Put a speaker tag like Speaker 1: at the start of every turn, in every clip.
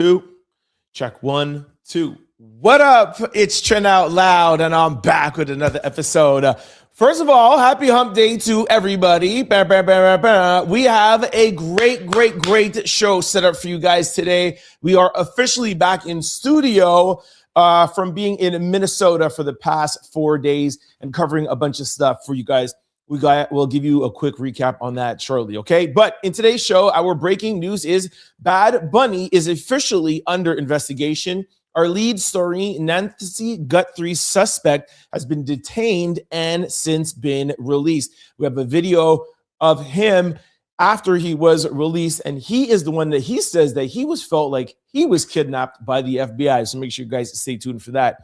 Speaker 1: Two. Check 1, 2. What up? It's Trent Out Loud, and I'm back with another episode. First of all, happy hump day to everybody. We have a great show set up for you guys today. We are officially back in studio from being in Minnesota for the past 4 days and covering a bunch of stuff for you guys. We'll give you a quick recap on that shortly, okay? But in today's show, our breaking news is Bad Bunny is officially under investigation. Our lead story, Nancy Guthrie's suspect, has been detained and since been released. We have a video of him after he was released, and he is the one that he says that he felt like he was kidnapped by the FBI. So make sure you guys stay tuned for that.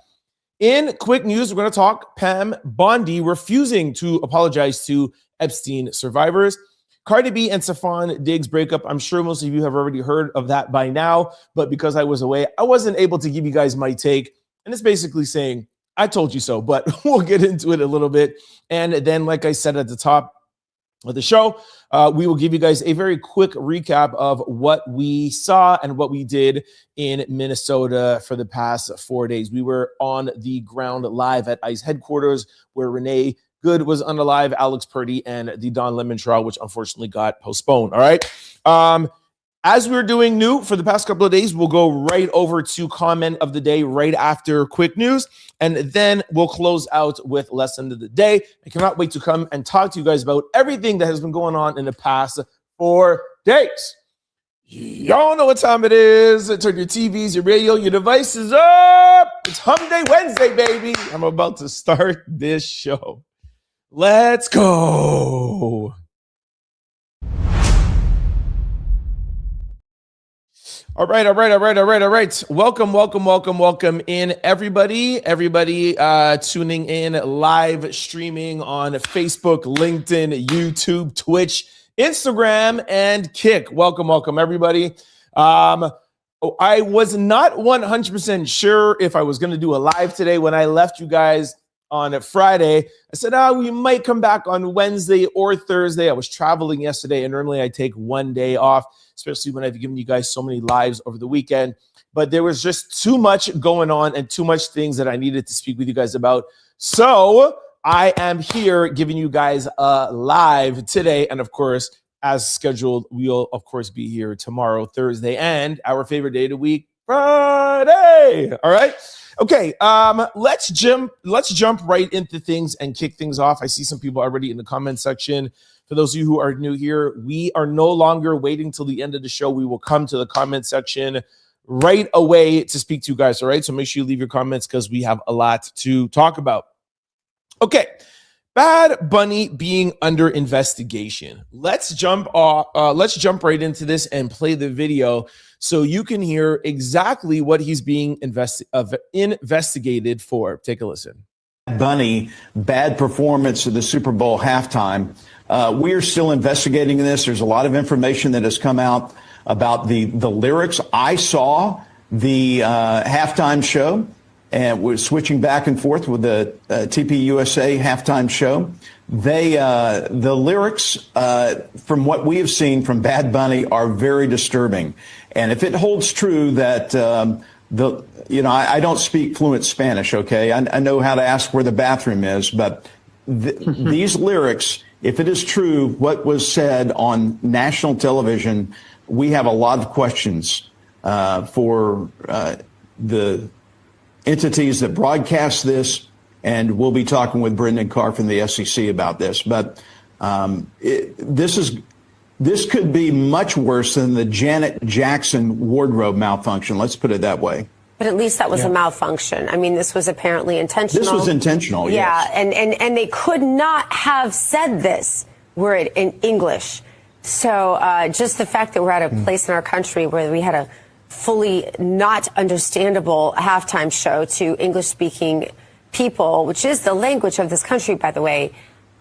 Speaker 1: In quick news, we're going to talk Pam Bondi refusing to apologize to Epstein survivors. Cardi B and Stefon Diggs breakup. I'm sure most of you have already heard of that by now, but because I was away, I wasn't able to give you guys my take. And it's basically saying, I told you so, but we'll get into it a little bit. And then, like I said at the top of the show, we will give you guys a very quick recap of what we saw and what we did in Minnesota for the past 4 days. We were on the ground live at ICE headquarters where Renee was unalive, Alex Pretti, and the Don Lemon trial, which unfortunately got postponed. All right. As we're doing new for the past couple of days, we'll go right over to comment of the day right after quick news. And then we'll close out with lesson of the day. I cannot wait to come and talk to you guys about everything that has been going on in the past 4 days. Y'all know what time it is. Turn your TVs, your radio, your devices up. It's Hump Day Wednesday, baby. I'm about to start this show. Let's go. All right. Welcome in, everybody. Tuning in live streaming on Facebook, LinkedIn, YouTube, Twitch, Instagram, and Kick. Welcome, everybody. I was not 100% sure if I was going to do a live today when I left you guys on a Friday. I said, we might come back on Wednesday or Thursday. I was traveling yesterday, and normally I take 1 day off, especially when I've given you guys so many lives over the weekend. But there was just too much going on and too much things that I needed to speak with you guys about. So I am here giving you guys a live today. And of course, as scheduled, we'll of course be here tomorrow, Thursday, and our favorite day of the week, Friday. All right. Okay, let's jump right into things and kick things off. I see some people already in the comment section. For those of you who are new here, we are no longer waiting till the end of the show. We will come to the comment section right away to speak to you guys, all right? So make sure you leave your comments because we have a lot to talk about. Okay, Bad Bunny being under investigation. Let's jump right into this and play the video so you can hear exactly what he's being investigated for. Take a listen.
Speaker 2: Bunny, bad performance of the Super Bowl halftime. We are still investigating this. There's a lot of information that has come out about the lyrics. I saw the halftime show and we're switching back and forth with the TPUSA halftime show. The lyrics, from what we have seen from Bad Bunny, are very disturbing. And if it holds true that I don't speak fluent Spanish, okay? I know how to ask where the bathroom is, but these lyrics, if it is true what was said on national television, we have a lot of questions for the entities that broadcast this, and we'll be talking with Brendan Carr from the SEC about this. But this could be much worse than the Janet Jackson wardrobe malfunction. Let's put it that way.
Speaker 3: But at least that was a malfunction. I mean, this was apparently intentional.
Speaker 2: This was intentional, yes.
Speaker 3: Yeah, and they could not have said this were it in English. So just the fact that we're at a place in our country where we had a fully not understandable halftime show to English-speaking people, which is the language of this country, by the way,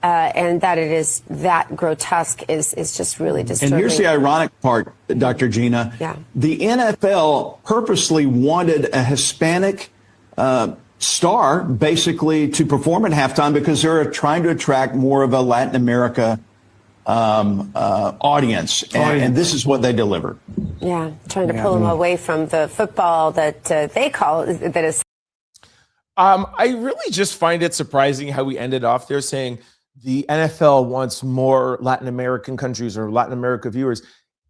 Speaker 3: and that it is that grotesque is just really disturbing.
Speaker 2: And here's the ironic part, Dr. Gina.
Speaker 3: Yeah.
Speaker 2: The NFL purposely wanted a Hispanic star basically to perform at halftime because they're trying to attract more of a Latin America audience, and this is what they delivered.
Speaker 3: Yeah, trying to pull them away from the football that they call that is.
Speaker 1: I really just find it surprising how we ended off there saying the NFL wants more Latin American countries or Latin America viewers.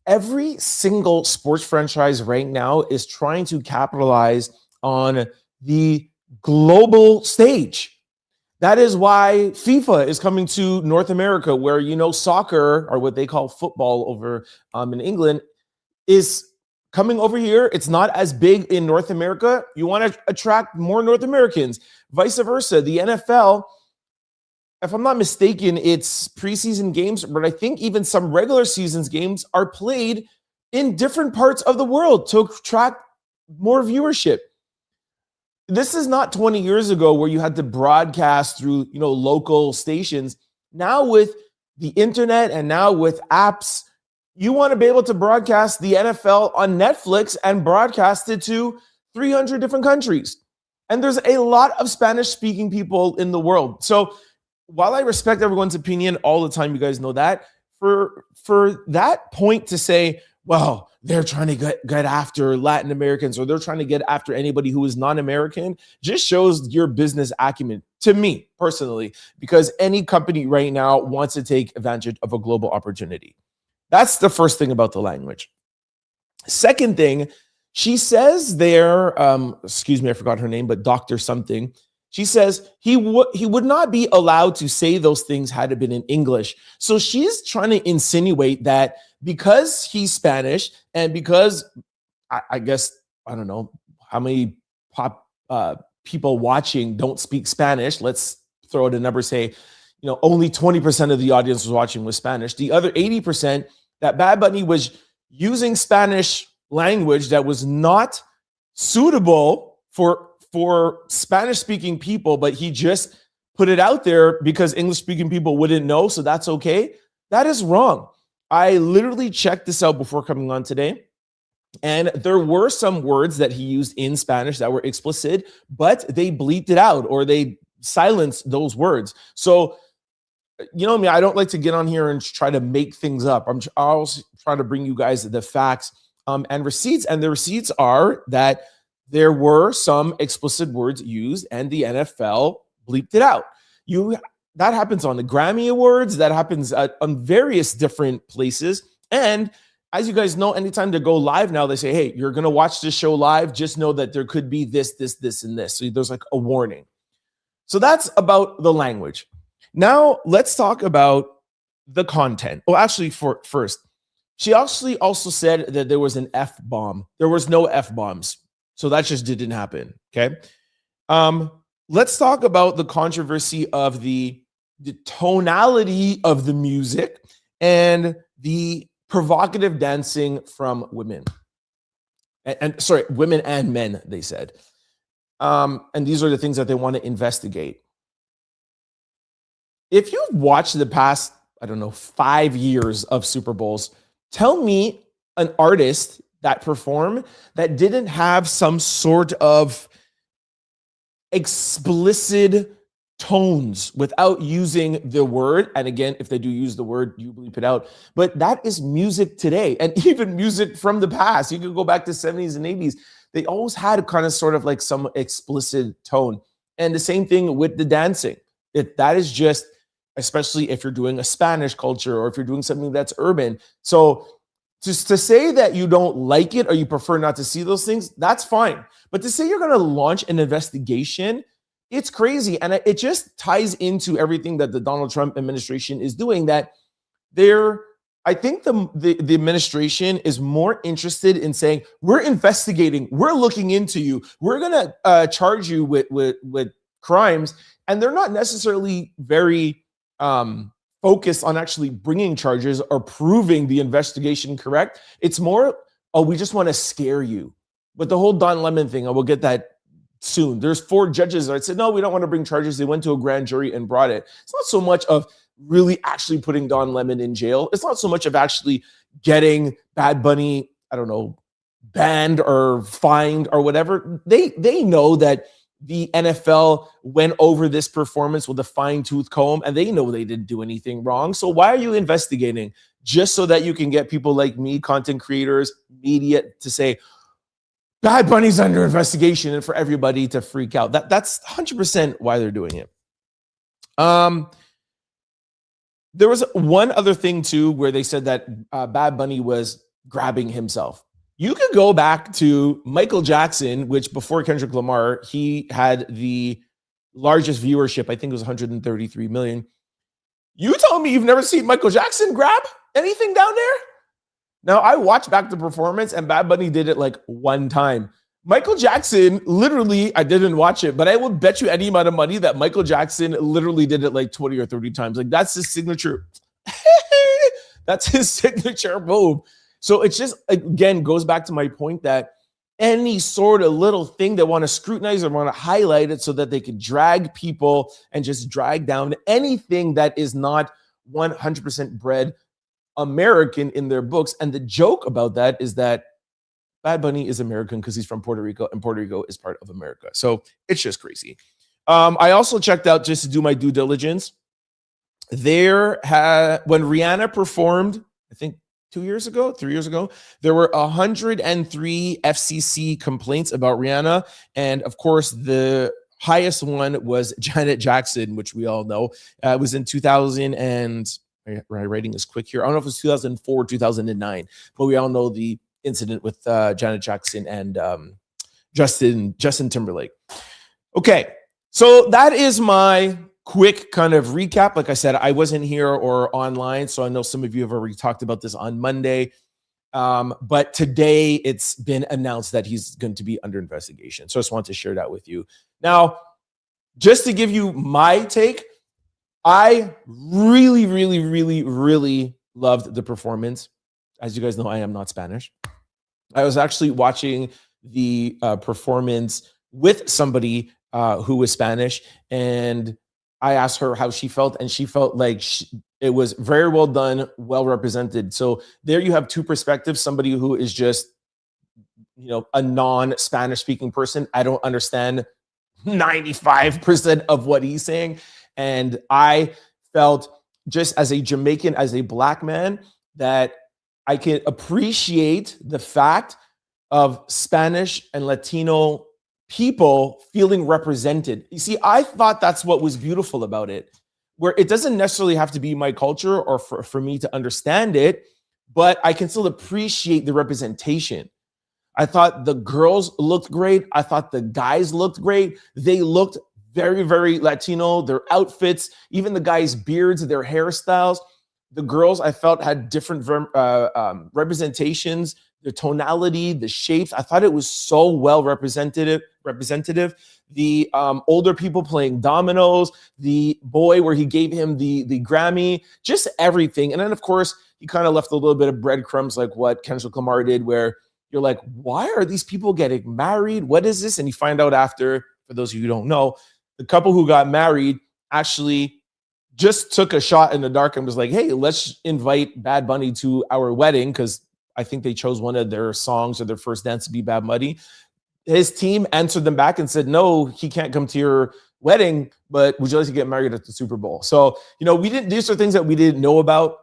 Speaker 1: Every single sports franchise right now is trying to capitalize on the global stage. That is why FIFA is coming to North America, where, soccer, or what they call football over in England, is coming over here. It's not as big in North America. You want to attract more North Americans. Vice versa. The NFL, if I'm not mistaken, it's preseason games, but I think even some regular seasons games are played in different parts of the world to attract more viewership. This is not 20 years ago where you had to broadcast through, local stations. Now with the internet and now with apps, you want to be able to broadcast the NFL on Netflix and broadcast it to 300 different countries. And there's a lot of Spanish-speaking people in the world. So while I respect everyone's opinion all the time, you guys know that, for that point to say, well, they're trying to get after Latin Americans or they're trying to get after anybody who is non-American, just shows your business acumen to me personally, because any company right now wants to take advantage of a global opportunity. That's the first thing about the language. Second thing, she says there, excuse me, I forgot her name, but Dr. something. She says he would not be allowed to say those things had it been in English. So she's trying to insinuate that because he's Spanish and because I guess, I don't know how many people watching don't speak Spanish. Let's throw out a number, say, only 20% of the audience was watching with Spanish. The other 80%, that Bad Bunny was using Spanish language that was not suitable for Spanish-speaking people, but he just put it out there because English-speaking people wouldn't know, so that's okay. That is wrong. I literally checked this out before coming on today, and there were some words that he used in Spanish that were explicit, but they bleeped it out or they silenced those words. So, you know me, I don't like to get on here and try to make things up. I'll try to bring you guys the facts and receipts, and the receipts are that there were some explicit words used and the NFL bleeped it out. That happens on the Grammy Awards. That happens on various different places. And as you guys know, anytime they go live now, they say, hey, you're going to watch this show live. Just know that there could be this, and this. So there's like a warning. So that's about the language. Now let's talk about the content. Well, actually, first, she actually also said that there was an F-bomb. There was no F-bombs. So that just didn't happen, okay? Let's talk about the controversy of the tonality of the music and the provocative dancing from women. And sorry, women and men, they said. And these are the things that they want to investigate. If you've watched the past, 5 years of Super Bowls, tell me an artist that performed that didn't have some sort of explicit tones without using the word. And again, if they do use the word, you bleep it out. But that is music today, and even music from the past. You could go back to 70s and 80s. They always had kind of sort of like some explicit tone. And the same thing with the dancing. That is just, especially if you're doing a Spanish culture or if you're doing something that's urban. So just to say that you don't like it or you prefer not to see those things, that's fine. But to say you're going to launch an investigation, it's crazy. And it just ties into everything that the Donald Trump administration is doing, that I think the administration is more interested in saying, we're investigating, we're looking into you, we're going to charge you with crimes. And they're not necessarily very focused on actually bringing charges or proving the investigation correct. It's more, we just want to scare you. But the whole Don Lemon thing, I will get that soon. There's 4 judges that said, no, we don't want to bring charges. They went to a grand jury and brought it. It's not so much of really actually putting Don Lemon in jail. It's not so much of actually getting Bad Bunny, banned or fined or whatever. They know that the NFL went over this performance with a fine-tooth comb, and they know they didn't do anything wrong. So why are you investigating? Just so that you can get people like me, content creators, media, to say, Bad Bunny's under investigation, and for everybody to freak out. That's 100% why they're doing it. There was one other thing too, where they said that Bad Bunny was grabbing himself. You could go back to Michael Jackson, which before Kendrick Lamar, he had the largest viewership. I think it was 133 million. You told me you've never seen Michael Jackson grab anything down there? Now, I watched back the performance, and Bad Bunny did it like one time. Michael Jackson, literally, I didn't watch it, but I would bet you any amount of money that Michael Jackson literally did it like 20 or 30 times. Like, that's his signature. That's his signature move. So it's just, again, goes back to my point that any sort of little thing they want to scrutinize or want to highlight it so that they can drag people and just drag down anything that is not 100% bred American in their books. And the joke about that is that Bad Bunny is American because he's from Puerto Rico, and Puerto Rico is part of America. So it's just crazy. I also checked out, just to do my due diligence, when Rihanna performed, I think 3 years ago, there were 103 FCC complaints about Rihanna. And of course, the highest one was Janet Jackson, which we all know. It was in 2000 and, my writing is quick here, I don't know if it was 2004 or 2009, but we all know the incident with Janet Jackson and Justin Timberlake. Okay, so that is my quick kind of recap. Like I said, I wasn't here or online, so I know some of you have already talked about this on Monday. But today it's been announced that he's going to be under investigation. So I just wanted to share that with you. Now, just to give you my take, I really, really, really, really loved the performance. As you guys know, I am not Spanish. I was actually watching the performance with somebody who was Spanish, and I asked her how she felt, and she felt like it was very well done, well represented. So there you have two perspectives. Somebody who is just, a non-Spanish speaking person. I don't understand 95% of what he's saying. And I felt, just as a Jamaican, as a Black man, that I can appreciate the fact of Spanish and Latino people feeling represented. You see, I thought that's what was beautiful about it, where it doesn't necessarily have to be my culture or for me to understand it, but I can still appreciate the representation. I thought the girls looked great. I thought the guys looked great. They looked very, very Latino. Their outfits, even the guys' beards, their hairstyles. The girls, I felt, had different representations, the tonality, the shapes. I thought it was so well representative. The older people playing dominoes, the boy where he gave him the Grammy, just everything. And then, of course, he kind of left a little bit of breadcrumbs like what Kendrick Lamar did, where you're like, why are these people getting married? What is this? And you find out after, for those of you who don't know, the couple who got married actually just took a shot in the dark and was like, hey, let's invite Bad Bunny to our wedding, because I think they chose one of their songs or their first dance to be Bad Bunny. His team answered them back and said, no, he can't come to your wedding, but would you like to get married at the Super Bowl? So, these are things that we didn't know about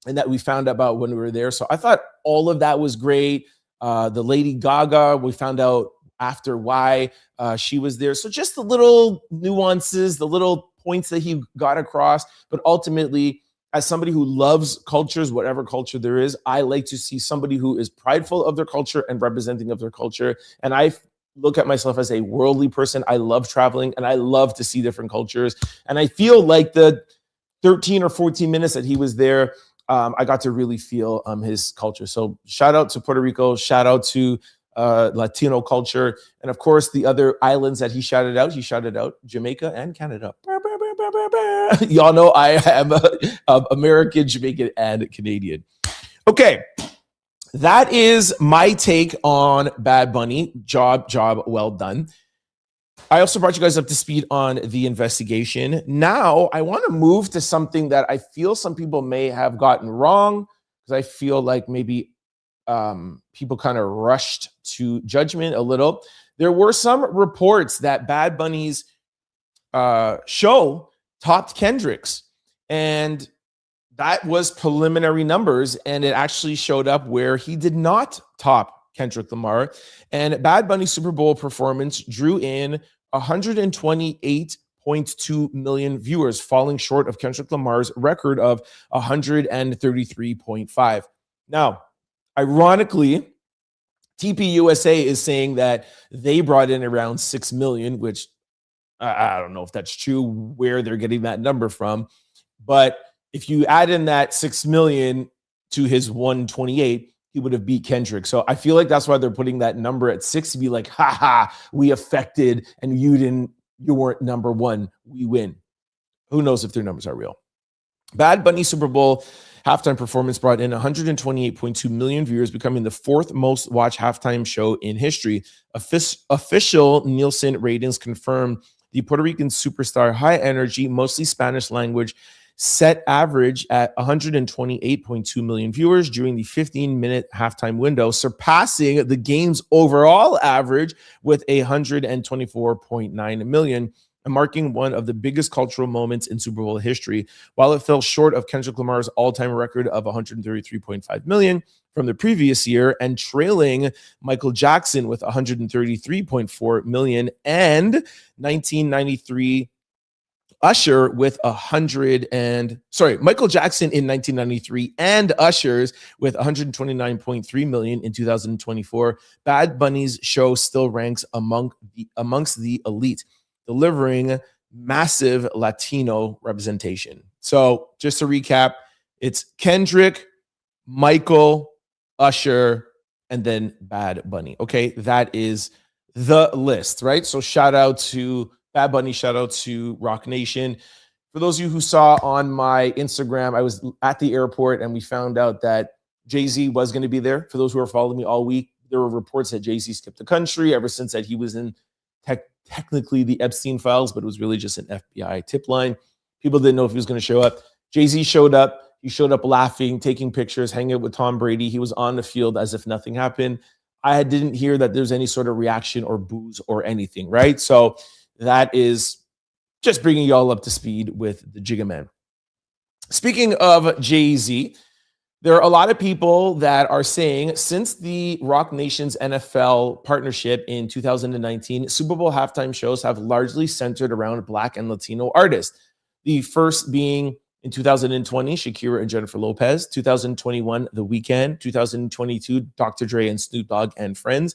Speaker 1: and that we found out about when we were there. So I thought all of that was great. The Lady Gaga, we found out after why she was there. So just the little nuances, the little points that he got across, but ultimately, as somebody who loves cultures, whatever culture there is, I like to see somebody who is prideful of their culture and representing of their culture. And I look at myself as a worldly person. I love traveling and I love to see different cultures. And I feel like the 13 or 14 minutes that he was there, I got to really feel his culture. So shout out to Puerto Rico, shout out to Latino culture. And of course, the other islands that he shouted out Jamaica and Canada. Y'all know I am American, Jamaican, and Canadian. Okay, that is my take on Bad Bunny. Job well done. I also brought you guys up to speed on the investigation. Now, I want to move to something that I feel some people may have gotten wrong, because I feel like maybe people kind of rushed to judgment a little. There were some reports that Bad Bunny's show topped Kendrick's, and that was preliminary numbers, and it actually showed up where he did not top Kendrick Lamar. And Bad Bunny's Super Bowl performance drew in 128.2 million viewers, falling short of Kendrick Lamar's record of 133.5. Now, ironically, TPUSA is saying that they brought in around 6 million, which I don't know if that's true, where they're getting that number from. But if you add in that 6 million to his 128, he would have beat Kendrick. So I feel like that's why they're putting that number at 6 to be like, we affected and you weren't number one. We win. Who knows if their numbers are real? Bad Bunny Super Bowl halftime performance brought in 128.2 million viewers, becoming the fourth most watched halftime show in history. Official Nielsen ratings confirm the Puerto Rican superstar high energy, mostly Spanish language, set average at 128.2 million viewers during the 15-minute halftime window, surpassing the game's overall average with 124.9 million, and marking one of the biggest cultural moments in Super Bowl history. While it fell short of Kendrick Lamar's all-time record of 133.5 million from the previous year, and trailing Michael Jackson with 133.4 million and 1993 Usher with Michael Jackson in 1993 and Usher's with 129.3 million in 2024. Bad Bunny's show still ranks amongst the elite, delivering massive Latino representation. So just to recap, it's Kendrick, Michael, Usher, and then Bad Bunny. Okay, that is the list, right? So shout out to Bad Bunny, shout out to Rock Nation. For those of you who saw on my Instagram, I was at the airport and we found out that Jay-Z was going to be there. For those who are following me all week, there were reports that Jay-Z skipped the country ever since that he was in technically the Epstein files, but it was really just an FBI tip line. People didn't know if he was going to show up. Jay-Z showed up. He showed up laughing, taking pictures, hanging out with Tom Brady. He was on the field as if nothing happened. I didn't hear that there's any sort of reaction or boos or anything, right? So that is just bringing y'all up to speed with the Jigga Man. Speaking of Jay-Z, there are a lot of people that are saying since the Rock Nation's NFL partnership in 2019, Super Bowl halftime shows have largely centered around Black and Latino artists. The first being in 2020, Shakira and Jennifer Lopez, 2021, The Weeknd, 2022, Dr. Dre and Snoop Dogg and Friends,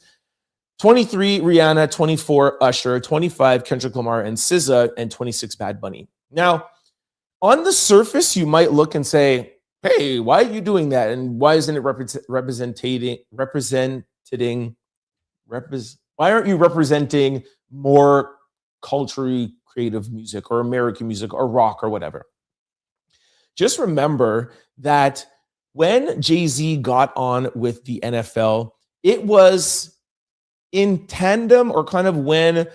Speaker 1: 23, Rihanna, 24, Usher, 25, Kendrick Lamar and SZA, and 26, Bad Bunny. Now, on the surface, you might look and say, hey, why are you doing that? And why isn't it why aren't you representing more culturally creative music or American music or rock or whatever? Just remember that when Jay-Z got on with the NFL, it was in tandem or kind of when,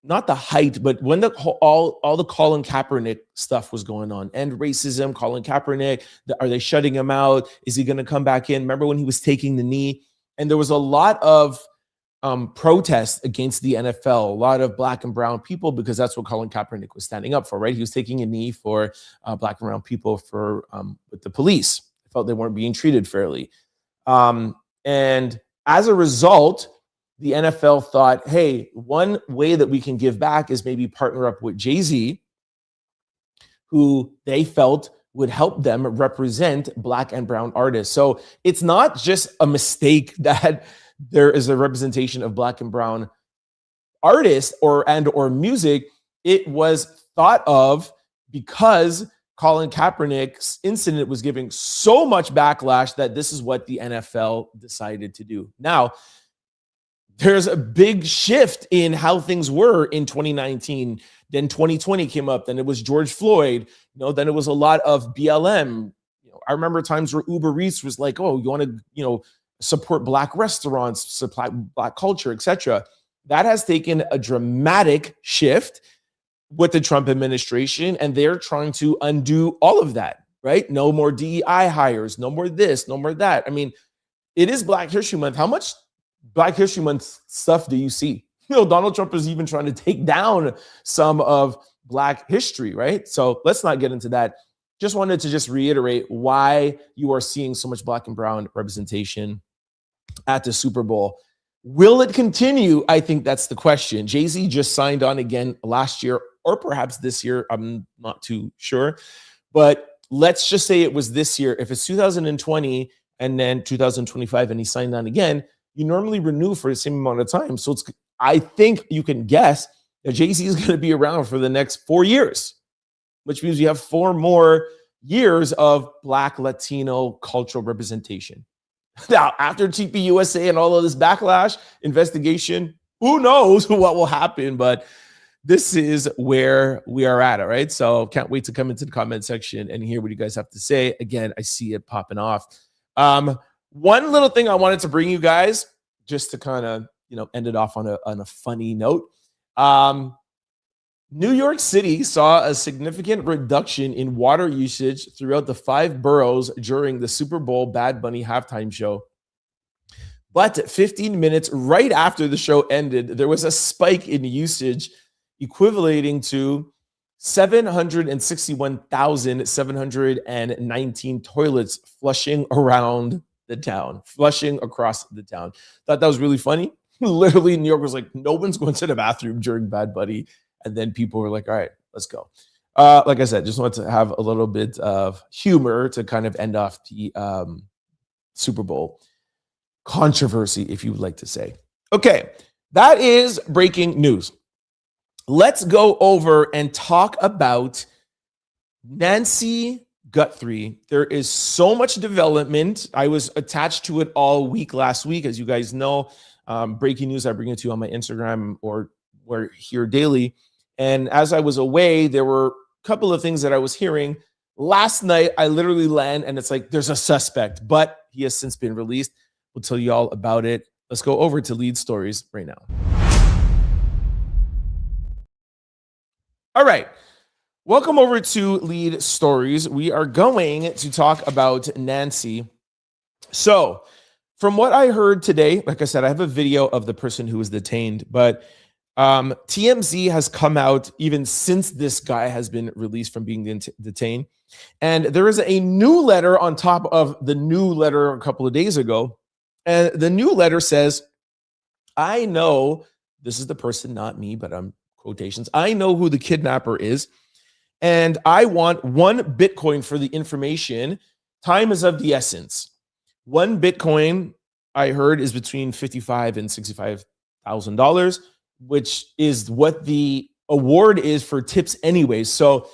Speaker 1: not the height, but when all the Colin Kaepernick stuff was going on, and racism, Colin Kaepernick, are they shutting him out? Is he going to come back in? Remember when he was taking the knee? And there was a lot of protests against the NFL, a lot of Black and brown people, because that's what Colin Kaepernick was standing up for, right? He was taking a knee for Black and brown people for with the police. They felt they weren't being treated fairly. And as a result, the NFL thought, hey, one way that we can give back is maybe partner up with Jay-Z, who they felt would help them represent Black and brown artists. So it's not just a mistake that there is a representation of Black and brown artists or music. It was thought of because Colin Kaepernick's incident was giving so much backlash that this is what the NFL decided to do. Now, there's a big shift in how things were in 2019. Then 2020 came up. Then it was George Floyd. Then it was a lot of BLM. I remember times where Uber Eats was like, "Oh, you want to, support Black restaurants, supply Black culture, etc." That has taken a dramatic shift with the Trump administration, and they're trying to undo all of that. Right? No more DEI hires. No more this. No more that. I mean, it is Black History Month. How much Black History Month stuff do you see? Donald Trump is even trying to take down some of Black history, right? So let's not get into that. Just wanted to just reiterate why you are seeing so much Black and brown representation at the Super Bowl. Will it continue? I think that's the question. Jay-Z just signed on again last year, or perhaps this year. I'm not too sure. But let's just say it was this year. If it's 2020 and then 2025 and he signed on again, you normally renew for the same amount of time. So I think you can guess that Jay-Z is going to be around for the next 4 years, which means you have 4 more years of Black Latino cultural representation. Now, after TPUSA and all of this backlash, investigation, who knows what will happen, but this is where we are at, all right? So can't wait to come into the comment section and hear what you guys have to say. Again, I see it popping off. One little thing I wanted to bring you guys, just to kind of, end it off on a funny note. New York City saw a significant reduction in water usage throughout the 5 boroughs during the Super Bowl Bad Bunny halftime show. But 15 minutes right after the show ended, there was a spike in usage equating to 761,719 toilets flushing around the town, flushing across the town. Thought that was really funny. Literally, New York was like, no one's going to the bathroom during Bad Bunny. And then people were like, all right, let's go. Like I said, just wanted to have a little bit of humor to kind of end off the Super Bowl controversy, if you would like to say. Okay, that is breaking news. Let's go over and talk about Nancy Guthrie. There is so much development. I was attached to it all week last week. As you guys know, breaking news, I bring it to you on my Instagram or we're here daily. And as I was away, there were a couple of things that I was hearing. Last night, I literally land and it's like, there's a suspect, but he has since been released. We'll tell you all about it. Let's go over to lead stories right now. All right. Welcome over to lead stories. We are going to talk about Nancy. So from what I heard today, like I said, I have a video of the person who was detained, but TMZ has come out even since this guy has been released from being detained. And there is a new letter on top of the new letter a couple of days ago. And the new letter says, I know, this is the person, not me, but I'm quotations. I know who the kidnapper is. And I want 1 Bitcoin for the information. Time is of the essence. 1 Bitcoin, I heard, is between $55,000 and $65,000. Which is what the award is for tips anyways. So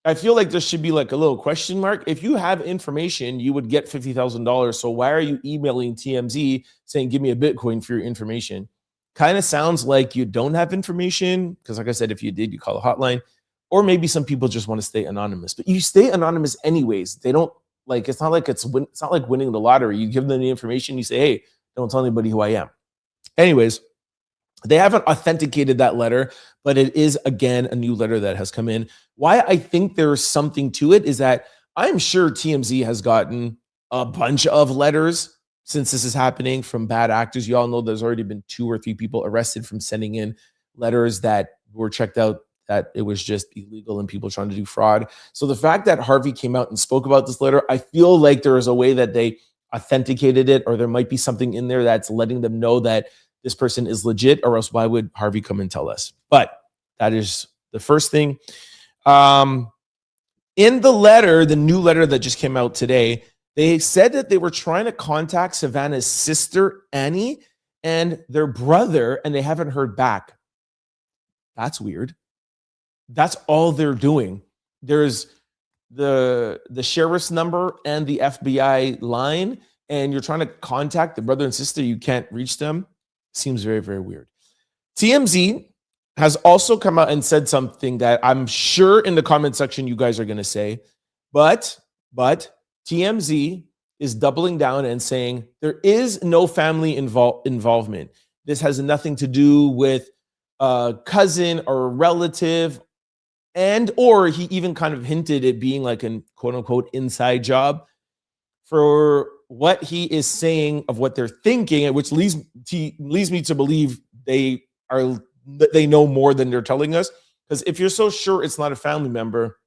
Speaker 1: I feel like there should be like a little question mark. If you have information, you would get $50,000. So why are you emailing TMZ saying, give me a Bitcoin for your information? Kind of sounds like you don't have information. Because like I said, if you did, you call a hotline. Or maybe some people just want to stay anonymous. But you stay anonymous anyways. They don't like, it's not like it's not like winning the lottery. You give them the information. You say, hey, don't tell anybody who I am. Anyways. They haven't authenticated that letter, but it is, again, a new letter that has come in. Why I think there's something to it is that I'm sure TMZ has gotten a bunch of letters since this is happening from bad actors. You all know there's already been 2 or 3 people arrested from sending in letters that were checked out that it was just illegal and people trying to do fraud. So the fact that Harvey came out and spoke about this letter, I feel like there is a way that they authenticated it, or there might be something in there that's letting them know that this person is legit, or else why would Harvey come and tell us? But that is the first thing. In the letter, the new letter that just came out today, they said that they were trying to contact Savannah's sister, Annie, and their brother, and they haven't heard back. That's weird. That's all they're doing. There's the sheriff's number and the FBI line, and you're trying to contact the brother and sister. You can't reach them. Seems very, very weird. TMZ has also come out and said something that I'm sure in the comment section you guys are going to say, but TMZ is doubling down and saying there is no family involvement. This has nothing to do with a cousin or a relative, and or he even kind of hinted at being like an quote unquote inside job. For what he is saying of what they're thinking, which leads me to believe they know more than they're telling us. Because if you're so sure it's not a family member,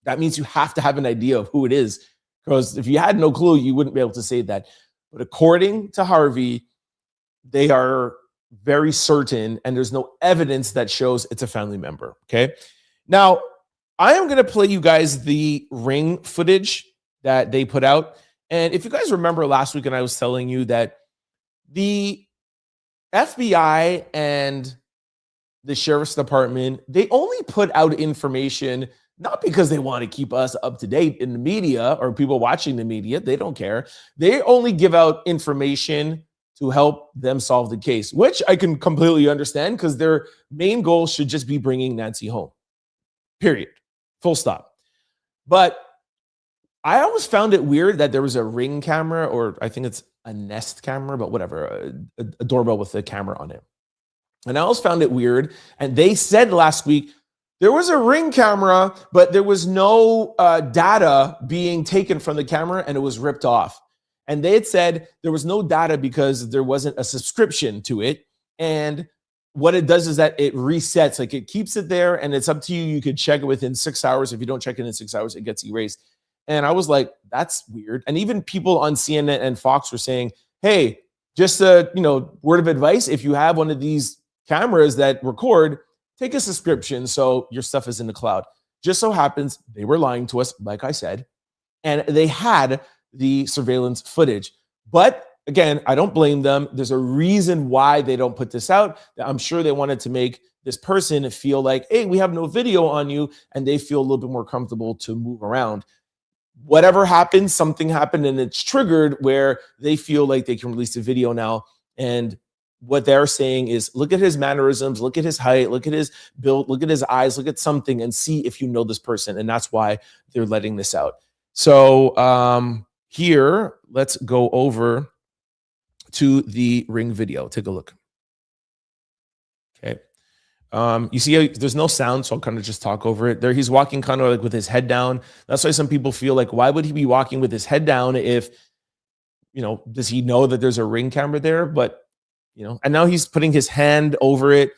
Speaker 1: that means you have to have an idea of who it is. Because if you had no clue, you wouldn't be able to say that. But according to Harvey, they are very certain, and there's no evidence that shows it's a family member. Okay. Now, I am going to play you guys the ring footage that they put out. And if you guys remember last week, and I was telling you that the FBI and the sheriff's department, they only put out information not because they want to keep us up to date in the media or people watching the media. They don't care. They only give out information to help them solve the case, which I can completely understand because their main goal should just be bringing Nancy home. Period. Full stop. But I always found it weird that there was a Ring camera, or I think it's a Nest camera, but whatever, a doorbell with a camera on it. And I always found it weird. And they said last week there was a Ring camera, but there was no data being taken from the camera, and it was ripped off. And they had said there was no data because there wasn't a subscription to it. And what it does is that it resets, like it keeps it there, and it's up to you. You could check it within 6 hours. If you don't check it in 6 hours, it gets erased. And I was like, that's weird. And even people on CNN and Fox were saying, hey, just a word of advice. If you have one of these cameras that record, take a subscription so your stuff is in the cloud. Just so happens they were lying to us, like I said, and they had the surveillance footage. But again, I don't blame them. There's a reason why they don't put this out. I'm sure they wanted to make this person feel like, hey, we have no video on you, and they feel a little bit more comfortable to move around. Whatever happened, something happened, and it's triggered where they feel like they can release a video now. And what they're saying is, look at his mannerisms, look at his height, look at his build, look at his eyes, look at something and see if you know this person. And that's why they're letting this out. So here, let's go over to the Ring video. Take a look. Okay. You see how there's no sound, so I'll kind of just talk over it. There he's walking kind of like with his head down. That's why some people feel like, why would he be walking with his head down if, does he know that there's a Ring camera there? But, and now he's putting his hand over it,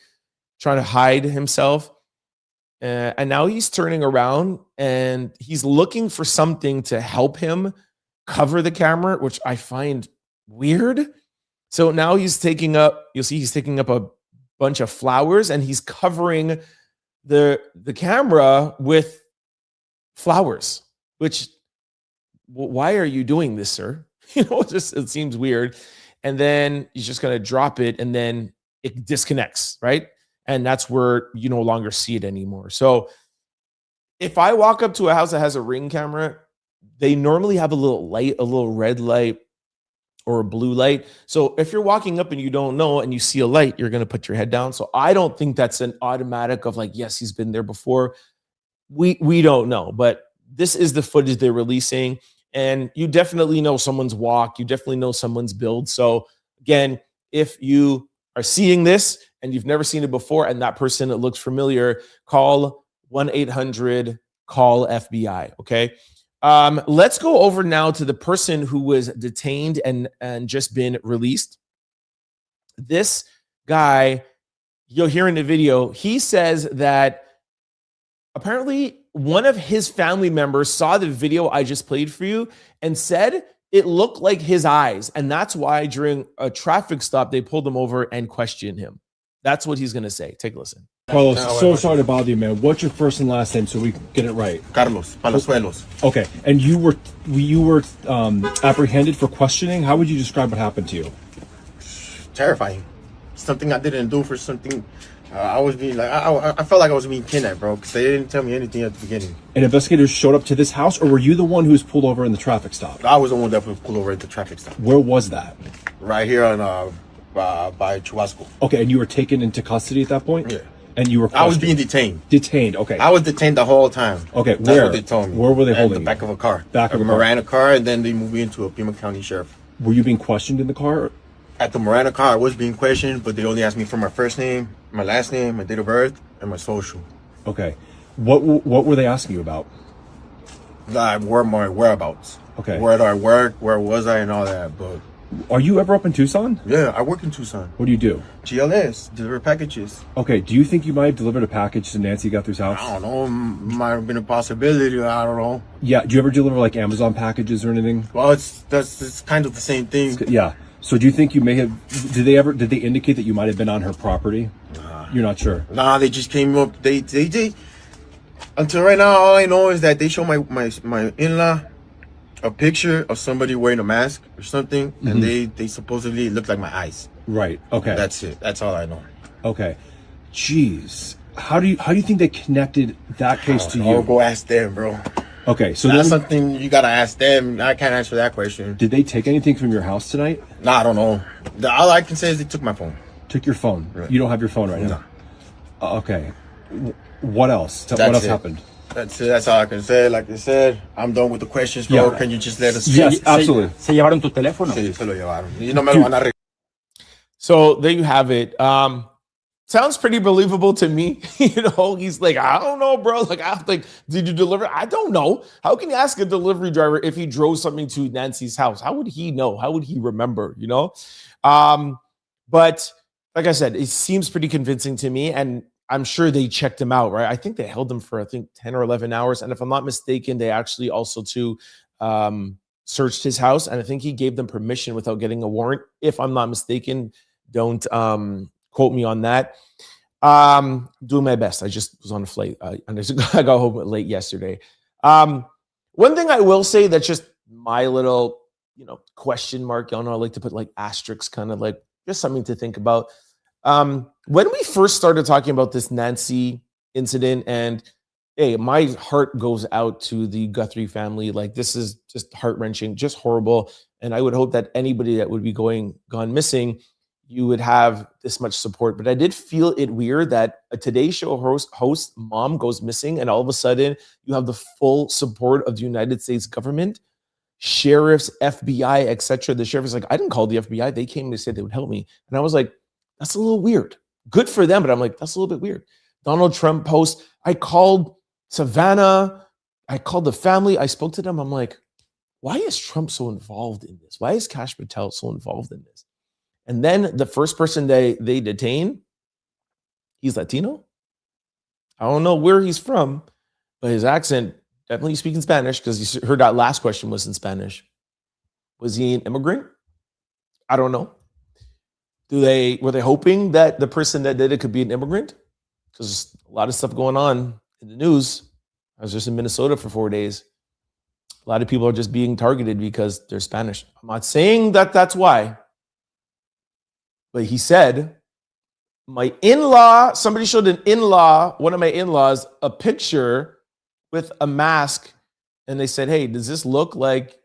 Speaker 1: trying to hide himself. And now he's turning around and he's looking for something to help him cover the camera, which I find weird. So now he's taking up a bunch of flowers and he's covering the camera with flowers, which, why are you doing this, sir? It seems weird. And then he's just going to drop it and then it disconnects, right? And that's where you no longer see it anymore. So if I walk up to a house that has a Ring camera, they normally have a little light, a little red light or a blue light. So if you're walking up and you don't know and you see a light, you're going to put your head down. So I don't think that's an automatic of like, yes, he's been there before. We don't know, but this is the footage they're releasing. And you definitely know someone's walk. You definitely know someone's build. So again, if you are seeing this and you've never seen it before and that person, it looks familiar, call 1-800-CALL-FBI. Okay. Let's go over now to the person who was detained and just been released. This guy, you'll hear in the video, he says that apparently one of his family members saw the video I just played for you and said it looked like his eyes. And that's why during a traffic stop, they pulled him over and questioned him. That's what he's going to say. Take a listen.
Speaker 4: Carlos, so sorry to bother you, man. What's your first and last name so we get it right?
Speaker 5: Carlos Palazuelos.
Speaker 4: Okay, and you were apprehended for questioning. How would you describe what happened to you?
Speaker 5: Terrifying. Something I didn't do for something. I was being like, I felt like I was being kidnapped, bro, because they didn't tell me anything at the beginning.
Speaker 4: And investigators showed up to this house, or were you the one who was pulled over in the traffic stop?
Speaker 5: I was the one that was pulled over at the traffic stop.
Speaker 4: Where was that?
Speaker 5: Right here on by Chubasco.
Speaker 4: Okay, and you were taken into custody at that point?
Speaker 5: Yeah.
Speaker 4: And you were questioned?
Speaker 5: I was being detained.
Speaker 4: Detained, okay.
Speaker 5: I was detained the whole time.
Speaker 4: Okay,
Speaker 5: That's
Speaker 4: where?
Speaker 5: what they told me.
Speaker 4: Where were they holding
Speaker 5: the back
Speaker 4: you?
Speaker 5: of a car.
Speaker 4: Back of a car.
Speaker 5: Miranda car, and then they moved me into a Pima County Sheriff.
Speaker 4: Were you being questioned in the car?
Speaker 5: At the Miranda car, I was being questioned, but they only asked me for my first name, my last name, my date of birth, and my social.
Speaker 4: Okay. What were they asking you about?
Speaker 5: My whereabouts. Where do I work? Where was I? And all that. But
Speaker 4: Are you ever up in Tucson?
Speaker 5: yeah, I work in Tucson.
Speaker 4: What do you do?
Speaker 5: GLS, deliver packages.
Speaker 4: Okay, do you think you might have delivered a package to Nancy Guthrie's house?
Speaker 5: I don't know. Might have been a possibility. I don't know.
Speaker 4: Yeah, do you ever deliver like Amazon packages or anything?
Speaker 5: Well, it's kind of the same thing.
Speaker 4: Yeah. So do you think you may have, did they indicate that you might have been on her property? You're not sure?
Speaker 5: Nah, they just came up. They until right now, all I know is that they show my in-law a picture of somebody wearing a mask or something, and they supposedly look like my eyes.
Speaker 4: Right. Okay.
Speaker 5: That's it. That's all I know.
Speaker 4: Okay. Jeez. How do you think they connected that case to you?
Speaker 5: Go ask them, bro.
Speaker 4: Okay, so
Speaker 5: That's
Speaker 4: then,
Speaker 5: something you gotta ask them. I can't answer that question.
Speaker 4: did they take anything from your house tonight?
Speaker 5: Nah, I don't know. All I can say is they took my phone.
Speaker 4: Took your phone.
Speaker 5: Right.
Speaker 4: You don't have your phone right now. Okay. What else? What else happened?
Speaker 5: That's it. That's all I can say. Like I said, I'm done with the questions, bro.
Speaker 4: Yeah.
Speaker 5: Can you just let us?
Speaker 4: Yes, absolutely.
Speaker 6: ¿Se llevaron tu teléfono?
Speaker 5: Sí, se lo llevaron. Y no me lo van a arreglar.
Speaker 1: So there you have it. Sounds pretty believable to me. He's like, I don't know, bro. Like, did you deliver? I don't know. How can you ask a delivery driver if he drove something to Nancy's house? How would he know? How would he remember? But like I said, it seems pretty convincing to me, and I'm sure they checked him out, right? I think they held him for 10 or 11 hours, and if I'm not mistaken, they actually also searched his house, and I think he gave them permission without getting a warrant. If I'm not mistaken, don't quote me on that. Doing my best. I just was on a flight. I got home late yesterday. One thing I will say that's just my little, question mark. Y'all know I like to put like asterisks, kind of like just something to think about. When we first started talking about this Nancy incident, and hey, my heart goes out to the Guthrie family. Like, this is just heart-wrenching, just horrible. And I would hope that anybody that would be gone missing, you would have this much support. But I did feel it weird that a Today Show host mom goes missing, and all of a sudden you have the full support of the United States government, sheriffs, FBI, etc. The sheriff is like, I didn't call the FBI. They came and they said they would help me. And I was like, that's a little weird. Good for them, but I'm like, that's a little bit weird. Donald Trump post, I called Savannah, I called the family, I spoke to them. I'm like, why is Trump so involved in this? Why is Kash Patel so involved in this? And then the first person they detain, he's Latino. I don't know where he's from, but his accent definitely speaking Spanish, because you heard that last question was in Spanish. Was he an immigrant? I don't know. Were they hoping that the person that did it could be an immigrant? Because a lot of stuff going on in the news. I was just in Minnesota for 4 days. A lot of people are just being targeted because they're Spanish. I'm not saying that that's why. But he said, my in-law, somebody showed an in-law, one of my in-laws, a picture with a mask. And they said, hey, does this look like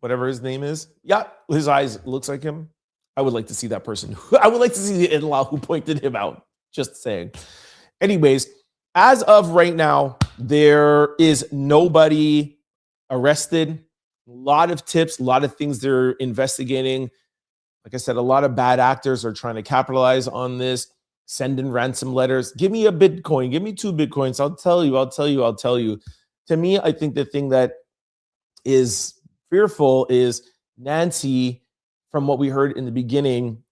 Speaker 1: whatever his name is? Yeah, his eyes looks like him. I would like to see that person. I would like to see the in-law who pointed him out. Just saying. Anyways, as of right now, there is nobody arrested. A lot of tips, a lot of things they're investigating. Like I said, a lot of bad actors are trying to capitalize on this, sending ransom letters. Give me a Bitcoin. Give me 2 Bitcoins. I'll tell you. To me, I think the thing that is fearful is Nancy, from what we heard in the beginning,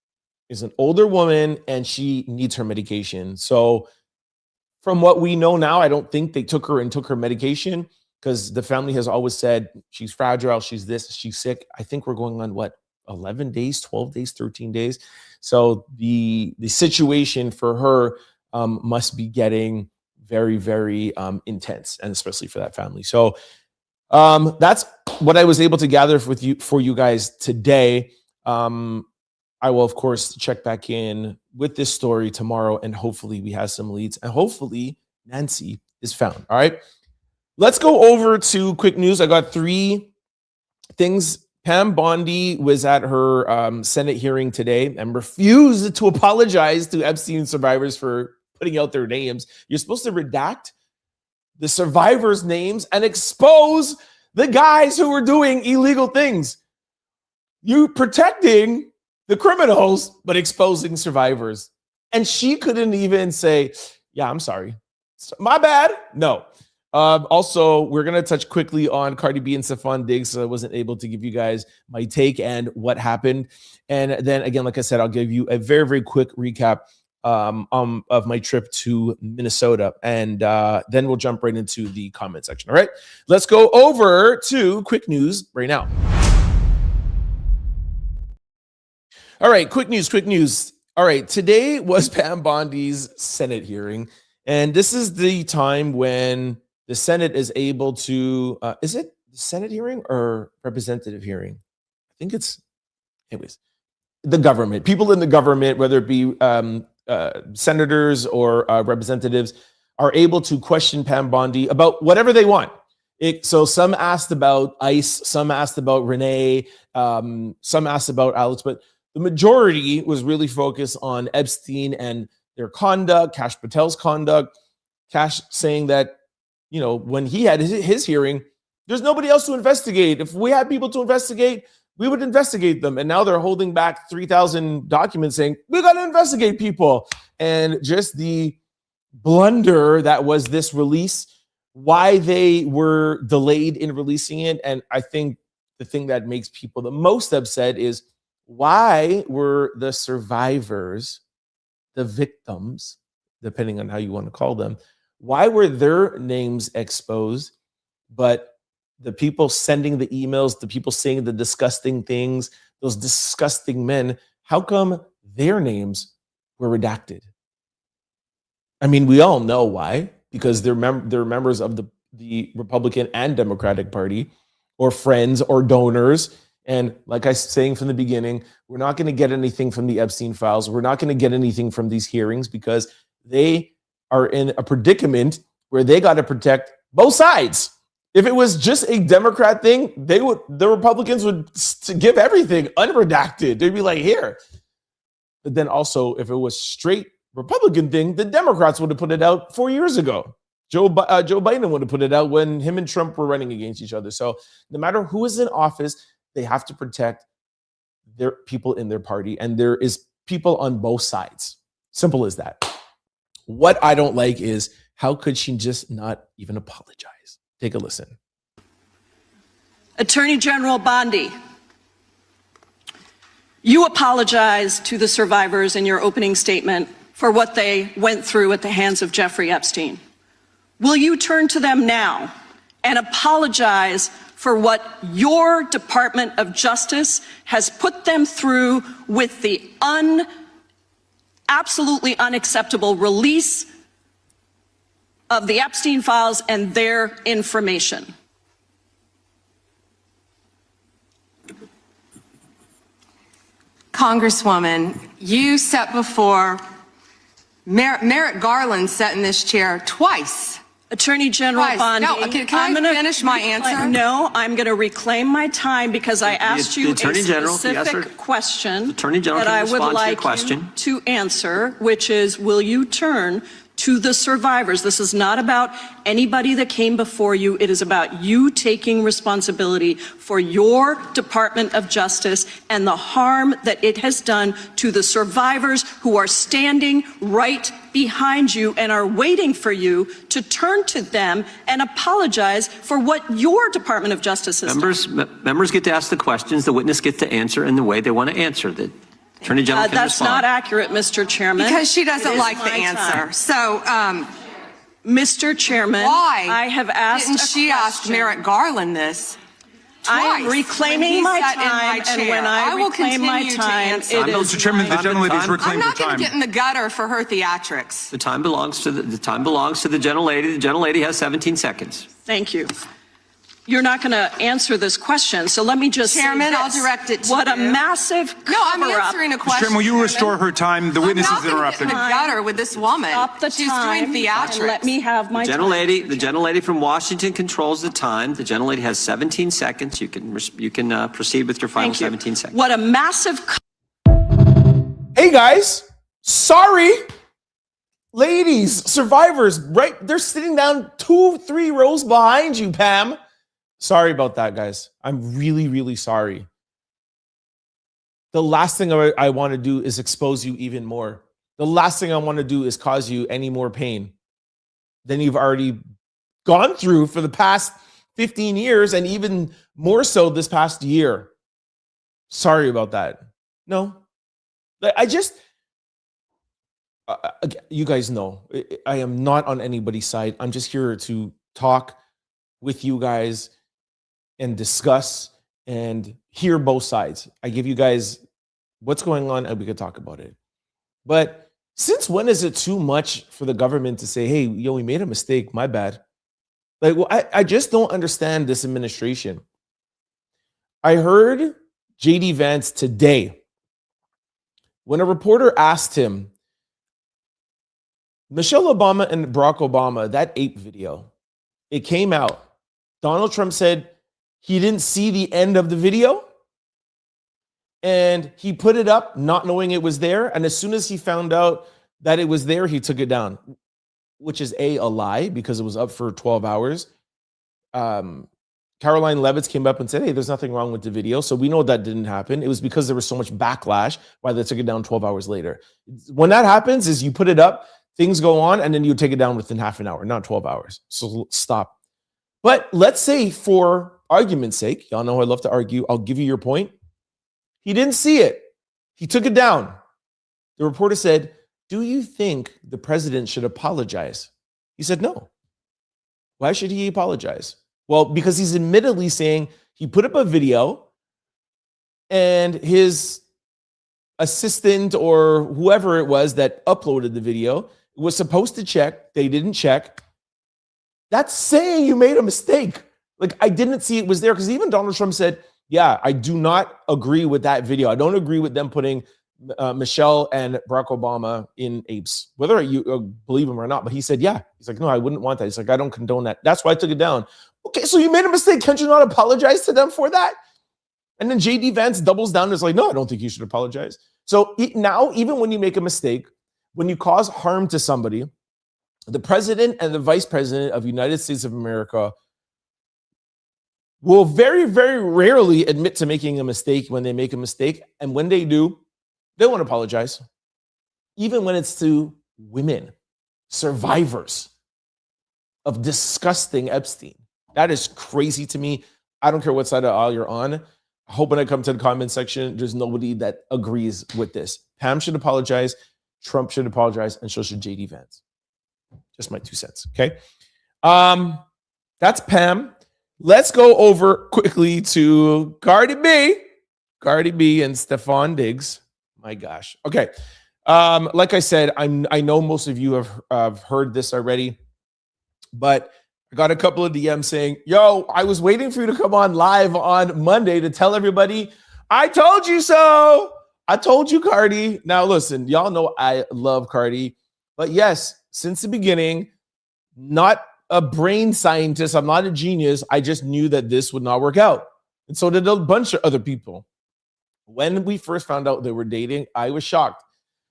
Speaker 1: is an older woman and she needs her medication. So from what we know now, I don't think they took her medication, because the family has always said she's fragile, she's this, she's sick. I think we're going on 11 days, 12 days, 13 days. So the situation for her must be getting very, very intense, and especially for that family. So that's what I was able to gather for you guys today. I will, of course, check back in with this story tomorrow, and hopefully we have some leads, and hopefully Nancy is found. All right. Let's go over to quick news. I got 3 things. Pam Bondi was at her Senate hearing today and refused to apologize to Epstein survivors for putting out their names. You're supposed to redact the survivors' names and expose the guys who were doing illegal things. You protecting the criminals, but exposing survivors. And she couldn't even say, yeah, I'm sorry. My bad. No. Also, we're going to touch quickly on Cardi B and Stefon Diggs, so I wasn't able to give you guys my take and what happened. And then again, like I said, I'll give you a very, very quick recap of my trip to Minnesota. And then we'll jump right into the comment section. All right, let's go over to quick news right now. All right, quick news. All right, today was Pam Bondi's Senate hearing. And this is the time when the Senate is able to, is it the Senate hearing or representative hearing? I think it's, anyways, the government, people in the government, whether it be senators or representatives, are able to question Pam Bondi about whatever they want. So some asked about ICE, some asked about Renee, some asked about Alex, but the majority was really focused on Epstein and their conduct, Kash Patel's conduct. Kash saying that, you know, when he had his hearing, there's nobody else to investigate. If we had people to investigate, we would investigate them. And now they're holding back 3,000 documents saying, we got to investigate people. And just the blunder that was this release, why they were delayed in releasing it. And I think the thing that makes people the most upset is, why were the survivors, the victims, depending on how you want to call them, why were their names exposed, but the people sending the emails, the people saying the disgusting things, those disgusting men, how come their names were redacted? I mean, we all know why, because they're members of the Republican and Democratic Party, or friends or donors. And like I was saying from the beginning, we're not going to get anything from the Epstein files. We're not going to get anything from these hearings because they are in a predicament where they got to protect both sides. If it was just a Democrat thing, the Republicans would give everything unredacted. They'd be like, here. But then also, if it was straight Republican thing, the Democrats would have put it out 4 years ago. Joe Biden would have put it out when him and Trump were running against each other. So no matter who is in office, they have to protect their people in their party. And there is people on both sides. Simple as that. What I don't like is, how could she just not even apologize? Take a listen.
Speaker 6: Attorney General Bondi, you apologized to the survivors in your opening statement for what they went through at the hands of Jeffrey Epstein. Will you turn to them now and apologize for what your Department of Justice has put them through with the absolutely unacceptable release of the Epstein files and their information?
Speaker 7: Congresswoman, you sat before Merrick Garland sat in this chair twice.
Speaker 6: Attorney General Bondi,
Speaker 7: No, can I finish my answer?
Speaker 6: No, I'm going to reclaim my time because I asked you a specific question that I would like you to answer, which is, will you turn to the survivors? This is not about anybody that came before you. It is about you taking responsibility for your Department of Justice and the harm that it has done to the survivors who are standing right behind you and are waiting for you to turn to them and apologize for what your Department of Justice has done.
Speaker 8: Members get to ask the questions, the witness gets to answer in the way they want to answer. The Attorney General can
Speaker 6: that's
Speaker 8: respond.
Speaker 6: not accurate, Mr. Chairman.
Speaker 7: Because she doesn't like the answer. So,
Speaker 6: Mr. Chairman,
Speaker 7: why
Speaker 6: I have asked
Speaker 7: didn't she ask Merrick Garland this?
Speaker 6: I'm reclaiming my time, and when I reclaim my time, it is
Speaker 9: Mr. Chairman, the gentlelady's reclaimed her time.
Speaker 7: I'm not going to get in the gutter for her theatrics.
Speaker 8: The time belongs to the gentlelady. The gentlelady has 17 seconds.
Speaker 6: Thank you. You're not going to answer this question, so let me just
Speaker 7: Chairman,
Speaker 6: say
Speaker 7: I'll direct it to
Speaker 6: what
Speaker 7: you.
Speaker 6: a massive cover-up.
Speaker 7: No, I'm answering a question.
Speaker 9: Chairman, will you restore her time? The witness is interrupted.
Speaker 7: I'm not going to get in the gutter with this woman.
Speaker 6: Stop the
Speaker 7: She's
Speaker 6: time
Speaker 7: doing theatrics.
Speaker 6: and let me have my
Speaker 8: The gentlelady from Washington controls the time. The gentlelady has 17 seconds. You can proceed with your final 17 seconds.
Speaker 6: What a massive.
Speaker 1: Hey guys, sorry. Ladies, survivors, right? They're sitting down 2-3 rows behind you, Pam. Sorry about that, guys. I'm really, really sorry. The last thing I want to do is expose you even more. The last thing I want to do is cause you any more pain than you've already gone through for the past 15 years and even more so this past year. Sorry about that. No, I just, you guys know, I am not on anybody's side. I'm just here to talk with you guys and discuss and hear both sides. I give you guys what's going on and we could talk about it. But since when is it too much for the government to say, hey, yo, we made a mistake, my bad? Like, well, I just don't understand this administration. I heard JD Vance today when a reporter asked him, Michelle Obama and Barack Obama, that ape video, it came out. Donald Trump said he didn't see the end of the video and he put it up not knowing it was there. And as soon as he found out that it was there, he took it down, which is a lie because it was up for 12 hours. Caroline Leavitt came up and said, hey, there's nothing wrong with the video. So we know that didn't happen. It was because there was so much backlash why they took it down 12 hours later. When that happens is you put it up, things go on, and then you take it down within half an hour, not 12 hours. So stop. But let's say for argument's sake, y'all know I love to argue. I'll give you your point. He didn't see it. He took it down. The reporter said, do you think the president should apologize? He said, no. Why should he apologize? Well, because he's admittedly saying he put up a video and his assistant or whoever it was that uploaded the video was supposed to check. They didn't check. That's saying you made a mistake. Like, I didn't see it was there, because even Donald Trump said, yeah, I do not agree with that video. I don't agree with them putting Michelle and Barack Obama in apes, whether you believe him or not. But he said, yeah. He's like, no, I wouldn't want that. He's like, I don't condone that. That's why I took it down. Okay, so you made a mistake. Can't you not apologize to them for that? And then JD Vance doubles down and is like, no, I don't think you should apologize. So now, even when you make a mistake, when you cause harm to somebody, the president and the vice president of the United States of America will very, very rarely admit to making a mistake when they make a mistake. And when they do, they won't apologize. Even when it's to women, survivors of disgusting Epstein. That is crazy to me. I don't care what side of the aisle you're on. I hope when I come to the comment section, there's nobody that agrees with this. Pam should apologize. Trump should apologize. And so should JD Vance. Just my 2 cents. Okay. That's Pam. Let's go over quickly to Cardi B and Stefon Diggs. My gosh. Okay. Like I said, I know most of you have heard this already, but I got a couple of DMs saying, yo, I was waiting for you to come on live on Monday to tell everybody, I told you so. I told you, Cardi. Now, listen, y'all know I love Cardi, but yes, since the beginning, not a brain scientist. I'm not a genius. I just knew that this would not work out. And so did a bunch of other people. When we first found out they were dating, I was shocked.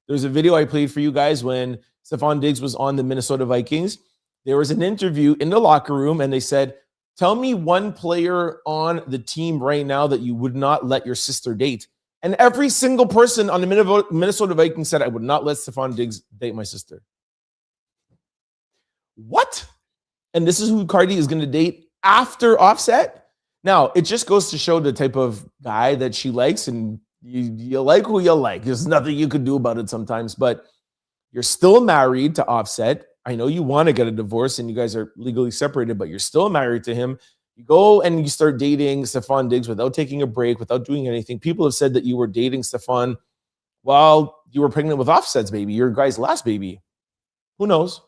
Speaker 1: There was a video I played for you guys when Stefon Diggs was on the Minnesota Vikings. There was an interview in the locker room and they said, tell me one player on the team right now that you would not let your sister date. And every single person on the Minnesota Vikings said, I would not let Stefon Diggs date my sister. What? And this is who Cardi is going to date after Offset? Now, it just goes to show the type of guy that she likes, and you like who you like. There's nothing you could do about it sometimes, but you're still married to Offset. I know you want to get a divorce and you guys are legally separated, but you're still married to him. You go and you start dating Stefon Diggs without taking a break, without doing anything. People have said that you were dating Stefon while you were pregnant with Offset's baby, your guy's last baby. Who knows?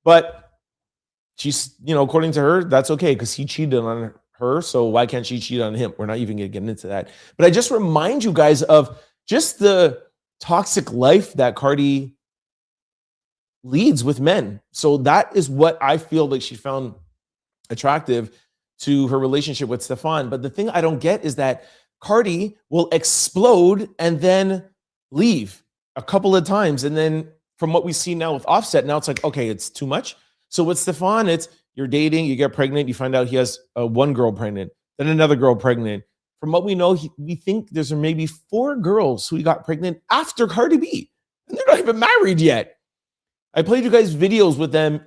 Speaker 1: But she's, according to her, that's okay because he cheated on her. So why can't she cheat on him? We're not even going to get into that. But I just remind you guys of just the toxic life that Cardi leads with men. So that is what I feel like she found attractive to her relationship with Stefon. But the thing I don't get is that Cardi will explode and then leave a couple of times. And then from what we see now with Offset, now it's like, okay, it's too much. So with Stefon, it's you're dating, you get pregnant, you find out he has one girl pregnant, then another girl pregnant. From what we know, we think there's maybe 4 girls who he got pregnant after Cardi B. And they're not even married yet. I played you guys videos with them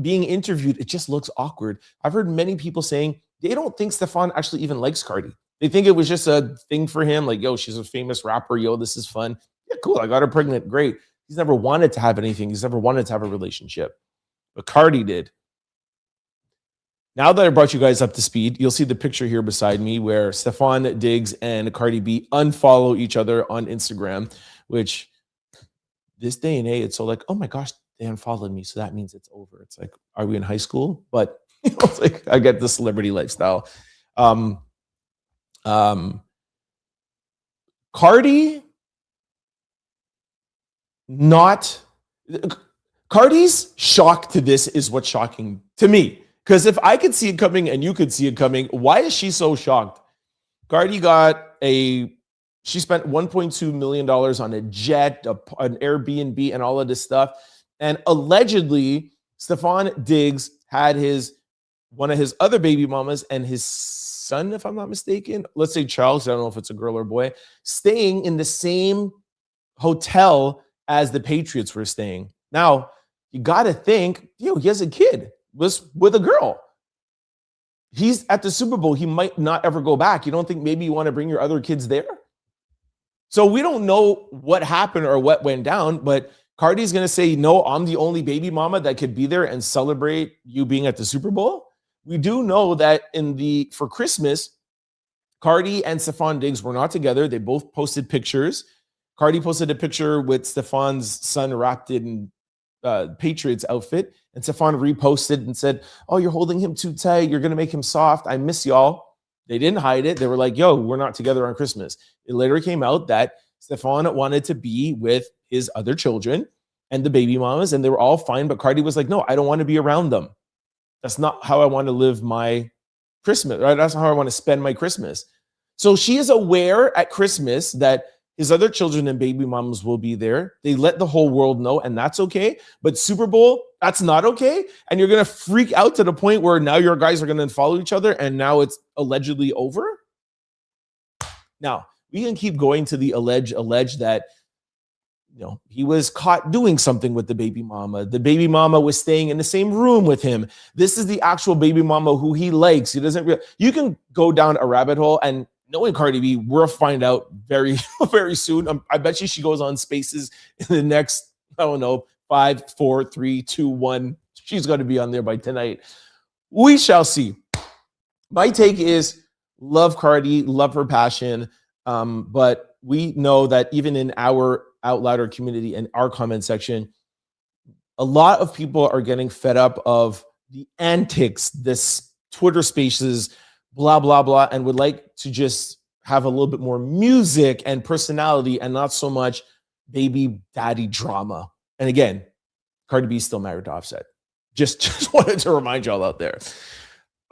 Speaker 1: being interviewed, it just looks awkward. I've heard many people saying they don't think Stefon actually even likes Cardi. They think it was just a thing for him. Like, yo, she's a famous rapper. Yo, this is fun. Yeah, cool. I got her pregnant. Great. He's never wanted to have anything. He's never wanted to have a relationship. But Cardi did. Now that I brought you guys up to speed, you'll see the picture here beside me where Stefon Diggs and Cardi B unfollow each other on Instagram, which this day and age, it's so like, oh my gosh, they unfollowed me. So that means it's over. It's like, are we in high school? But it's like, I get the celebrity lifestyle. Cardi's shock to this is what's shocking to me. Because if I could see it coming and you could see it coming, why is she so shocked? Cardi she spent $1.2 million on a jet, an Airbnb, and all of this stuff. And allegedly, Stefon Diggs had one of his other baby mamas and his son, if I'm not mistaken, let's say Charles, I don't know if it's a girl or boy, staying in the same hotel as the Patriots were staying. Now, you got to think, he has a kid. Was with a girl. He's at the Super Bowl. He might not ever go back. You don't think maybe you want to bring your other kids there? So we don't know what happened or what went down, but Cardi's going to say, no, I'm the only baby mama that could be there and celebrate you being at the Super Bowl. We do know that for Christmas, Cardi and Stefon Diggs were not together. They both posted pictures. Cardi posted a picture with Stefon's son wrapped in Patriots outfit, and Stefon reposted and said, oh, you're holding him too tight. You're going to make him soft. I miss y'all. They didn't hide it. They were like, yo, we're not together on Christmas. It later came out that Stefon wanted to be with his other children and the baby mamas, and they were all fine. But Cardi was like, no, I don't want to be around them. That's not how I want to live my Christmas, right? That's not how I want to spend my Christmas. So she is aware at Christmas that his other children and baby mamas will be there. They let the whole world know, and that's okay. But Super Bowl, that's not okay. And you're going to freak out to the point where now your guys are going to follow each other, and now it's allegedly over. Now, we can keep going to the allege that, he was caught doing something with the baby mama. The baby mama was staying in the same room with him. This is the actual baby mama who he likes. He doesn't you can go down a rabbit hole, and knowing Cardi B, we'll find out very, very soon. I bet she goes on Spaces in the next, 5, 4, 3, 2, 1. She's going to be on there by tonight. We shall see. My take is love Cardi, love her passion. But we know that even in our Out Louder community and our comment section, a lot of people are getting fed up of the antics, this Twitter Spaces, blah, blah, blah, and would like to just have a little bit more music and personality and not so much baby daddy drama. And again, Cardi B is still married to Offset. Just wanted to remind y'all out there.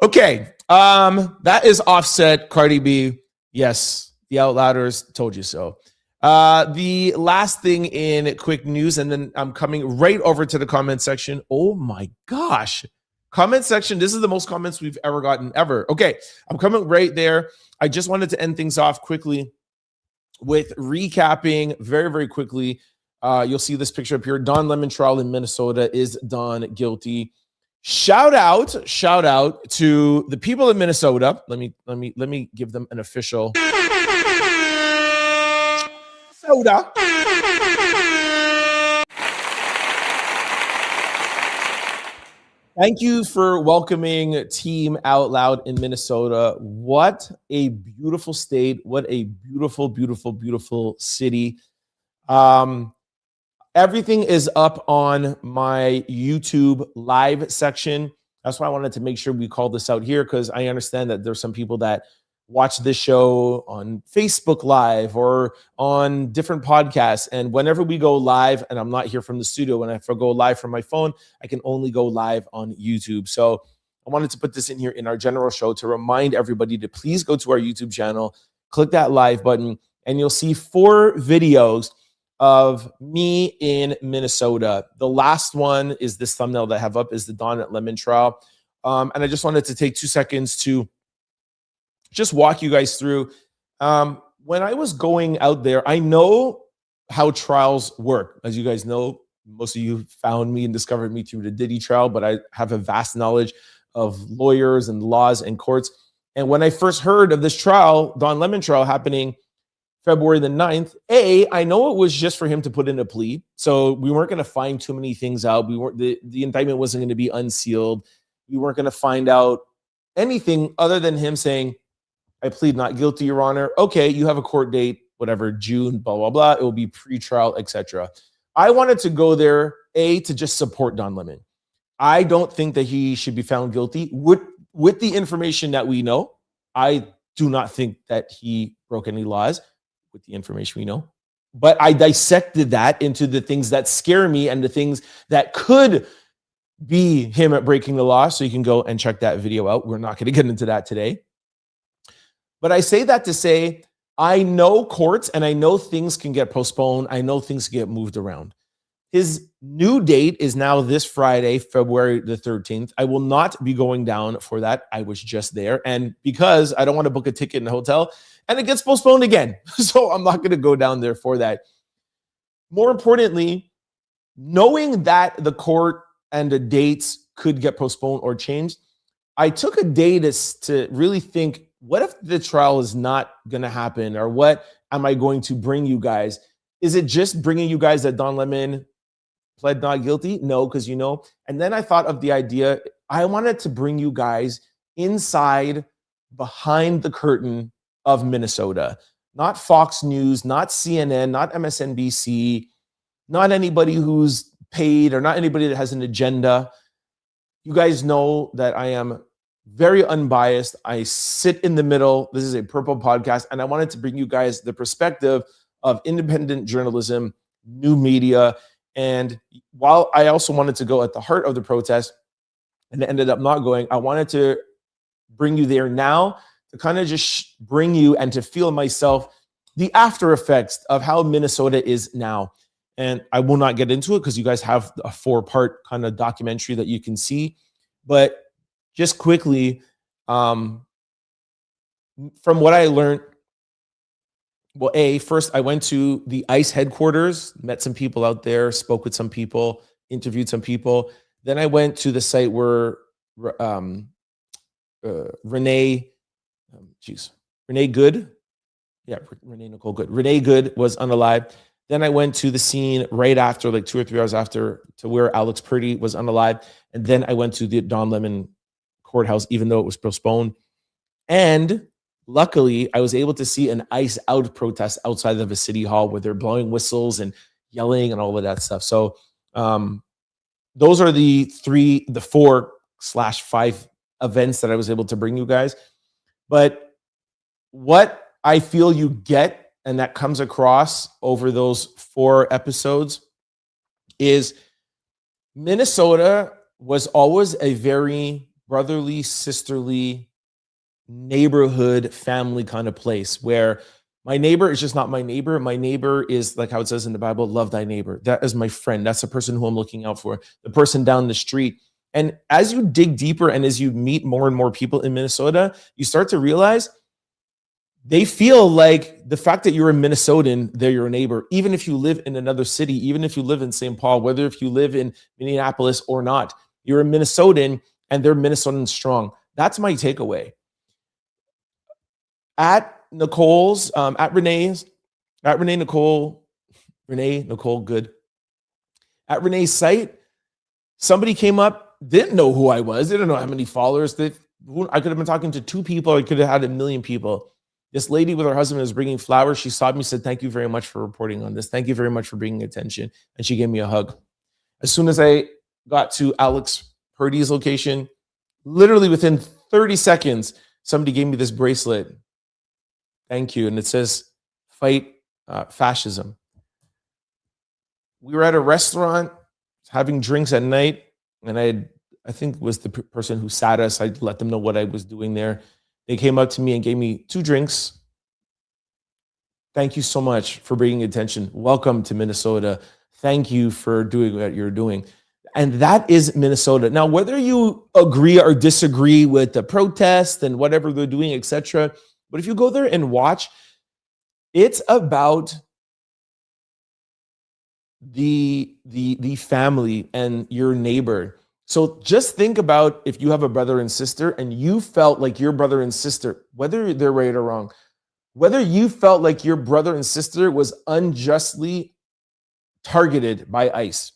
Speaker 1: Okay, that is Offset, Cardi B. Yes, the Out Louders told you so. The last thing in quick news, and then I'm coming right over to the comment section. Oh my gosh. Comment section, this is the most comments we've ever gotten ever. Okay, I'm coming right there. I just wanted to end things off quickly with recapping very, very quickly. You'll see this picture up here. Don Lemon trial in Minnesota. Is Don guilty? Shout out to the people in Minnesota. Let me give them an official soda. Thank you for welcoming Team Out Loud in Minnesota. What a beautiful state. What a beautiful, beautiful, beautiful city. Everything is up on my YouTube live section. That's why I wanted to make sure we call this out here, because I understand that there's some people that watch this show on Facebook Live or on different podcasts. And whenever we go live, and I'm not here from the studio, when I go live from my phone, I can only go live on YouTube. So I wanted to put this in here in our general show to remind everybody to please go to our YouTube channel, click that live button, and you'll see 4 videos of me in Minnesota. The last one is this thumbnail that I have up, is the Don Lemon trial. And I just wanted to take 2 seconds to just walk you guys through. When I was going out there, I know how trials work. As you guys know, most of you found me and discovered me through the Diddy trial, but I have a vast knowledge of lawyers and laws and courts. And when I first heard of this trial, Don Lemon trial happening February the 9th, I know it was just for him to put in a plea. So we weren't going to find too many things out. We weren't, the indictment wasn't going to be unsealed. We weren't going to find out anything other than him saying, I plead not guilty, Your Honor. Okay, you have a court date, whatever, June, blah, blah, blah. It will be pre-trial, etc. I wanted to go there, to just support Don Lemon. I don't think that he should be found guilty. With the information that we know, I do not think that he broke any laws with the information we know. But I dissected that into the things that scare me and the things that could be him at breaking the law. So you can go and check that video out. We're not going to get into that today. But I say that to say, I know courts and I know things can get postponed. I know things can get moved around. His new date is now this Friday, February the 13th. I will not be going down for that. I was just there. And because I don't want to book a ticket in a hotel and it gets postponed again. So I'm not going to go down there for that. More importantly, knowing that the court and the dates could get postponed or changed, I took a day to really think, what if the trial is not going to happen? Or what am I going to bring you guys? Is it just bringing you guys that Don Lemon pled not guilty? No, because you know. And then I thought of the idea, I wanted to bring you guys inside, behind the curtain of Minnesota. Not Fox News, not CNN, not MSNBC, not anybody who's paid or not anybody that has an agenda. You guys know that I am very unbiased. I sit in the middle. This is a Purple podcast, and I wanted to bring you guys the perspective of independent journalism, new media. And while I also wanted to go at the heart of the protest and ended up not going, I wanted to bring you there now to kind of just bring you and to feel myself the after effects of how Minnesota is now. And I will not get into it because you guys have a 4-part kind of documentary that you can see. But just quickly, from what I learned, well, first I went to the ICE headquarters, met some people out there, spoke with some people, interviewed some people. Then I went to the site where Renee Good, Renee Nicole Good. Renee Good was unalived. Then I went to the scene right after, like 2 or 3 hours after, to where Alex Pretti was unalived. And then I went to the Don Lemon courthouse, even though it was postponed. And luckily, I was able to see an ICE out protest outside of a city hall where they're blowing whistles and yelling and all of that stuff. So those are the 4/5 events that I was able to bring you guys. But what I feel you get, and that comes across over those 4 episodes, is Minnesota was always a very brotherly, sisterly, neighborhood, family kind of place where my neighbor is just not my neighbor. My neighbor is, like how it says in the Bible, love thy neighbor. That is my friend. That's the person who I'm looking out for, the person down the street. And as you dig deeper and as you meet more and more people in Minnesota, you start to realize they feel like the fact that you're a Minnesotan, they're your neighbor, even if you live in another city, even if you live in St. Paul, whether if you live in Minneapolis or not, you're a Minnesotan and they're Minnesotan strong. That's my takeaway. At Nicole's, at Renee Nicole Good. At Renee's site, somebody came up, didn't know who I was, didn't know how many followers. I could have been talking to 2 people, I could have had 1 million people. This lady with her husband was bringing flowers. She saw me, said, thank you very much for reporting on this. Thank you very much for bringing attention. And she gave me a hug. As soon as I got to Alex Pretti's location, literally within 30 seconds, somebody gave me this bracelet. Thank you. And it says, fight fascism. We were at a restaurant having drinks at night. And I think it was the person who sat us. I let them know what I was doing there. They came up to me and gave me 2 drinks. Thank you so much for bringing attention. Welcome to Minnesota. Thank you for doing what you're doing. And that is Minnesota. Now, whether you agree or disagree with the protest and whatever they're doing, etc., but if you go there and watch, it's about the family and your neighbor. So just think about if you have a brother and sister and you felt like your brother and sister, whether they're right or wrong, whether you felt like your brother and sister was unjustly targeted by ICE.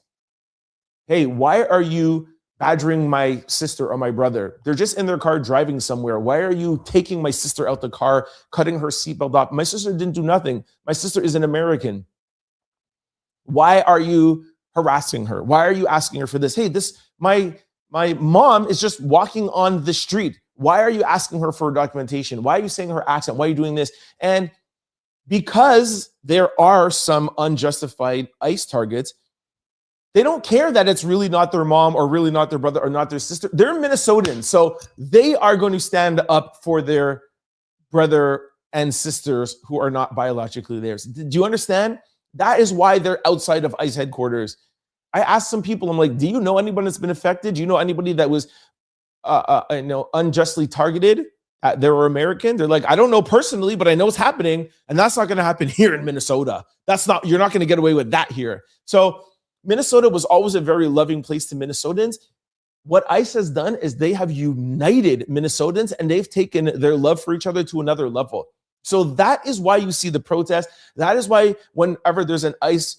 Speaker 1: Hey, why are you badgering my sister or my brother? They're just in their car driving somewhere. Why are you taking my sister out the car, cutting her seatbelt off? My sister didn't do nothing. My sister is an American. Why are you harassing her? Why are you asking her for this? Hey, my mom is just walking on the street. Why are you asking her for documentation? Why are you saying her accent? Why are you doing this? And because there are some unjustified ICE targets, they don't care that it's really not their mom or really not their brother or not their sister. They're Minnesotans, so they are going to stand up for their brother and sisters who are not biologically theirs. Do you understand? That is why they're outside of ICE headquarters. I asked some people, I'm like, do you know anybody that's been affected? Do you know anybody that was unjustly targeted? They were American. They're like, I don't know personally, but I know it's happening. And that's not going to happen here in Minnesota. You're not going to get away with that here. So Minnesota was always a very loving place to Minnesotans. What ICE has done is they have united Minnesotans and they've taken their love for each other to another level. So that is why you see the protest. That is why whenever there's an ICE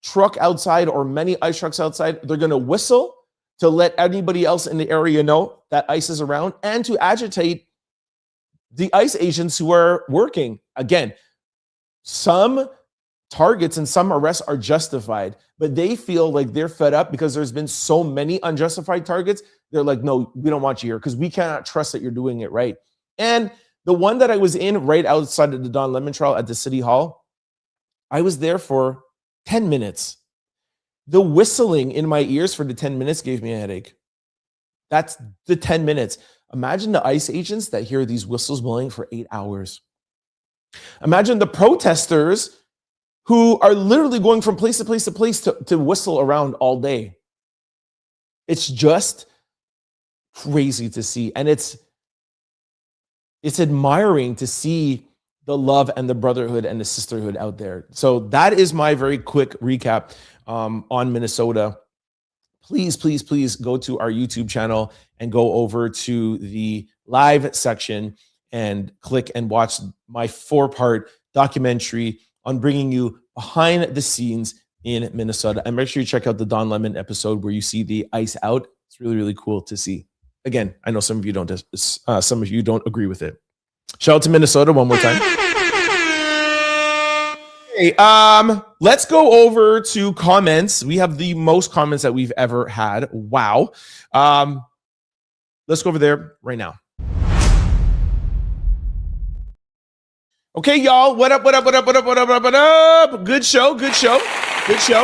Speaker 1: truck outside or many ICE trucks outside, they're going to whistle to let anybody else in the area know that ICE is around and to agitate the ICE agents who are working. Again, some targets and some arrests are justified, but they feel like they're fed up because there's been so many unjustified targets. They're like, no, we don't want you here because we cannot trust that you're doing it right. And the one that I was in right outside of the Don Lemon trial at the City Hall, I was there for 10 minutes. The whistling in my ears for the 10 minutes gave me a headache. That's the 10 minutes. Imagine the ICE agents that hear these whistles blowing for 8 hours. Imagine the protesters who are literally going from place to place to place to whistle around all day. It's just crazy to see. And it's admiring to see the love and the brotherhood and the sisterhood out there. So that is my very quick recap on Minnesota. Please, please, please go to our YouTube channel and go over to the live section and click and watch my 4-part documentary on bringing you behind the scenes in Minnesota. And make sure you check out the Don Lemon episode where you see the ICE out. It's really, really cool to see. Again, I know some of you don't agree with it. Shout out to Minnesota one more time. Okay, let's go over to comments. We have the most comments that we've ever had. Wow. Let's go over there right now. Okay, y'all. What up? What up? What up? What up? What up? What up? Good show. Good show. Good show.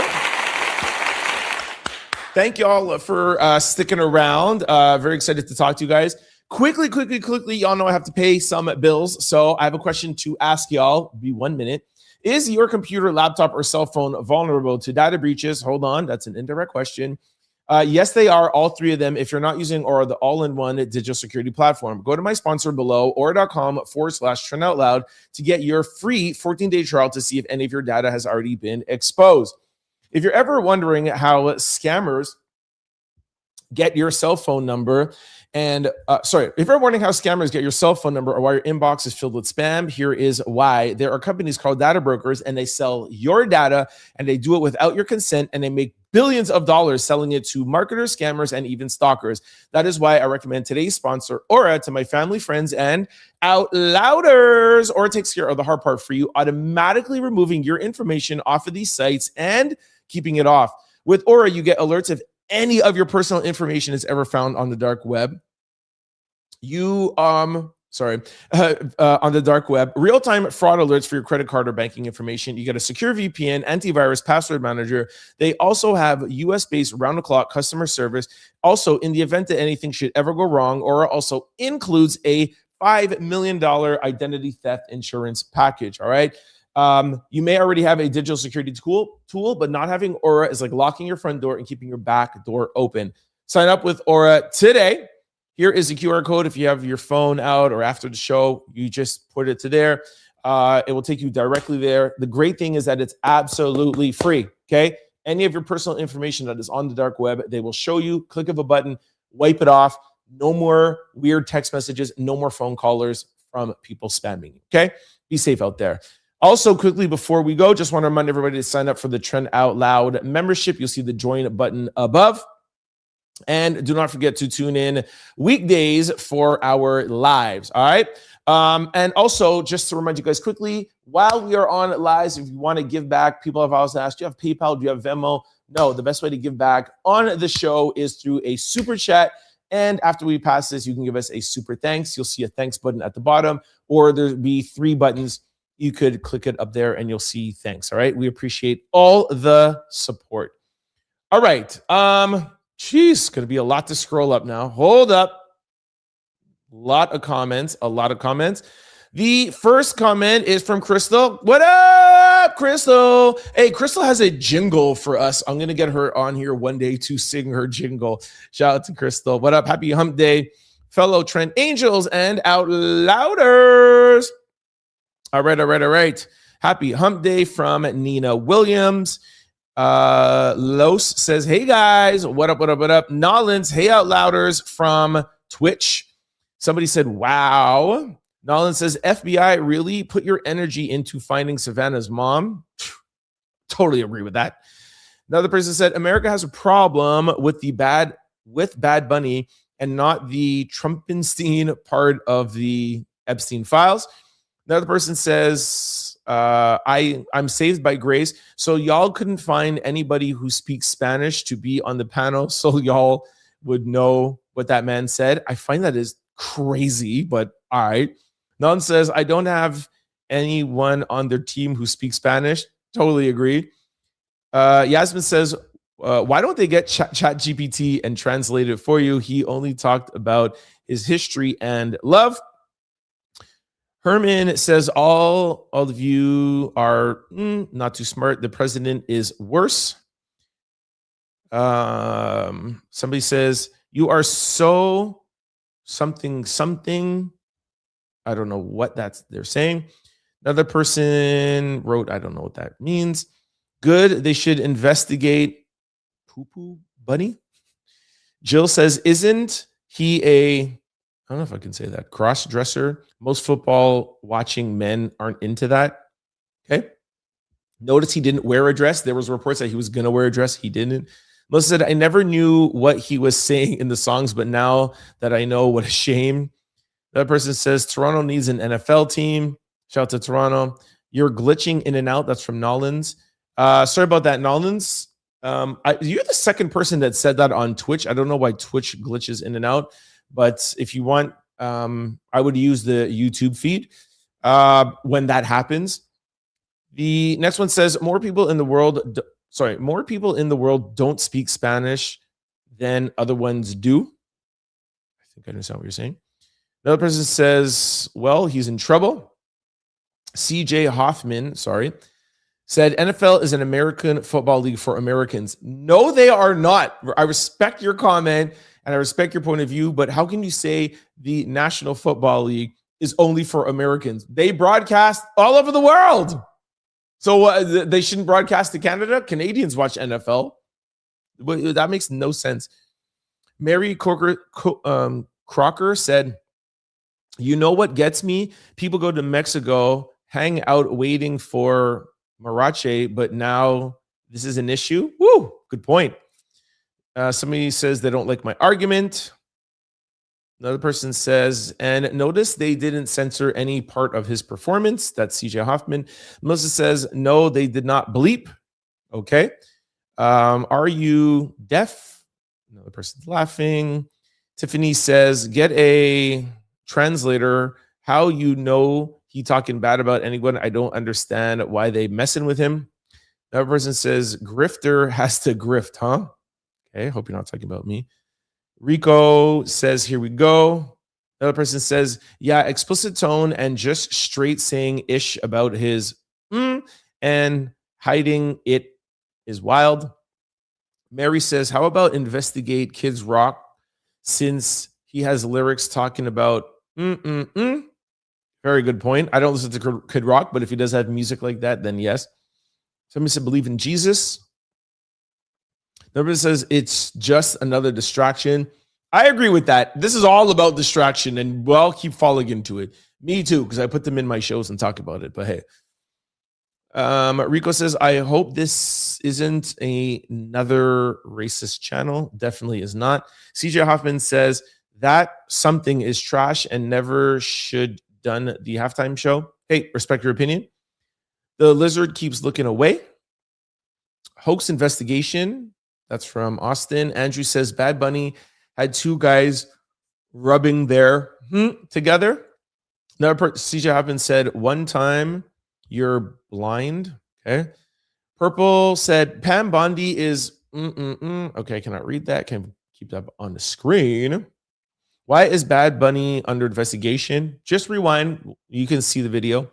Speaker 1: Thank y'all for sticking around. Very excited to talk to you guys. Quickly, y'all know I have to pay some bills. So I have a question to ask y'all. Be 1 minute. Is your computer, laptop, or cell phone vulnerable to data breaches? Hold on. That's an indirect question. Yes, they are. All three of them. If you're not using Aura, the all-in-one digital security platform, go to my sponsor below, aura.com/TrentOutLoud to get your free 14-day trial to see if any of your data has already been exposed. If you're ever wondering how scammers get your cell phone number, if you're wondering how scammers get your cell phone number or why your inbox is filled with spam, here is why. There are companies called data brokers, and they sell your data, and they do it without your consent, and they make billions of dollars selling it to marketers, scammers, and even stalkers. That is why I recommend today's sponsor, Aura, to my family, friends, and out louders. Aura takes care of the hard part for you, automatically removing your information off of these sites and keeping it off. With Aura, you get alerts if any of your personal information is ever found on the dark web. On the dark web, real-time fraud alerts for your credit card or banking information. You get a secure VPN, antivirus, password manager. They also have US-based round-the-clock customer service. Also, in the event that anything should ever go wrong, Aura also includes a $5 million identity theft insurance package. All right. You may already have a digital security tool, but not having Aura is like locking your front door and keeping your back door open. Sign up with Aura today. Here is the QR code. If you have your phone out or after the show, you just put it to there. It will take you directly there. The great thing is that it's absolutely free. okay? Any of your personal information that is on the dark web, they will show you, click of a button, wipe it off. No more weird text messages, no more phone callers from people spamming you, okay? Be safe out there. Also, quickly before we go, just want to remind everybody to sign up for the Trent Out Loud membership. You'll see the join button above. And do not forget to tune in weekdays for our lives, all right? And also, just to remind you guys quickly, while we are on lives, if you want to give back, people have always asked, do you have PayPal? Do you have Venmo? No, the best way to give back on the show is through a super chat. And after we pass this, you can give us a super thanks. You'll see a thanks button at the bottom, or there'll be 3 buttons. You could click it up there and you'll see thanks, all right? We appreciate all the support. All right. Geez, going to be a lot to scroll up now. Hold up. A lot of comments. The first comment is from Crystal. What up, Crystal? Hey, Crystal has a jingle for us. I'm going to get her on here one day to sing her jingle. Shout out to Crystal. What up? Happy hump day, fellow Trent Angels and Out Louders. All right. Happy hump day from Nina Williams. Los says, hey guys, what up? Nolans, hey Out Louders from Twitch. Somebody said, wow. Nolan says, FBI, really put your energy into finding Savannah's mom. Totally agree with that. Another person said, America has a problem with Bad Bunny and not the Trumpenstein part of the Epstein files. Another person says, I'm saved by grace. So y'all couldn't find anybody who speaks Spanish to be on the panel so y'all would know what that man said. I find that is crazy, but all right. None says, I don't have anyone on their team who speaks Spanish. Totally agree. Yasmin says, why don't they get Chat GPT and translate it for you? He only talked about his history and love. Herman says, all of you are not too smart. The president is worse. Somebody says, you are so something. I don't know what they're saying. Another person wrote, I don't know what that means. Good. They should investigate Poo-Poo Bunny. Jill says, isn't he I don't know if I can say that, cross-dresser? Most football watching men aren't into that. Okay. Notice he didn't wear a dress. There was reports that he was going to wear a dress. He didn't. Melissa said, I never knew what he was saying in the songs, but now that I know, what a shame. That person says, Toronto needs an NFL team. Shout out to Toronto. You're glitching in and out. That's from Nolans. Sorry about that, Nolans. You're the second person that said that on Twitch. I don't know why Twitch glitches in and out, but if you want, I would use the YouTube feed when that happens. The next one says, more people in the world don't speak Spanish than other ones do. I think I understand what you're saying. Another person says, well, he's in trouble. CJ Hoffman, said NFL is an American football league for Americans. No, they are not. I respect your comment and I respect your point of view, but how can you say the National Football League is only for Americans? They broadcast all over the world. So they shouldn't broadcast to Canada? Canadians watch NFL. That makes no sense. Mary Crocker said, you know what gets me? People go to Mexico, hang out waiting for Marache, but now this is an issue? Woo, good point. Somebody says they don't like my argument. Another person says, and notice they didn't censor any part of his performance. That's CJ Hoffman. Melissa says, no, they did not bleep. Okay. Are you deaf? Another person's laughing. Tiffany says, get a translator. How you know he talking bad about anyone? I don't understand why they messing with him. Another person says, grifter has to grift, huh? Okay, hope you're not talking about me. Rico says, here we go. Another person says, yeah, explicit tone and just straight saying ish about his and hiding it is wild. Mary says, how about investigate Kids Rock since he has lyrics talking about Very good point. I don't listen to Kid Rock, but if he does have music like that, then yes. Somebody said believe in Jesus. Nobody says it's just another distraction. I agree with that. This is all about distraction, and well, keep falling into it. Me too, because I put them in my shows and talk about it. But hey, Rico says, I hope this isn't another racist channel. Definitely is not. CJ Hoffman says that something is trash and never should done the halftime show. Hey, respect your opinion. The lizard keeps looking away. Hoax investigation. That's from Austin. Andrew says Bad Bunny had two guys rubbing their together. Another CJ Hoffman said one time you're blind. Okay. Purple said Pam Bondi is okay. I cannot read that. Can keep that on the screen. Why is Bad Bunny under investigation? Just rewind. You can see the video.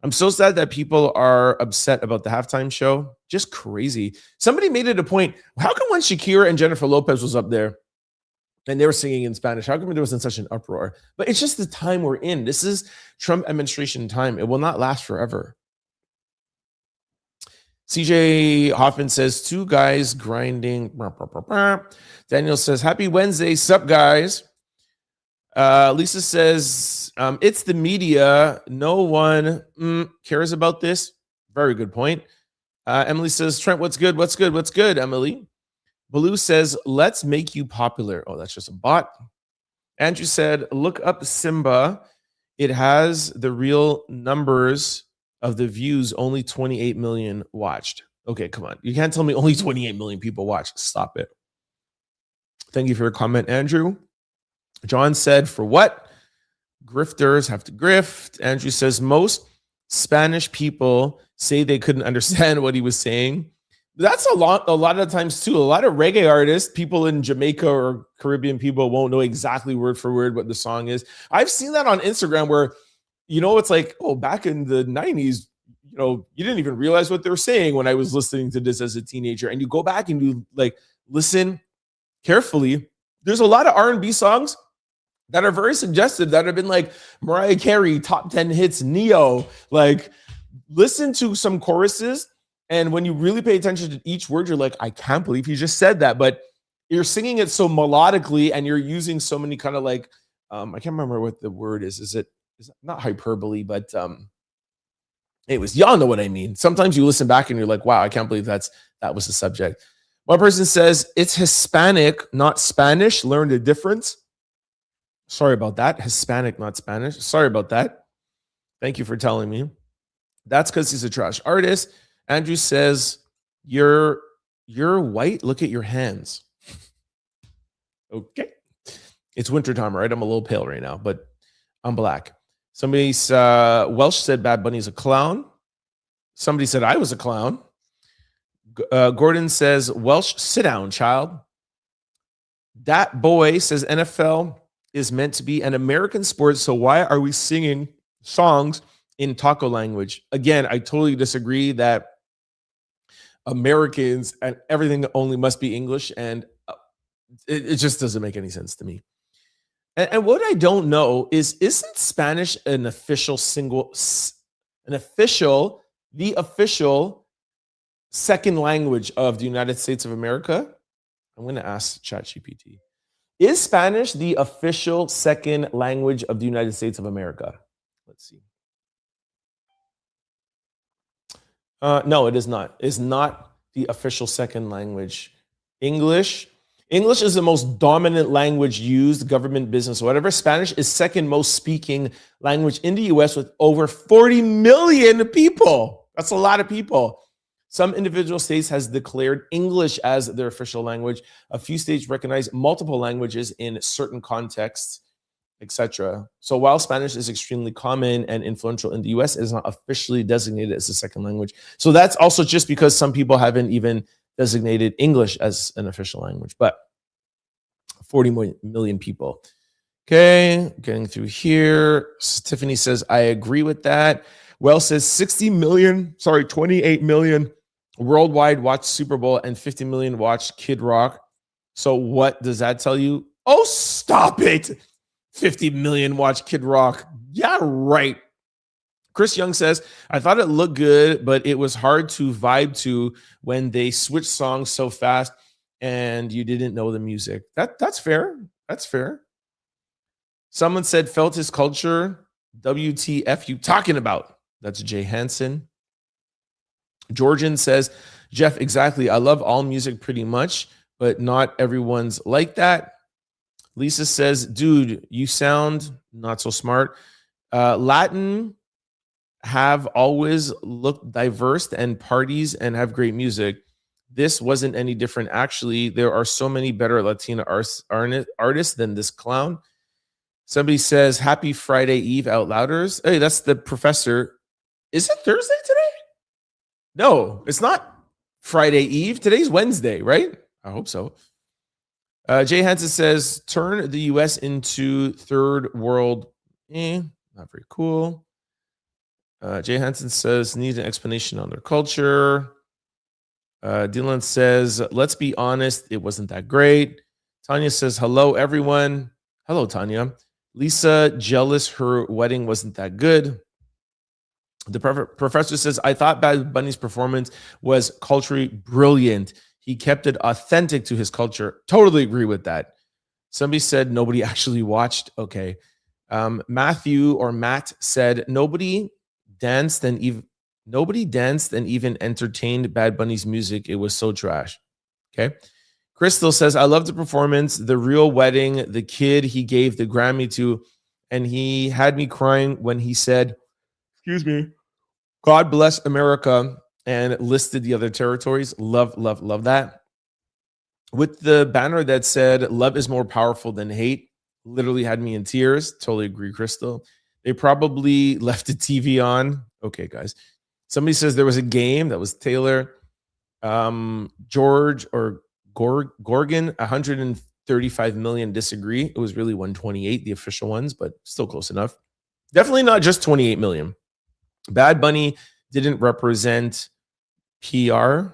Speaker 1: I'm so sad that people are upset about the halftime show. Just crazy. Somebody made it a point. How come when Shakira and Jennifer Lopez was up there and they were singing in Spanish, how come there wasn't such an uproar? But it's just the time we're in. This is Trump administration time. It will not last forever. CJ Hoffman says, two guys grinding. Daniel says, happy Wednesday. Sup, guys? Lisa says, it's the media. No one cares about this. Very good point. Emily says, Trent, what's good? What's good? What's good, Emily? Baloo says, let's make you popular. Oh, that's just a bot. Andrew said, look up Simba. It has the real numbers of the views. Only 28 million watched. Okay, come on. You can't tell me only 28 million people watched. Stop it. Thank you for your comment, Andrew. John said, for what? Grifters have to grift. Andrew says, most Spanish people say they couldn't understand what he was saying. That's a lot of times too. A lot of reggae artists, people in Jamaica or Caribbean people won't know exactly word for word what the song is. I've seen that on Instagram where, it's like, oh, back in the 90s, you didn't even realize what they were saying when I was listening to this as a teenager. And you go back and you listen carefully. There's a lot of R&B songs that are very suggestive that have been like Mariah Carey, top 10 hits, Neo. Listen to some choruses. And when you really pay attention to each word, you're like, I can't believe he just said that. But you're singing it so melodically and you're using so many kind of I can't remember what the word is. Is it not hyperbole, but anyways, y'all know what I mean. Sometimes you listen back and you're like, wow, I can't believe that was the subject. One person says, it's Hispanic, not Spanish. Learn the difference. Sorry about that. Hispanic, not Spanish. Sorry about that. Thank you for telling me. That's because he's a trash artist. Andrew says, you're white. Look at your hands. Okay. It's wintertime, right? I'm a little pale right now, but I'm black. Somebody's Welsh said Bad Bunny's a clown. Somebody said I was a clown. Gordon says, Welsh, sit down, child. That boy says NFL is meant to be an American sport, so why are we singing songs in taco language? Again, I totally disagree that Americans and everything only must be English, and it just doesn't make any sense to me. And what I don't know is, isn't Spanish the official second language of the United States of America? I'm going to ask ChatGPT. Is Spanish the official second language of the United States of America? Let's see. No, it is not. It's not the official second language. English is the most dominant language used, government, business, whatever. Spanish is second most speaking language in the US with over 40 million people. That's a lot of people. Some individual states has declared English as their official language. A few states recognize multiple languages in certain contexts, etc. So while Spanish is extremely common and influential in the US, it is not officially designated as a second language. So that's also just because some people haven't even designated English as an official language, but 40 million people. Okay, getting through here. Tiffany says, I agree with that. Well says 28 million worldwide watched Super Bowl and 50 million watched Kid Rock. So what does that tell you? Oh, stop it. 50 million watched Kid Rock. Yeah, right. Chris Young says, I thought it looked good, but it was hard to vibe to when they switched songs so fast. and you didn't know the music. That's fair. That's fair. Someone said felt his culture. WTF you talking about? That's Jay Hansen. Georgian says, Jeff, exactly. I love all music pretty much, but not everyone's like that. Lisa says, dude, you sound not so smart. Latin have always looked diverse and parties and have great music. This wasn't any different. Actually, there are so many better Latina artists than this clown. Somebody says, happy Friday Eve out louders. Hey, that's the professor. Is it Thursday today? No, it's not Friday Eve. Today's Wednesday, right? I hope so. Jay Hansen says, turn the U.S. into third world. Not very cool. Jay Hansen says, needs an explanation on their culture. Dylan says, let's be honest, it wasn't that great. Tanya says, hello, everyone. Hello, Tanya. Lisa, jealous her wedding wasn't that good. The professor says, I thought Bad Bunny's performance was culturally brilliant. He kept it authentic to his culture. Totally agree with that. Somebody said nobody actually watched. Okay. Matthew or Matt said nobody danced and even entertained Bad Bunny's music. It was so trash. Okay. Crystal says, I love the performance, the real wedding, the kid he gave the Grammy to, and he had me crying when he said, excuse me, God bless America, and listed the other territories. Love, love, love that. With the banner that said, love is more powerful than hate, literally had me in tears. Totally agree, Crystal. They probably left the TV on. Okay, guys. Somebody says there was a game. That was Taylor. George or Gorgon, 135 million disagree. It was really 128, the official ones, but still close enough. Definitely not just 28 million. Bad Bunny didn't represent PR.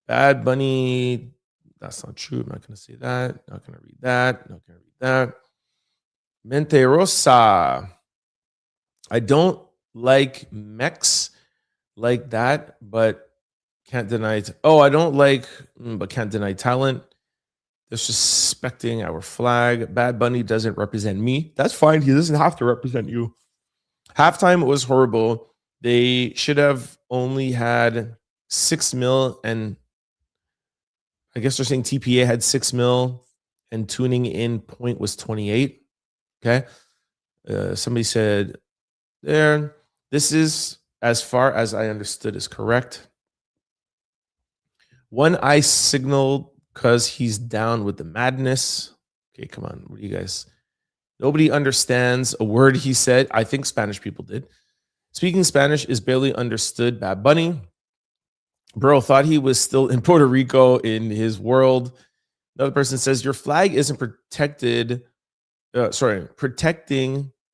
Speaker 1: Bad Bunny, that's not true. I'm not going to say that. Not going to read that. Not going to read that. Mente Rosa. I don't like mechs like that, but can't deny it. Oh, I don't like, but can't deny talent. Disrespecting our flag. Bad Bunny doesn't represent me. That's fine. He doesn't have to represent you. Halftime was horrible. They should have only had 6 mil, and I guess they're saying TPA had 6 mil, and tuning in point was 28. Okay. Somebody said there, this is, as far as I understood, is correct. One eye signaled because he's down with the madness. Okay, come on. What do you guys? Nobody understands a word he said. I think Spanish people did. Speaking Spanish is barely understood. Bad Bunny. Bro thought he was still in Puerto Rico in his world. Another person says, your flag isn't protecting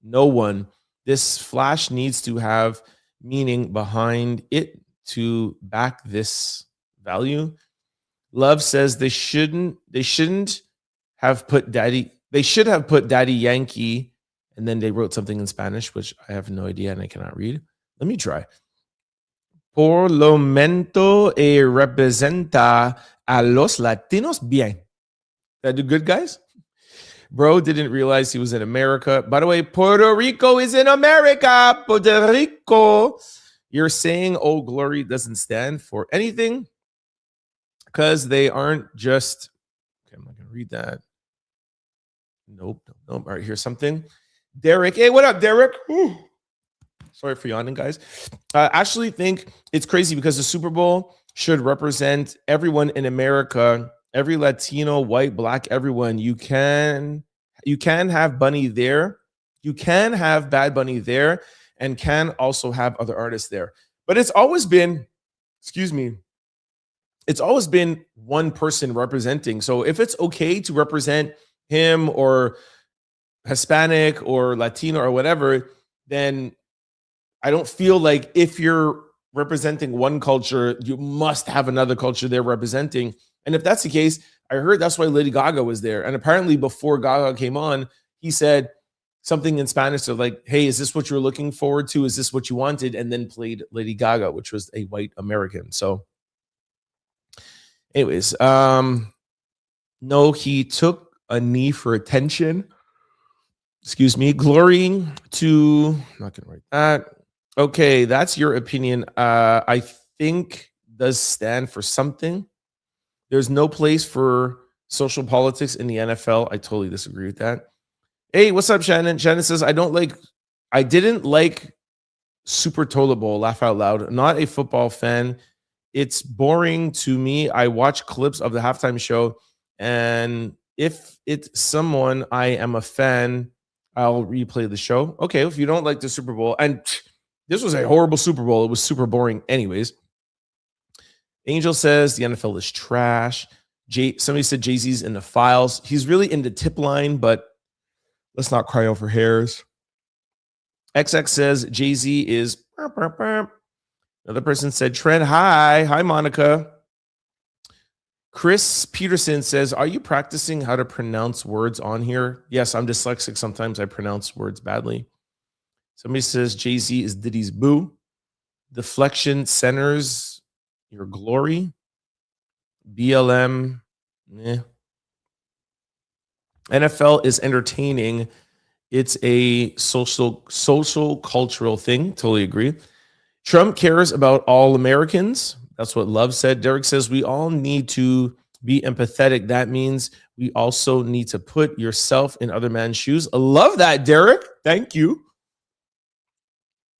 Speaker 1: no one. This flash needs to have meaning behind it to back this value. Love says they shouldn't have put Daddy Yankee, and then they wrote something in Spanish, which I have no idea and I cannot read. Let me try. Por lo menos representa a los latinos bien. Did I do good, guys? Bro didn't realize he was in America. By the way, Puerto Rico is in America. Puerto Rico. You're saying Old Glory doesn't stand for anything because they aren't just... Okay, I'm not going to read that. Nope. All right, here's something. Derek. Hey, what up, Derek? Ooh. Sorry for yawning, guys. I actually think it's crazy because the Super Bowl should represent everyone in America, every Latino, white, black, everyone. You can have Bunny there. You can have Bad Bunny there and can also have other artists there. But it's always been, it's always been one person representing. So if it's okay to represent him or Hispanic or Latino or whatever, then I don't feel like if you're representing one culture, you must have another culture they're representing. And if that's the case, I heard that's why Lady Gaga was there. And apparently before Gaga came on, he said something in Spanish of like, hey, is this what you're looking forward to? Is this what you wanted? And then played Lady Gaga, which was a white American. So Anyways, no, he took a knee for attention. Excuse me. Glory to, I'm not gonna write that. Okay, that's your opinion. I think does stand for something. There's no place for social politics in the NFL. I totally disagree with that. Hey, what's up, Shannon? Shannon says, I didn't like Super Toilet Bowl, laugh out loud. Not a football fan. It's boring to me. I watch clips of the halftime show, and if it's someone I am a fan, I'll replay the show. Okay, if you don't like the Super Bowl, and this was a horrible Super Bowl. It was super boring anyways. Angel says the NFL is trash. Somebody said Jay-Z's in the files. He's really in the tip line, but let's not cry over hairs. XX says Jay-Z is burp, burp, burp. Another person said Trent, hi. Hi, Monica. Chris Peterson says, are you practicing how to pronounce words on here? Yes, I'm dyslexic. Sometimes I pronounce words badly. Somebody says Jay-Z is Diddy's boo. Deflection centers your glory. BLM. NFL is entertaining. It's a social cultural thing. Totally agree. Trump cares about all Americans. That's what Love said. Derek says we all need to be empathetic. That means we also need to put yourself in other man's shoes. I love that, Derek. Thank you.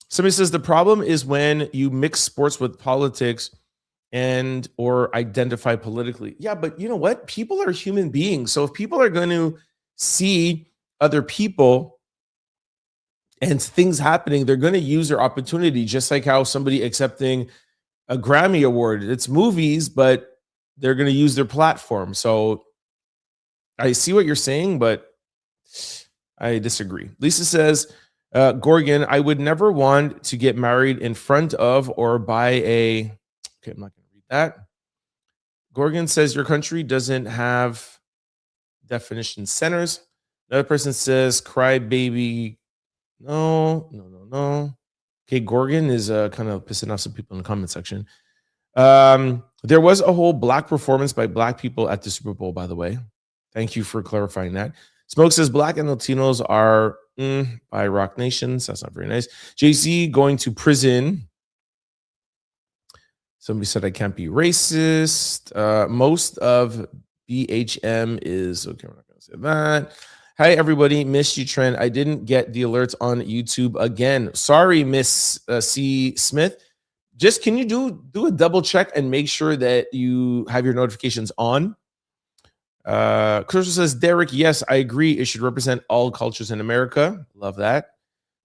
Speaker 1: Somebody says the problem is when you mix sports with politics and or identify politically. Yeah, but you know what? People are human beings. So if people are going to see other people and things happening, they're going to use their opportunity, just like how somebody accepting a Grammy award. It's movies, but they're going to use their platform. So I see what you're saying, but I disagree. Lisa says, Gorgon, I would never want to get married in front of or by a... Okay, I'm not going to read that. Gorgon says your country doesn't have definition centers. Another person says, cry baby. No. Okay, Gorgon is kind of pissing off some people in the comment section. There was a whole black performance by black people at the Super Bowl, by the way. Thank you for clarifying that. Smoke says black and Latinos are by Rock Nations. That's not very nice. Jay-Z going to prison. Somebody said I can't be racist. Most of BHM is, okay, we're not going to say that. Hi, everybody. Missed you, Trent. I didn't get the alerts on YouTube again. Sorry, Miss C. Smith. Just can you do a double check and make sure that you have your notifications on? Crystal says, Derek, yes, I agree. It should represent all cultures in America. Love that.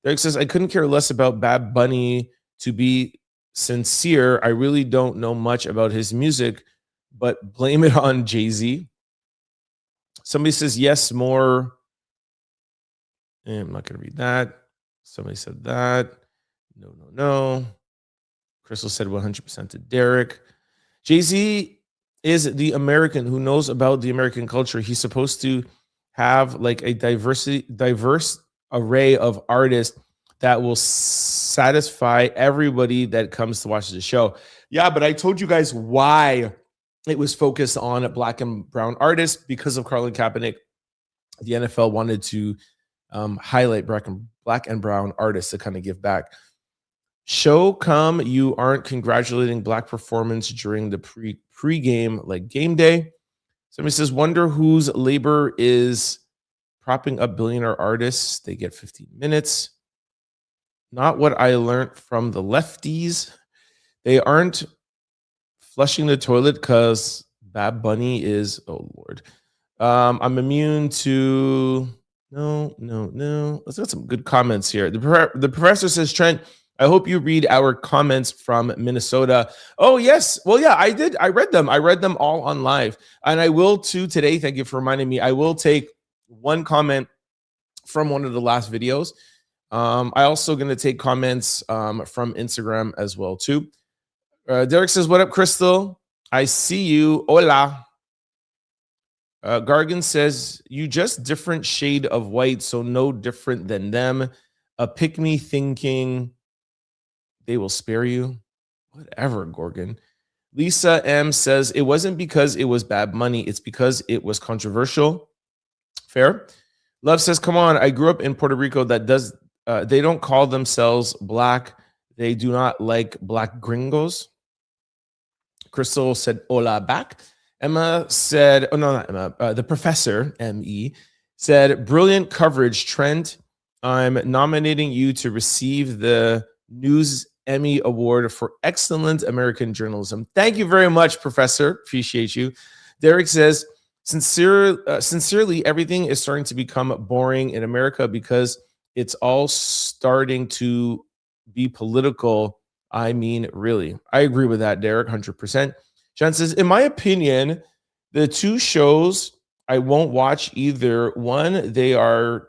Speaker 1: Derek says, I couldn't care less about Bad Bunny. To be sincere, I really don't know much about his music, but blame it on Jay-Z. Somebody says, yes, more. I'm not going to read that. Somebody said that. No. Crystal said 100% to Derek. Jay-Z is the American who knows about the American culture. He's supposed to have like a diverse array of artists that will satisfy everybody that comes to watch the show. Yeah, but I told you guys why it was focused on black and brown artists because of Colin Kaepernick. The NFL wanted to highlight black and brown artists to kind of give back. Show come, you aren't congratulating black performance during the pre-game like game day. Somebody says, wonder whose labor is propping up billionaire artists. They get 15 minutes. Not what I learned from the lefties. They aren't flushing the toilet because Bad Bunny is, oh Lord. I'm immune to, no. Let's get some good comments here. The professor says, Trent, I hope you read our comments from Minnesota. Oh, yes. Well, yeah, I did. I read them. I read them all on live. And I will too today. Thank you for reminding me. I will take one comment from one of the last videos. I also going to take comments from Instagram as well too. Derek says, what up, Crystal? I see you. Hola. Gargan says, you just different shade of white, so no different than them. A pick-me thinking they will spare you. Whatever, Gorgon. Lisa M says it wasn't because it was bad money. It's because it was controversial. Fair. Love says, come on. I grew up in Puerto Rico. They don't call themselves black. They do not like black gringos. Crystal said, hola back. Emma said, oh, no, not Emma. The professor, M.E., said, brilliant coverage, Trent. I'm nominating you to receive the News Emmy Award for Excellent American Journalism. Thank you very much, Professor. Appreciate you. Derek says, sincerely, everything is starting to become boring in America because it's all starting to be political. I mean, really. I agree with that, Derek, 100%. John says, in my opinion, the two shows I won't watch either. One, they are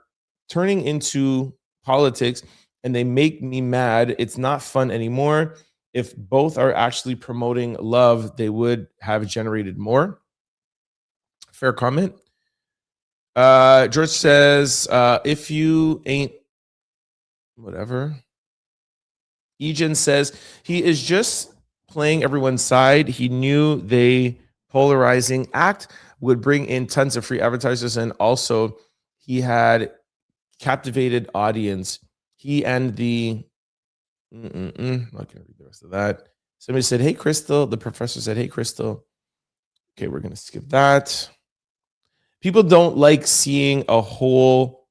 Speaker 1: turning into politics and they make me mad. It's not fun anymore. If both are actually promoting love, they would have generated more. Fair comment. George says, if you ain't whatever. Egan says, he is just playing everyone's side. He knew the polarizing act would bring in tons of free advertisers, and also he had captivated audience. He and the not gonna read the rest of that. Somebody said, hey, Crystal. The professor said, hey, Crystal. Okay, we're gonna skip that. People don't like seeing a whole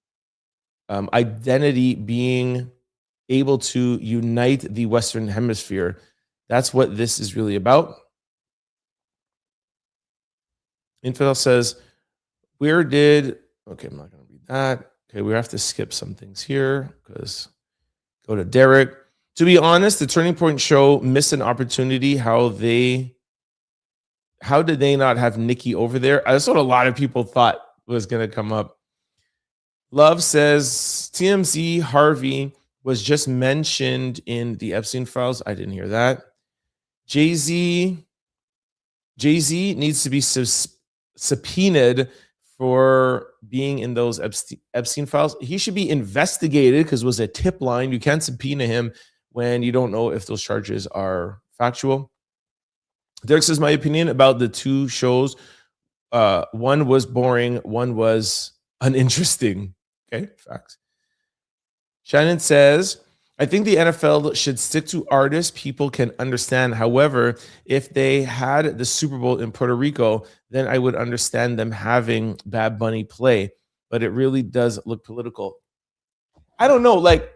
Speaker 1: identity being able to unite the Western Hemisphere. That's what this is really about. Infidel says, okay, I'm not going to read that. Okay, we have to skip some things here because go to Derek. To be honest, the Turning Point show missed an opportunity. How did they not have Nikki over there? That's what a lot of people thought was going to come up. Love says, TMZ Harvey was just mentioned in the Epstein files. I didn't hear that. Jay-Z needs to be subpoenaed for being in those Epstein files. He should be investigated because it was a tip line. You can't subpoena him when you don't know if those charges are factual. Derek says, my opinion about the two shows, one was boring, one was uninteresting. Okay, facts. Shannon says, I think the NFL should stick to artists people can understand. However, if they had the Super Bowl in Puerto Rico, then I would understand them having Bad Bunny play. But it really does look political. I don't know, like,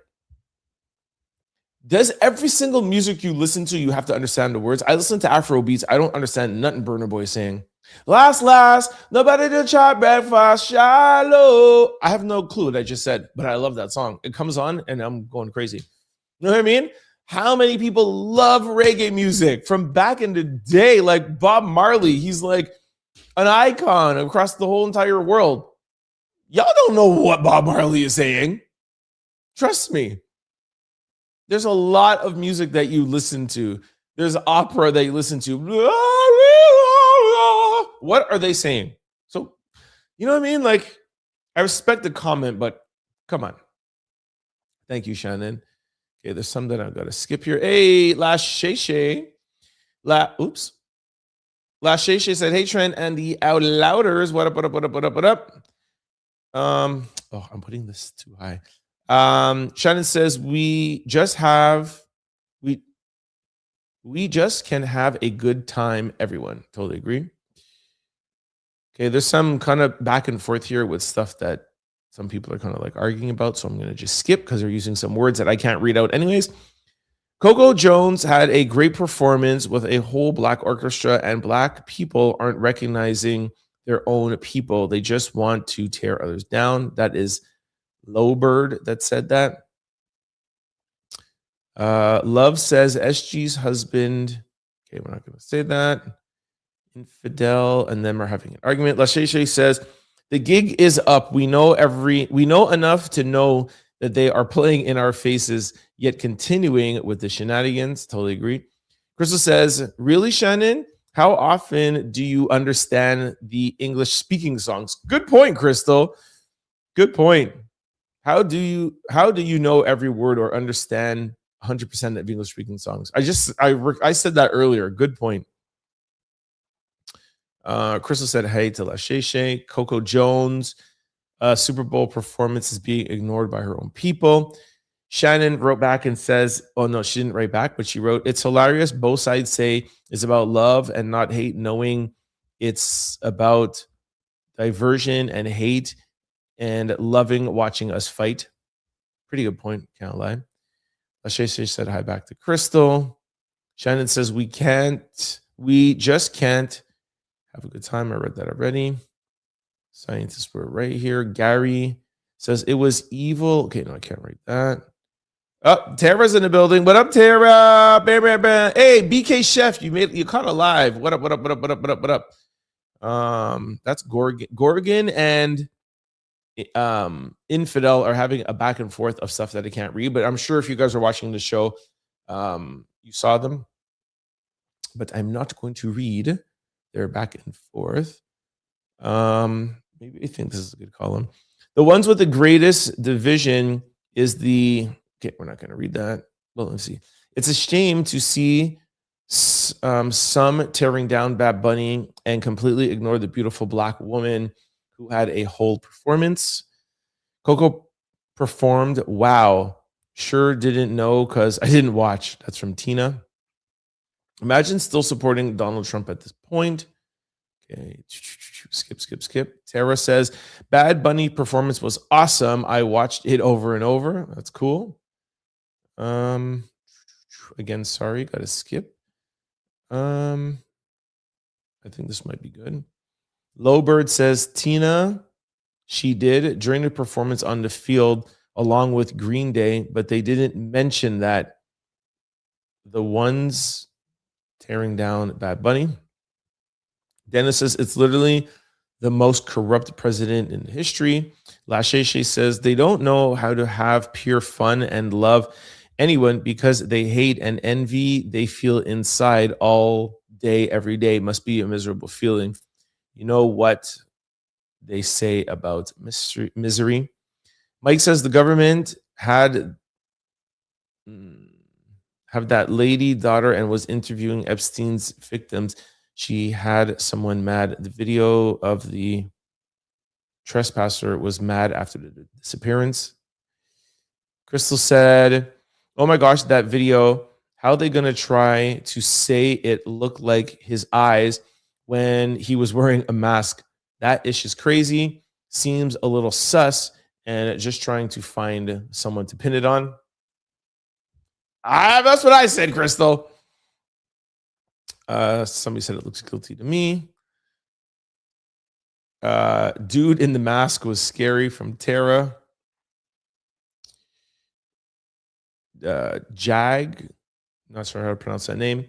Speaker 1: does every single music you listen to, you have to understand the words? I listen to Afro beats. I don't understand nothing Burna Boy is saying. Last, nobody to try breakfast, shallow. I have no clue what I just said, but I love that song. It comes on and I'm going crazy. You know what I mean? How many people love reggae music from back in the day? Like Bob Marley, he's like an icon across the whole entire world. Y'all don't know what Bob Marley is saying. Trust me. There's a lot of music that you listen to. There's opera that you listen to. What are they saying? So, you know what I mean? Like, I respect the comment, but come on. Thank you, Shannon. Okay, there's some that I've got to skip here. Hey, Last Shay Shay. Last Shay Shay said, hey, Trent and the Out Louders. What up? I'm putting this too high. Shannon says, we just can have a good time, everyone. Totally agree. Okay, there's some kind of back and forth here with stuff that some people are kind of like arguing about, so I'm going to just skip because they're using some words that I can't read out anyways. Coco Jones had a great performance with a whole black orchestra, and black people aren't recognizing their own people. They just want to tear others down. That is Lowbird that said that. Love says SG's husband. Okay, we're not going to say that. Infidel, and then we're having an argument. Lasheshe says the gig is up. We know enough to know that they are playing in our faces, yet continuing with the shenanigans. Totally agree. Crystal says, really, Shannon? How often do you understand the English speaking songs? Good point, Crystal. Good point. How do you know every word or understand 100% of English speaking songs? I said that earlier. Good point. Crystal said hey to Lachey. Coco Jones, Super Bowl performance is being ignored by her own people. Shannon wrote back and says, oh no, she didn't write back, but she wrote, it's hilarious. Both sides say it's about love and not hate, knowing it's about diversion and hate and loving watching us fight. Pretty good point, can't lie. Lachey said hi back to Crystal. Shannon says, we just can't have a good time. I read that already. Scientists were right here. Gary says it was evil. Okay, no, I can't write that. Oh, Tara's in the building. What up, Tara? Bam, bam, bam. Hey, BK Chef, you caught alive. What up? That's Gorgon and Infidel are having a back and forth of stuff that I can't read, but I'm sure if you guys are watching the show, you saw them. But I'm not going to read their back and forth. Maybe I think this is a good column. The ones with the greatest division is the... Okay, we're not going to read that. Well, let's see. It's a shame to see some tearing down Bad Bunny and completely ignore the beautiful Black woman who had a whole performance. Coco performed. Wow. Sure didn't know because I didn't watch. That's from Tina. Imagine still supporting Donald Trump at this point. Okay, skip. Tara says, Bad Bunny performance was awesome. I watched it over and over. That's cool. Again, sorry, gotta skip. I think this might be good. Lowbird says, Tina, she did during the performance on the field along with Green Day, but they didn't mention that the ones tearing down Bad Bunny. Dennis says, it's literally the most corrupt president in history. Lachey says, they don't know how to have pure fun and love anyone because they hate and envy they feel inside all day, every day. Must be a miserable feeling. You know what they say about misery. Mike says the government have that lady daughter and was interviewing Epstein's victims. She had someone mad. The video of the trespasser was mad after the disappearance. Crystal said, oh my gosh, that video, how are they going to try to say it looked like his eyes when he was wearing a mask? That ish is crazy. Seems a little sus and just trying to find someone to pin it on. That's what I said, Crystal. Somebody said it looks guilty to me. Dude in the mask was scary from Tara. Jag, not sure how to pronounce that name.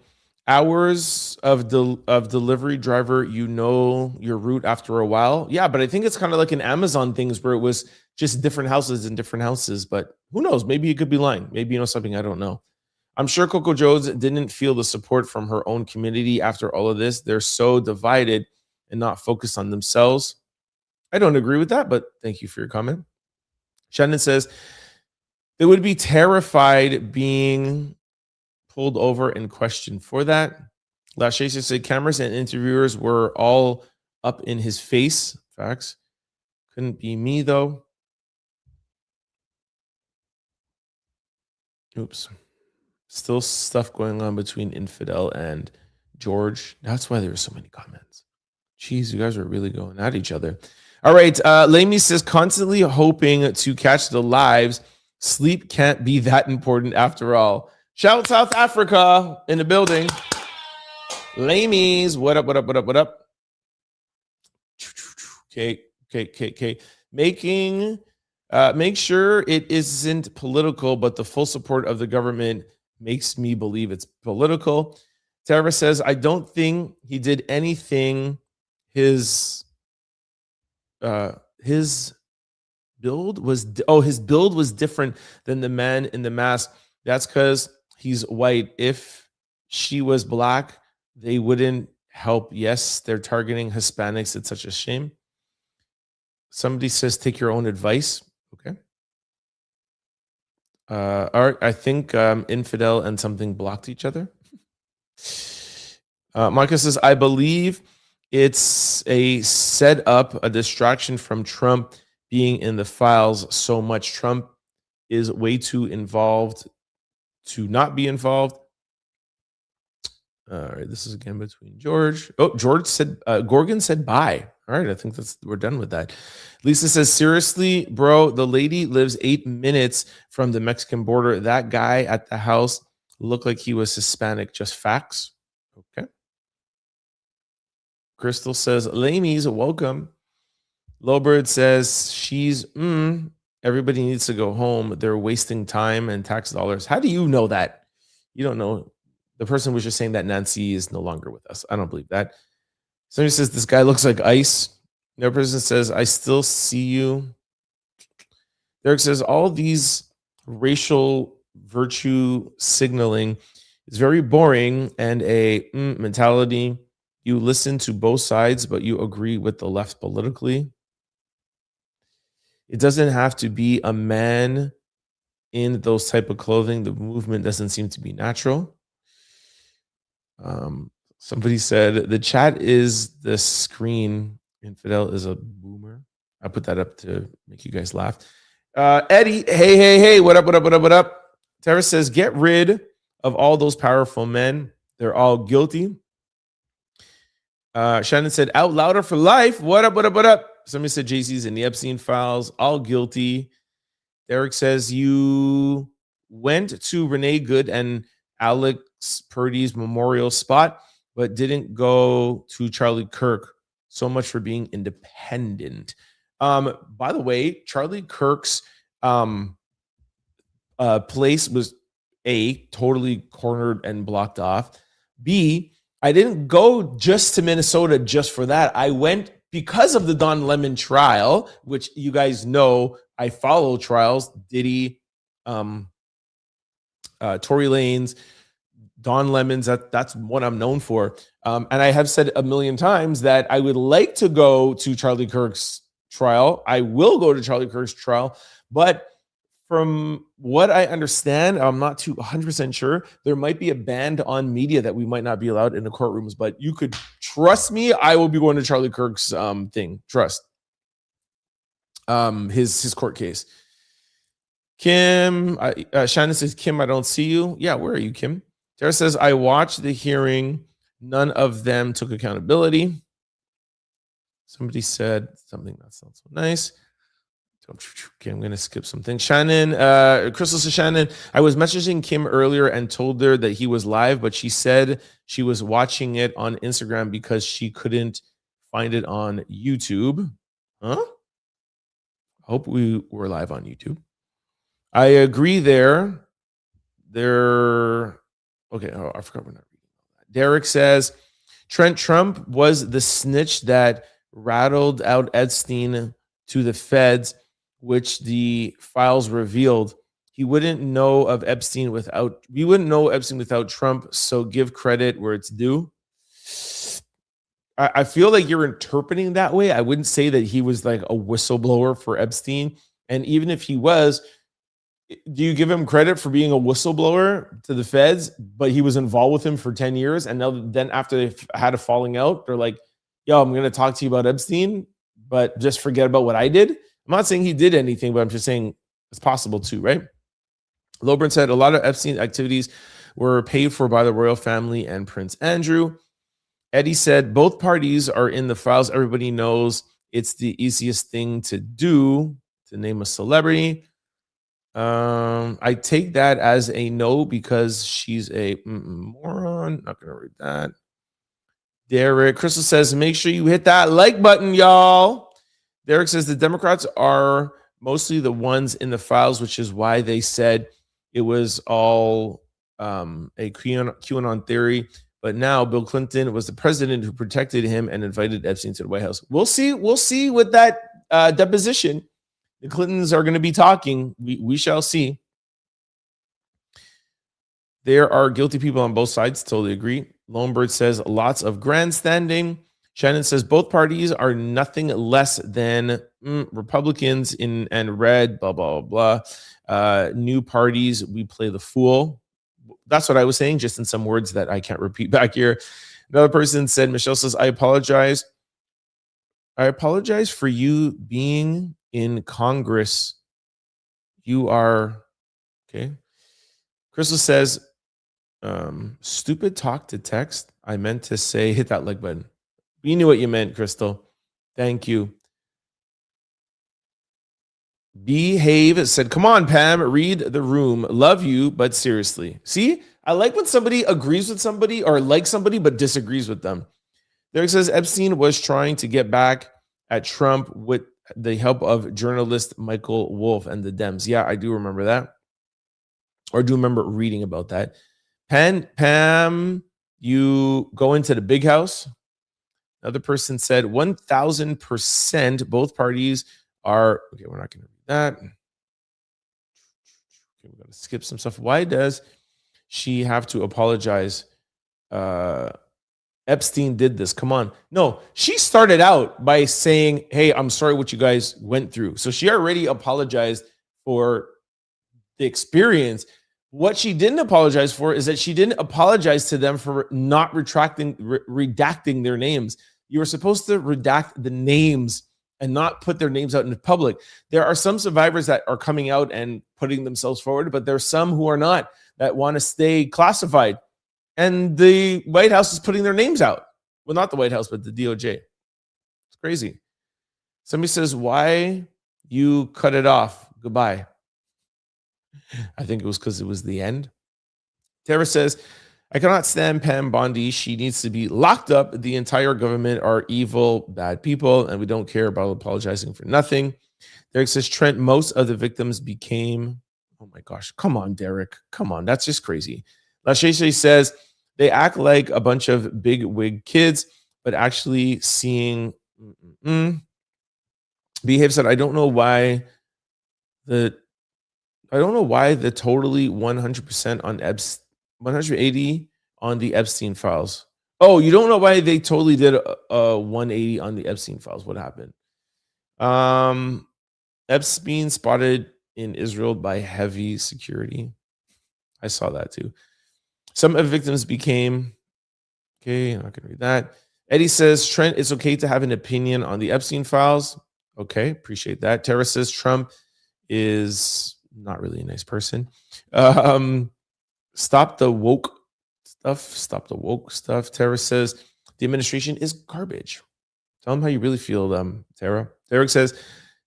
Speaker 1: Hours of delivery driver, you know your route after a while. Yeah, but I think it's kind of like an Amazon things where it was just different houses and different houses. But who knows? Maybe you could be lying. Maybe you know something I don't know. I'm sure Coco Jones didn't feel the support from her own community after all of this. They're so divided and not focused on themselves. I don't agree with that, but thank you for your comment. Shannon says, they would be terrified being pulled over and questioned for that. Lachey said cameras and interviewers were all up in his face. Facts. Couldn't be me, though. Oops. Still stuff going on between Infidel and George. That's why there were so many comments. Jeez, you guys are really going at each other. All right. Lamy says, constantly hoping to catch the lives. Sleep can't be that important after all. Shout out South Africa in the building. Lamies, what up? Okay. Make sure it isn't political, but the full support of the government makes me believe it's political. Tara says, I don't think he did anything. His build was different than the man in the mask. That's because he's white. If she was black, they wouldn't help. Yes, they're targeting Hispanics. It's such a shame. Somebody says, take your own advice. Okay. All right. I think Infidel and something blocked each other. Marcus says, I believe it's a setup, a distraction from Trump being in the files so much. Trump is way too involved to not be involved. All right, this is again between George. Oh, George said, Gorgon said bye. All right, I think we're done with that. Lisa says, seriously, bro, the lady lives 8 minutes from the Mexican border. That guy at the house looked like he was Hispanic. Just facts. Okay. Crystal says, Lamies, welcome. Lowbird says, she's, everybody needs to go home. They're wasting time and tax dollars. How do you know that? You don't know. The person was just saying that Nancy is no longer with us. I don't believe that. Somebody says, this guy looks like ice. Another person says, I still see you. Derek says, all these racial virtue signaling is very boring and a mentality. You listen to both sides, but you agree with the left politically. It doesn't have to be a man in those type of clothing. The movement doesn't seem to be natural. Somebody said the chat is the screen. Infidel is a boomer. I put that up to make you guys laugh. Eddie, hey, what up? Tara says, get rid of all those powerful men. They're all guilty. Shannon said, out louder for life. What up? Somebody said Jay-Z's in the Epstein files, all guilty. Derek says, you went to Renee Good and Alex Purdy's memorial spot, but didn't go to Charlie Kirk. So much for being independent. By the way, Charlie Kirk's place was A, totally cornered and blocked off. B, I didn't go just to Minnesota just for that. I went because of the Don Lemon trial, which you guys know I follow trials. Diddy, Tory Lanez, Don Lemons, that's what I'm known for. And I have said a million times that I would like to go to Charlie Kirk's trial. I will go to Charlie Kirk's trial. But from what I understand, I'm not too 100% sure, there might be a ban on media that we might not be allowed in the courtrooms. But you could trust me, I will be going to Charlie Kirk's thing. Trust. His court case. Kim, Shannon says, Kim, I don't see you. Yeah, where are you, Kim? Tara says, I watched the hearing. None of them took accountability. Somebody said something that sounds so nice. Okay, I'm going to skip something. Shannon, Crystal says, Shannon, I was messaging Kim earlier and told her that he was live, but she said she was watching it on Instagram because she couldn't find it on YouTube. Huh? I hope we were live on YouTube. I agree there. Okay, I forgot we're not reading that. Derek says, Trent, Trump was the snitch that rattled out Epstein to the feds, which the files revealed. We wouldn't know Epstein without Trump, so give credit where it's due. I feel like you're interpreting that way. I wouldn't say that he was like a whistleblower for Epstein. And even if he was, do you give him credit for being a whistleblower to the feds, but he was involved with him for 10 years? And then after they've had a falling out, they're like, yo, I'm going to talk to you about Epstein, but just forget about what I did. I'm not saying he did anything, but I'm just saying it's possible too, right? Lobren said a lot of Epstein activities were paid for by the royal family and Prince Andrew. Eddie said both parties are in the files. Everybody knows it's the easiest thing to do to name a celebrity. I take that as a no because she's a moron. Not gonna read that. Derek, Crystal says, make sure you hit that like button, y'all. Derek says the Democrats are mostly the ones in the files, which is why they said it was all a QAnon theory. But now Bill Clinton was the president who protected him and invited Epstein to the White House. We'll see with that deposition. The Clintons are going to be talking. We shall see. There are guilty people on both sides. Totally agree. Lonebird says lots of grandstanding. Shannon says both parties are nothing less than Republicans and red, blah, blah, blah. New parties, we play the fool. That's what I was saying, just in some words that I can't repeat back here. Another person said, Michelle says, I apologize. I apologize for you being in Congress. You are, okay. Crystal says, stupid talk to text. I meant to say, hit that like button. You knew what you meant, Crystal. Thank you. Behave said, come on, Pam, read the room. Love you, but seriously. See, I like when somebody agrees with somebody or likes somebody, but disagrees with them. Derek says, Epstein was trying to get back at Trump with the help of journalist Michael Wolff and the Dems. Yeah, I do remember that. Or do remember reading about that. Pam, you go into the big house. Another person said 1,000% both parties are, okay, we're not going to read that. Okay, we got to skip some stuff. Why does she have to apologize? Epstein did this. Come on. No, she started out by saying, hey, I'm sorry what you guys went through. So she already apologized for the experience. What she didn't apologize for is that she didn't apologize to them for not redacting their names. You were supposed to redact the names and not put their names out in the public. There are some survivors that are coming out and putting themselves forward, but there's some who are not, that want to stay classified. And the White House is putting their names out. Well, not the White House, but the DOJ. It's crazy. Somebody says, why you cut it off? Goodbye. I think it was because it was the end. Tara says, I cannot stand Pam Bondi. She needs to be locked up. The entire government are evil, bad people, and we don't care about apologizing for nothing. Derek says, Trent, most of the victims became, oh my gosh, come on, Derek. Come on, that's just crazy. Lasheshe says, they act like a bunch of big wig kids, but actually seeing, Behave said, I don't know why the totally 100% on 180 on the Epstein files. Oh, you don't know why they totally did a 180 on the Epstein files. What happened? Epstein spotted in Israel by heavy security. I saw that too. Some of the victims became, okay, I'm not going to read that. Eddie says, Trent, it's okay to have an opinion on the Epstein files. Okay, appreciate that. Tara says, Trump is not really a nice person. Stop the woke stuff. Tara says the administration is garbage. Tell them how you really feel, Tara. Derek says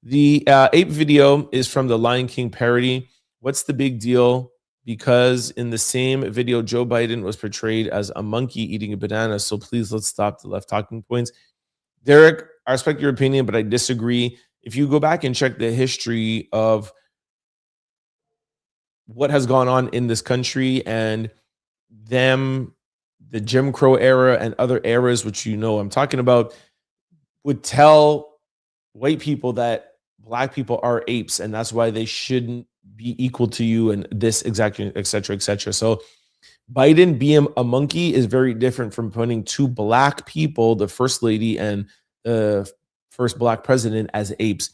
Speaker 1: the ape video is from the Lion King parody. What's the big deal? Because in the same video, Joe Biden was portrayed as a monkey eating a banana. So please, let's stop the left talking points. Derek, I respect your opinion, but I disagree. If you go back and check the history of what has gone on in this country and the Jim Crow era and other eras, which you know I'm talking about, would tell white people that black people are apes and that's why they shouldn't be equal to you and this exactly, et cetera, et cetera. So Biden being a monkey is very different from putting two black people, the first lady and the first black president, as apes.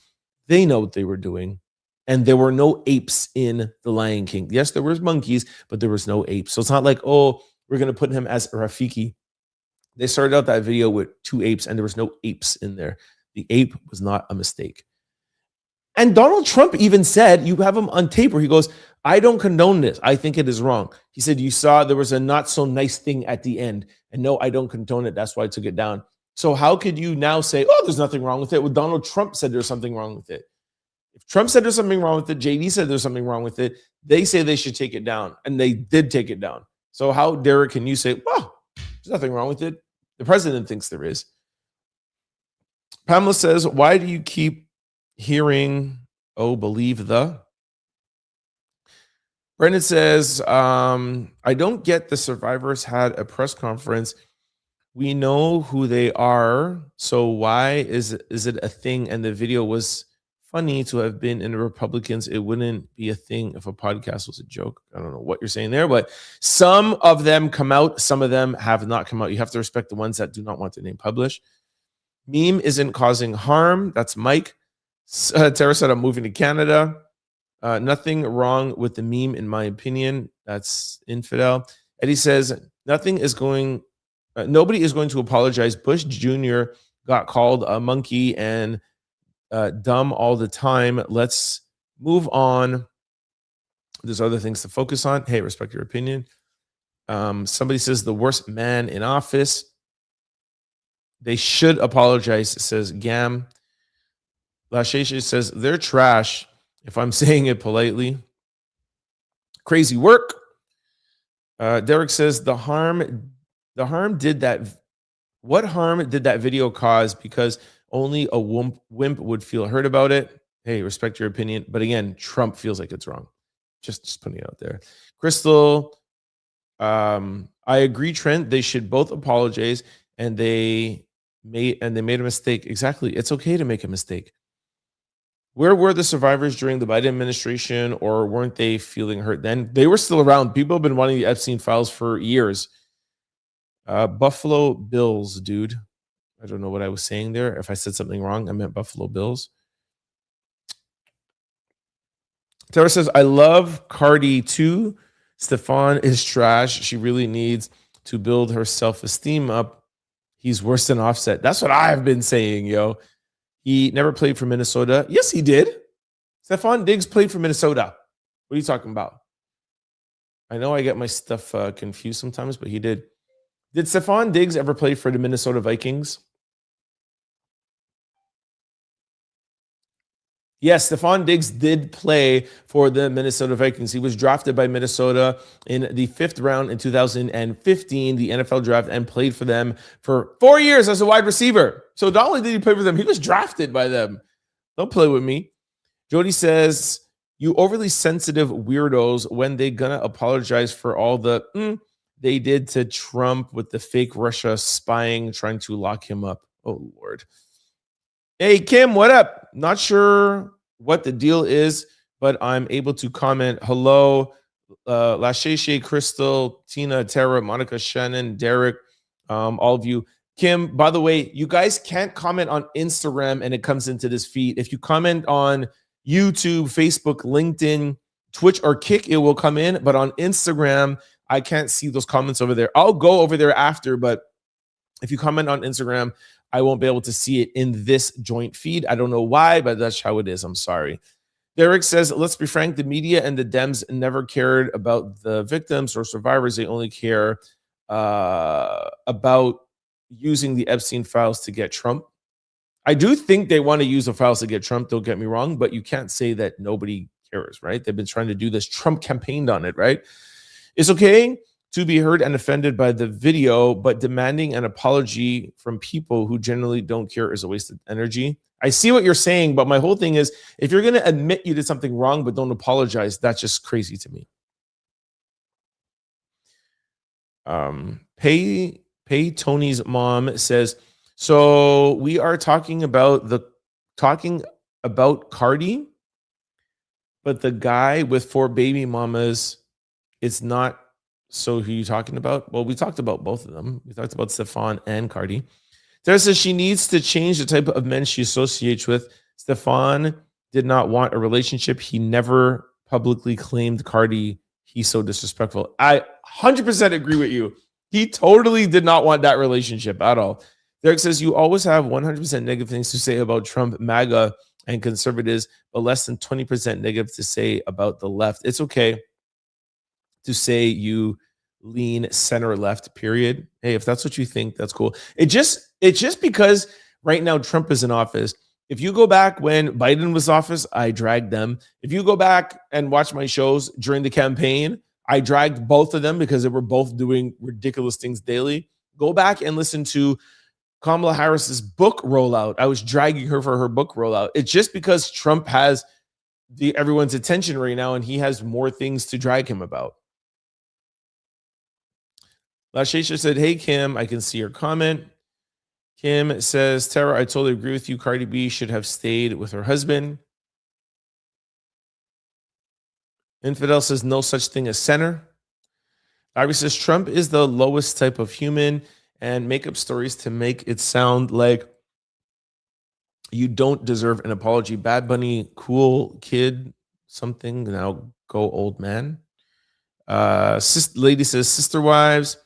Speaker 1: They know what they were doing. And there were no apes in The Lion King. Yes, there was monkeys, but there was no apes. So it's not like, oh, we're going to put him as Rafiki. They started out that video with two apes and there was no apes in there. The ape was not a mistake. And Donald Trump even said, you have him on tape where he goes, I don't condone this. I think it is wrong. He said, you saw there was a not so nice thing at the end. And no, I don't condone it. That's why I took it down. So how could you now say, oh, there's nothing wrong with it? Well, Donald Trump said there's something wrong with it. If Trump said there's something wrong with it, JD said there's something wrong with it, they say they should take it down. And they did take it down. So how, Derek, can you say, well, there's nothing wrong with it? The president thinks there is. Pamela says, why do you keep hearing, oh, believe the? Brendan says, I don't get the survivors had a press conference. We know who they are. So why is it a thing? And the video was funny to have been in the Republicans. It wouldn't be a thing if a podcast was a joke. I don't know what you're saying there, but some of them come out. Some of them have not come out. You have to respect the ones that do not want their name published. Meme isn't causing harm. That's Mike. Tara said, I'm moving to Canada. Nothing wrong with the meme, in my opinion. That's Infidel. Eddie says, nothing is going Nobody is going to apologize. Bush Jr. got called a monkey and dumb all the time. Let's move on. There's other things to focus on. Hey, respect your opinion. Somebody says the worst man in office. They should apologize, says Gam. Lasheshe says they're trash, if I'm saying it politely. Crazy work. Derek says the harm did that. What harm did that video cause? Because only a wimp would feel hurt about it. Hey, respect your opinion. But again, Trump feels like it's wrong. Just putting it out there. Crystal, I agree, Trent. They should both apologize, and they made a mistake. Exactly. It's okay to make a mistake. Where were the survivors during the Biden administration, or weren't they feeling hurt then? They were still around. People have been wanting the Epstein files for years. Buffalo Bills, dude. I don't know what I was saying there. If I said something wrong, I meant Buffalo Bills. Tara says, I love Cardi too. Stefon is trash. She really needs to build her self-esteem up. He's worse than Offset. That's what I've been saying, yo. He never played for Minnesota. Yes, he did. Stefon Diggs played for Minnesota. What are you talking about? I know I get my stuff confused sometimes, but he did. Did Stefon Diggs ever play for the Minnesota Vikings? Yes, Stefon Diggs did play for the Minnesota Vikings. He was drafted by Minnesota in the 5th round in 2015, the NFL draft, and played for them for 4 years as a wide receiver. So not only did he play for them, he was drafted by them. Don't play with me. Jody says, you overly sensitive weirdos, when they gonna apologize for all the they did to Trump with the fake Russia spying, trying to lock him up. Oh, Lord. Hey, Kim, what up? Not sure what the deal is, but I'm able to comment. Hello, Lasheshe, Crystal, Tina, Tara, Monica, Shannon, Derek, all of you. Kim, by the way, you guys can't comment on Instagram and it comes into this feed. If you comment on YouTube, Facebook, LinkedIn, Twitch, or Kick, it will come in. But on Instagram, I can't see those comments over there. I'll go over there after, but if you comment on Instagram, I won't be able to see it in this joint feed. I don't know why, but that's how it is. I'm sorry. Derek says, let's be frank, the media and the Dems never cared about the victims or survivors. They only care about using the Epstein files to get Trump. I do think they want to use the files to get Trump, don't get me wrong, but you can't say that nobody cares, right? They've been trying to do this. Trump campaigned on it, right? It's okay to be hurt and offended by the video, but demanding an apology from people who generally don't care is a waste of energy. I see what you're saying, but my whole thing is, if you're going to admit you did something wrong but don't apologize, that's just crazy to me. Pay Tony's mom says, so we are talking about Cardi, but the guy with 4 baby mamas, it's not. So who are you talking about? Well, we talked about both of them. We talked about Stefon and Cardi. Sarah says she needs to change the type of men she associates with. Stefon did not want a relationship. He never publicly claimed Cardi. He's so disrespectful. I 100% agree with you. He totally did not want that relationship at all. Derek says you always have 100% negative things to say about Trump, MAGA, and conservatives, but less than 20% negative to say about the left. It's okay to say you lean center left, period. Hey, if that's what you think, that's cool. It's just because right now Trump is in office. If you go back when Biden was in office, I dragged them. If you go back and watch my shows during the campaign, I dragged both of them because they were both doing ridiculous things daily. Go back and listen to Kamala Harris's book rollout. I was dragging her for her book rollout. It's just because Trump has everyone's attention right now and he has more things to drag him about. Lashesha said, hey, Kim, I can see your comment. Kim says, Tara, I totally agree with you. Cardi B should have stayed with her husband. Infidel says, no such thing as center. Ivy says, Trump is the lowest type of human and make up stories to make it sound like you don't deserve an apology. Bad Bunny, cool kid, something. Now go old man. Lady says, sister wives.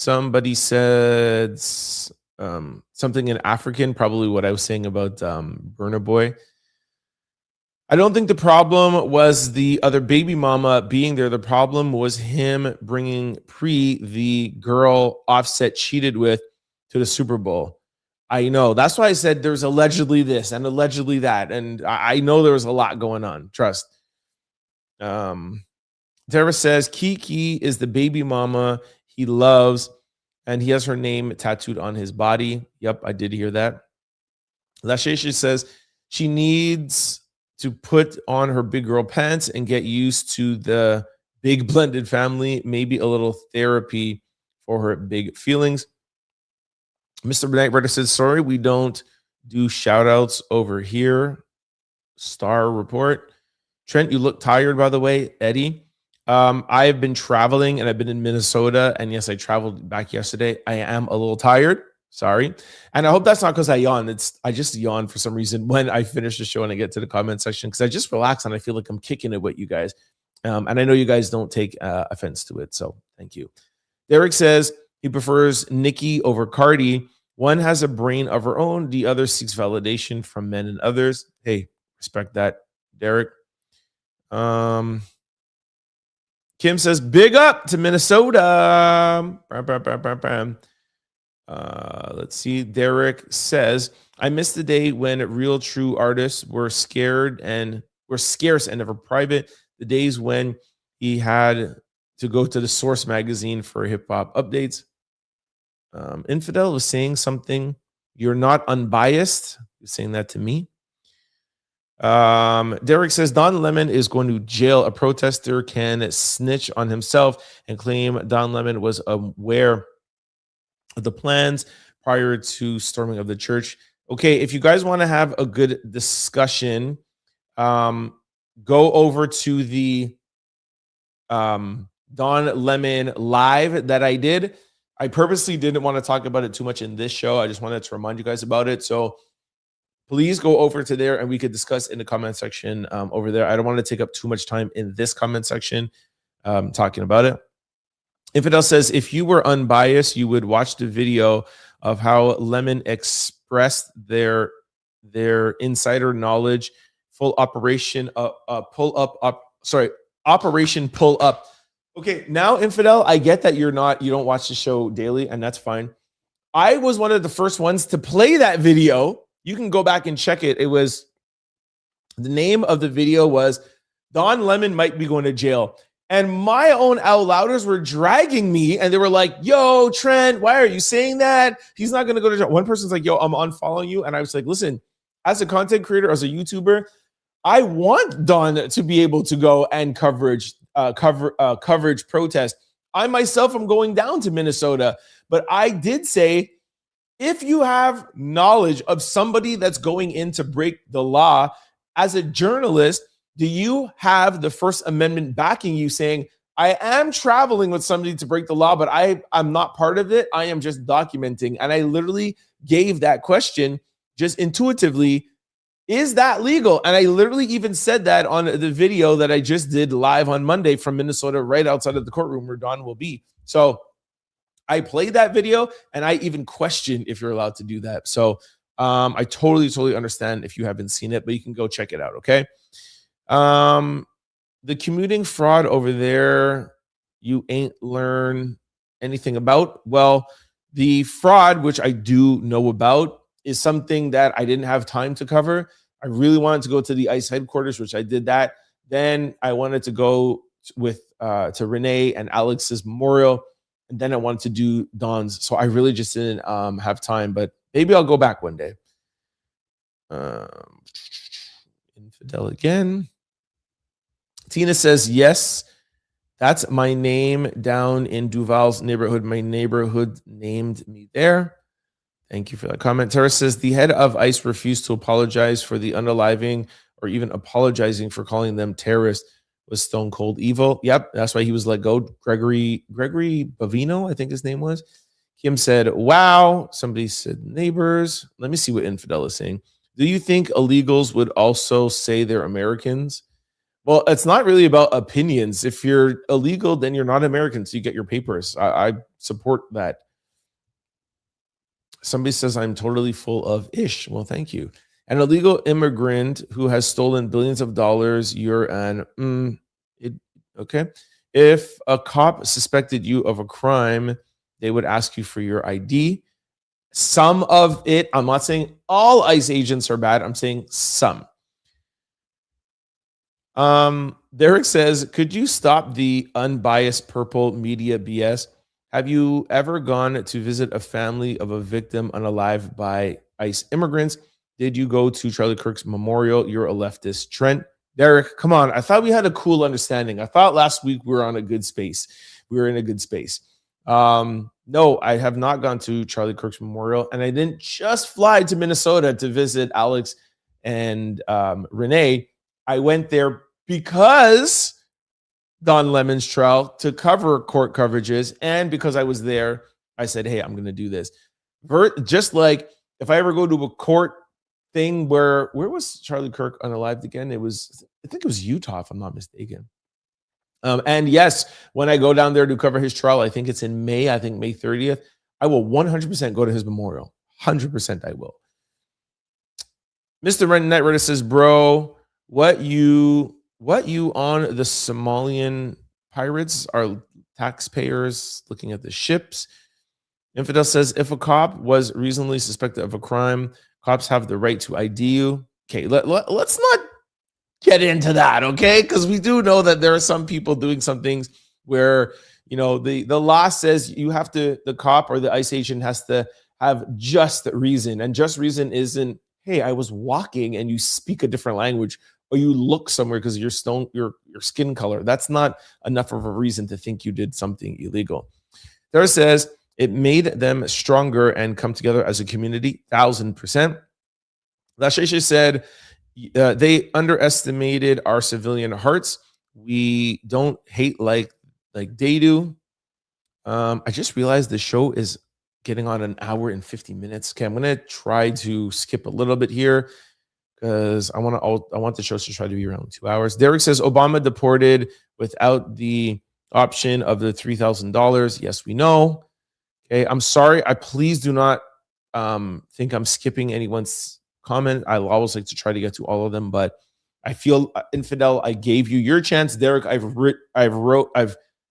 Speaker 1: Somebody said something in African, probably what I was saying about Burna Boy. I don't think the problem was the other baby mama being there. The problem was him bringing the girl Offset cheated with, to the Super Bowl. I know. That's why I said there's allegedly this and allegedly that. And I know there was a lot going on. Trust. Tara says Kiki is the baby mama he loves, and he has her name tattooed on his body. Yep, I did hear that. Lashesha says she needs to put on her big girl pants and get used to the big blended family, maybe a little therapy for her big feelings. Mr. Night Rider says, sorry, we don't do shout outs over here. Star report. Trent, you look tired, by the way. Eddie, I've been traveling and I've been in Minnesota. And yes, I traveled back yesterday. I am a little tired. Sorry. And I hope that's not because I yawn. I just yawn for some reason when I finish the show and I get to the comment section, because I just relax and I feel like I'm kicking it with you guys. And I know you guys don't take offense to it. So thank you. Derek says he prefers Nicki over Cardi. One has a brain of her own. The other seeks validation from men and others. Hey, respect that, Derek. Kim says, big up to Minnesota. Let's see. Derek says, I miss the day when real true artists were scarce and never private. The days when he had to go to the Source magazine for hip hop updates. Infidel was saying something. You're not unbiased. You're saying that to me. Derek says Don Lemon is going to jail. A protester can snitch on himself and claim Don Lemon was aware of the plans prior to storming of the church. Okay, if you guys want to have a good discussion, go over to the Don Lemon live that I did. I purposely didn't want to talk about it too much in this show. I just wanted to remind you guys about it. So please go over to there and we could discuss in the comment section over there. I don't want to take up too much time in this comment section talking about it. Infidel says, if you were unbiased, you would watch the video of how Lemon expressed their insider knowledge, Operation Pull Up. Okay, now Infidel, I get that you don't watch the show daily, and that's fine. I was one of the first ones to play that video. You can go back and check it. The name of the video was Don Lemon might be going to jail. And my own out louders were dragging me and they were like, yo, Trent, why are you saying that? He's not going to go to jail. One person's like, yo, I'm unfollowing you. And I was like, listen, as a content creator, as a YouTuber, I want Don to be able to go and coverage protest. I myself am going down to Minnesota, but I did say, if you have knowledge of somebody that's going in to break the law, as a journalist, do you have the First Amendment backing you saying, I am traveling with somebody to break the law, but I'm not part of it. I am just documenting. And I literally gave that question just intuitively. Is that legal? And I literally even said that on the video that I just did live on Monday from Minnesota, right outside of the courtroom where Don will be. So I played that video and I even questioned if you're allowed to do that. So I totally understand if you haven't seen it, but you can go check it out. Okay. The commuting fraud over there, you ain't learn anything about. Well, the fraud, which I do know about, is something that I didn't have time to cover. I really wanted to go to the ICE headquarters, which I did that. Then I wanted to go to Renee and Alex's memorial. And then I wanted to do Don's. So I really just didn't have time, but maybe I'll go back one day. Infidel again. Tina says, yes, that's my name down in Duval's neighborhood. My neighborhood named me there. Thank you for that comment. Tara says, the head of ICE refused to apologize for the unaliving or even apologizing for calling them terrorists. Was stone cold evil. Yep, that's why he was let go. Gregory Bavino, I think his name was. Kim said, wow. Somebody said neighbors. Let me see what Infidel is saying. Do you think illegals would also say they're Americans? Well, it's not really about opinions. If you're illegal, then you're not American, so you get your papers. I support that. Somebody says I'm totally full of ish. Well, thank you. An illegal immigrant who has stolen billions of dollars, you're an okay. If a cop suspected you of a crime, they would ask you for your ID. Some of it, I'm not saying all ICE agents are bad. I'm saying some. Derek says, could you stop the unbiased purple media BS? Have you ever gone to visit a family of a victim unalived by ICE immigrants? Did you go to Charlie Kirk's memorial? You're a leftist. Trent, Derek, come on. I thought we had a cool understanding. I thought last week we were on a good space. We were in a good space. No, I have not gone to Charlie Kirk's memorial, and I didn't just fly to Minnesota to visit Alex and Renee. I went there because Don Lemon's trial to cover court coverages, and because I was there, I said, hey, I'm going to do this. Just like if I ever go to a court thing where was Charlie Kirk unalived again? I think it was Utah, if I'm not mistaken. And yes, when I go down there to cover his trial, I think it's in May, I think May 30th, I will 100% go to his memorial. 100% I will. Mr. Netrunner says, bro, what you on the Somalian pirates are taxpayers looking at the ships. Infidel says, if a cop was reasonably suspected of a crime, cops have the right to ID you. Okay, let's not get into that, okay? Because we do know that there are some people doing some things where, the law says you have to, the cop or the ICE agent has to have just reason. And just reason isn't, hey, I was walking and you speak a different language or you look somewhere because of your skin color. That's not enough of a reason to think you did something illegal. There says it made them stronger and come together as a community, 1,000%. Lashesha said, they underestimated our civilian hearts. We don't hate like they do. I just realized the show is getting on an hour and 50 minutes. Okay, I'm gonna try to skip a little bit here because I want the show to try to be around 2 hours. Derek says Obama deported without the option of the $3,000. Yes, we know. Okay, I'm sorry. I please do not think I'm skipping anyone's comment. I always like to try to get to all of them, but I feel Infidel, I gave you your chance. Derek, I've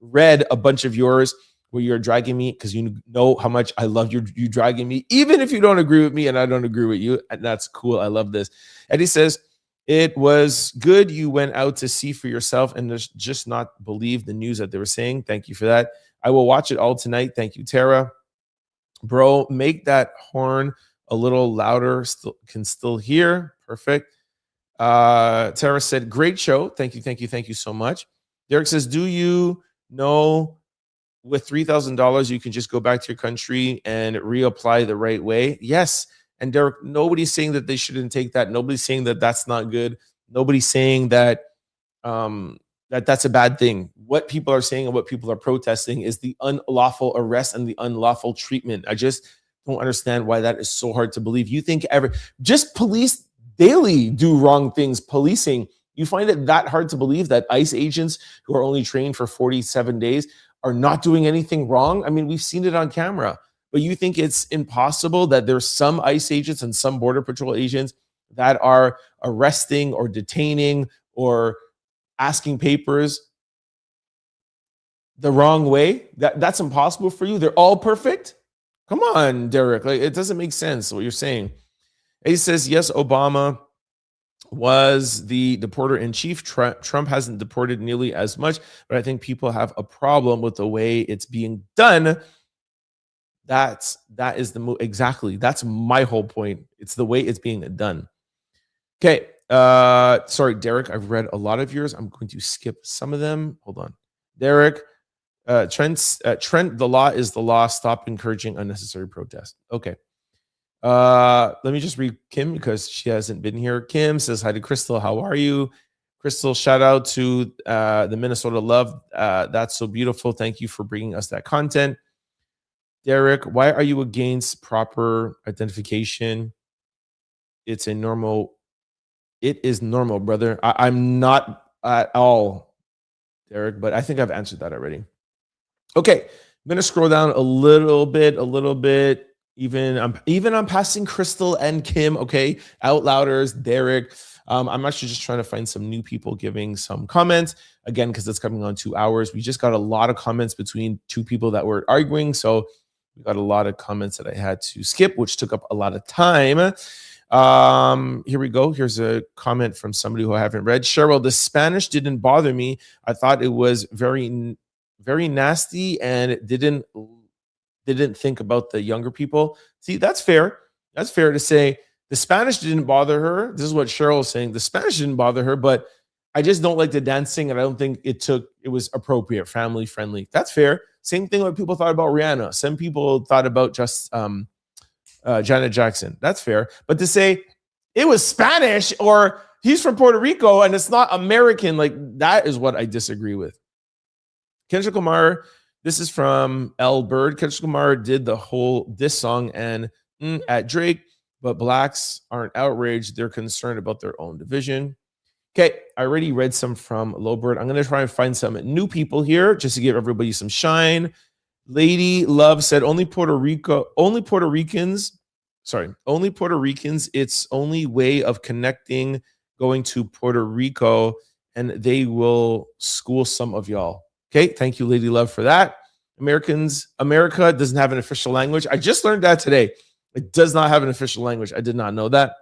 Speaker 1: read a bunch of yours where you're dragging me because you know how much I love you dragging me, even if you don't agree with me and I don't agree with you. And that's cool. I love this. Eddie says, it was good you went out to see for yourself and just not believe the news that they were saying. Thank you for that. I will watch it all tonight. Thank you, Tara. Bro, make that horn a little louder. Can still hear. Perfect. Tara said, great show. Thank you so much. Derek says, do you know with $3,000 you can just go back to your country and reapply the right way? Yes. And Derek, nobody's saying that they shouldn't take that. Nobody's saying that that's not good. Nobody's saying that that's a bad thing. What people are saying and what people are protesting is the unlawful arrest and the unlawful treatment. I just don't understand why that is so hard to believe. You think just police daily do wrong things. Policing, you find it that hard to believe that ICE agents who are only trained for 47 days are not doing anything wrong? I mean, we've seen it on camera. But you think it's impossible that there's some ICE agents and some Border Patrol agents that are arresting or detaining or asking papers the wrong way? That's impossible for you? They're all perfect? Come on, Derek. It doesn't make sense what you're saying. He says, yes, Obama was the deporter in chief. Trump hasn't deported nearly as much, but I think people have a problem with the way it's being done. That is exactly. That's my whole point. It's the way it's being done. Okay. Sorry, Derek. I've read a lot of yours. I'm going to skip some of them. Hold on. Derek, Trent, the law is the law. Stop encouraging unnecessary protest. Okay. Let me just read Kim because she hasn't been here. Kim says, hi to Crystal. How are you? Crystal, shout out to the Minnesota Love. That's so beautiful. Thank you for bringing us that content. Derek, why are you against proper identification? It is normal, brother. I'm not at all, Derek, but I think I've answered that already. Okay, I'm gonna scroll down a little bit. Even I'm passing Crystal and Kim. Okay, Out Louders, Derek. I'm actually just trying to find some new people giving some comments again because it's coming on 2 hours. We just got a lot of comments between two people that were arguing, so we got a lot of comments that I had to skip, which took up a lot of time. Here we go. Here's a comment from somebody who I haven't read. Cheryl, the Spanish didn't bother me. I thought it was very, very nasty and didn't think about the younger people. See, that's fair. That's fair to say. The Spanish didn't bother her. This is what Cheryl is saying. The Spanish didn't bother her, but I just don't like the dancing, and I don't think it was appropriate, family friendly. That's fair. Same thing what people thought about Rihanna. Some people thought about just Janet Jackson. That's fair. But to say it was Spanish or he's from Puerto Rico and it's not American, like that is what I disagree with. Kendrick Lamar, this is from L Bird. Kendrick Lamar did the whole diss song and at Drake, but blacks aren't outraged. They're concerned about their own division. Okay, I already read some from Low Bird. I'm going to try and find some new people here just to give everybody some shine. Lady Love said only Puerto Ricans, it's only way of connecting going to Puerto Rico, and they will school some of y'all. Okay, thank you, Lady Love, for that. America doesn't have an official language. I just learned that today. It does not have an official language. I did not know that.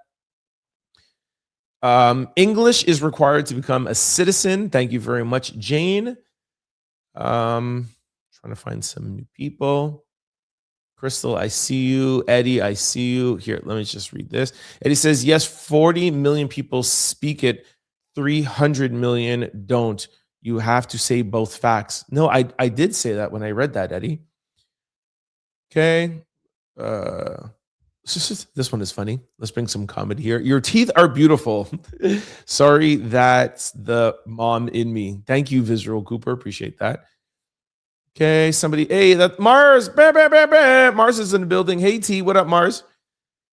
Speaker 1: English is required to become a citizen. Thank you very much, Jane. Trying to find some new people. Crystal, I see you. Eddie, I see you. Here, let me just read this. Eddie says, yes, 40 million people speak it. 300 million don't. You have to say both facts. No, I did say that when I read that, Eddie. Okay. This one is funny. Let's bring some comedy here. Your teeth are beautiful. Sorry, that's the mom in me. Thank you, Visual Cooper. Appreciate that. Okay, somebody. Hey, that Mars. Bah, bah, bah, bah. Mars is in the building. Hey, T. What up, Mars?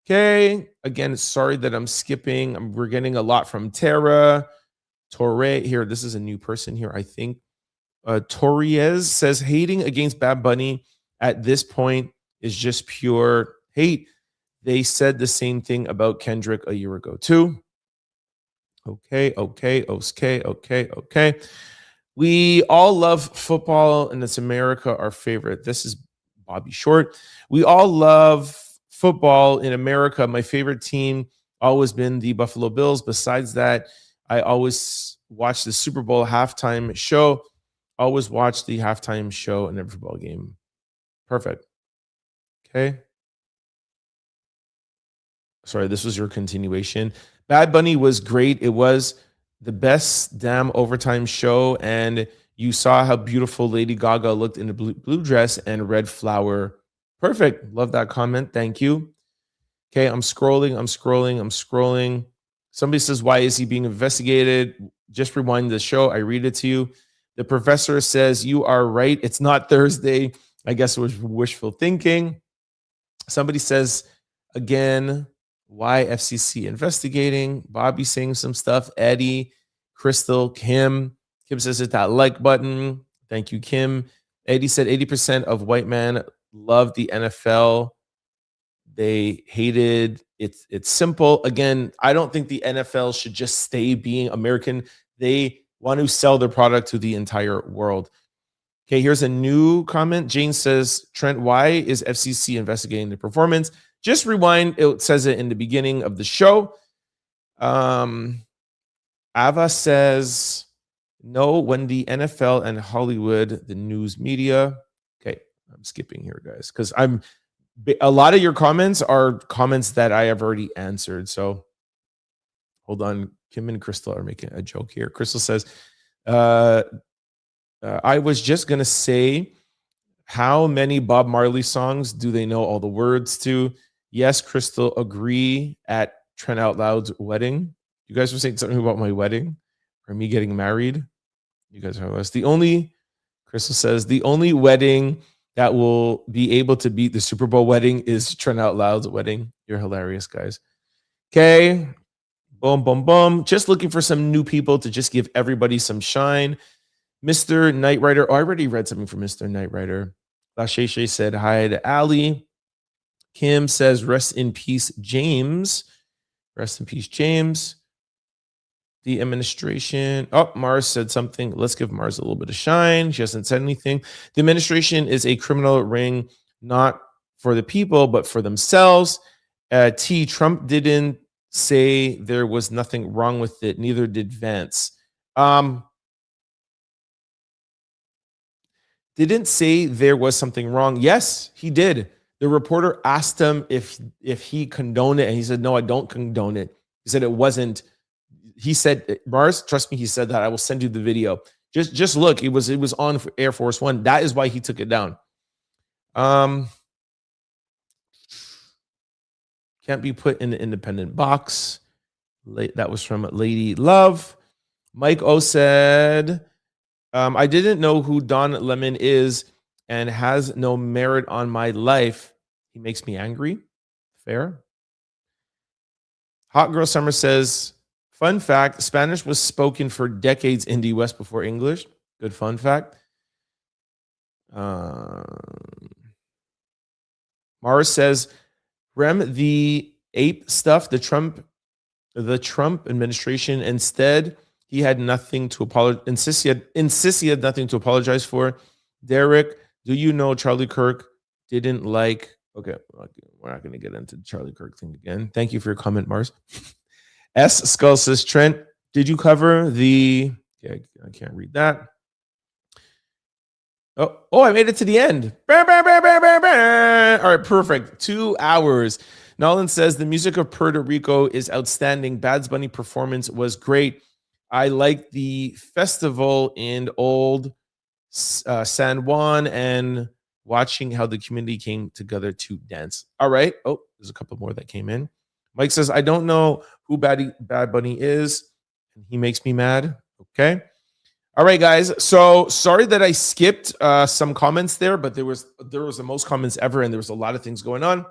Speaker 1: Okay. Again, sorry that I'm skipping. We're getting a lot from Tara. Torre. Here, this is a new person here, I think. Torres says hating against Bad Bunny at this point is just pure hate. They said the same thing about Kendrick a year ago, too. Okay. We all love football, and it's America, our favorite. This is Bobby Short. We all love football in America. My favorite team always been the Buffalo Bills. Besides that, I always watch the Super Bowl halftime show. Always watch the halftime show in every football game. Perfect. Okay. Sorry, this was your continuation. Bad Bunny was great. It was the best damn overtime show, and you saw how beautiful Lady Gaga looked in the blue dress and red flower. Perfect. Love that comment. Thank you. Okay, I'm scrolling. Somebody says, why is he being investigated? Just rewind the show. I read it to you. The professor says, you are right. It's not Thursday. I guess it was wishful thinking. Somebody says, again, why FCC investigating? Bobby saying some stuff. Eddie, Crystal, Kim. Kim says hit that like button. Thank you, Kim. Eddie said 80% of white men love the NFL. They hated it. It's simple. Again, I don't think the NFL should just stay being American. They want to sell their product to the entire world. Okay, here's a new comment. Jane says, Trent, why is FCC investigating the performance? Just rewind. It says it in the beginning of the show. Ava says, no, when the NFL and Hollywood, the news media. Okay, I'm skipping here, guys, because a lot of your comments are comments that I have already answered. So hold on. Kim and Crystal are making a joke here. Crystal says, I was just going to say, how many Bob Marley songs do they know all the words to? Yes, Crystal, agree at Trent Out Loud's wedding. You guys were saying something about my wedding or me getting married. You guys are less. Crystal says, the only wedding that will be able to beat the Super Bowl wedding is Trent Out Loud's wedding. You're hilarious, guys. Okay. Boom, boom, boom. Just looking for some new people to just give everybody some shine. Mr. Knight Rider. Oh, I already read something from Mr. Knight Rider. Lasheshe said hi to Ali. Kim says, rest in peace, James. Rest in peace, James. The administration. Oh, Mars said something. Let's give Mars a little bit of shine. She hasn't said anything. The administration is a criminal ring, not for the people, but for themselves. Trump didn't say there was nothing wrong with it. Neither did Vance. Didn't say there was something wrong. Yes, he did. The reporter asked him if he condoned it, and he said, no, I don't condone it. He said it wasn't. He said, Mars, trust me, he said that. I will send you the video. Just look. It was on Air Force One. That is why he took it down. Can't be put in the independent box. That was from Lady Love. Mike O said, I didn't know who Don Lemon is and has no merit on my life. He makes me angry. Fair. Hot Girl Summer says, fun fact, Spanish was spoken for decades in the West before English. Good fun fact. Mars says, Rem, the ape stuff, the Trump administration, instead, he had nothing to apologize. He had nothing to apologize for. Derek, do you know Charlie Kirk didn't like? Okay, we're not going to get into the Charlie Kirk thing again. Thank you for your comment, Mars. S Skull says, Trent, did you cover the? Okay, I can't read that. Oh, I made it to the end. All right, perfect. 2 hours. Nolan says the music of Puerto Rico is outstanding. Bad Bunny performance was great. I like the festival in old San Juan and watching how the community came together to dance. All right. Oh, there's a couple more that came in. Mike says, I don't know who Bad Bunny is, and he makes me mad. Okay. All right, guys. So sorry that I skipped some comments there, but there was the most comments ever, and there was a lot of things going on.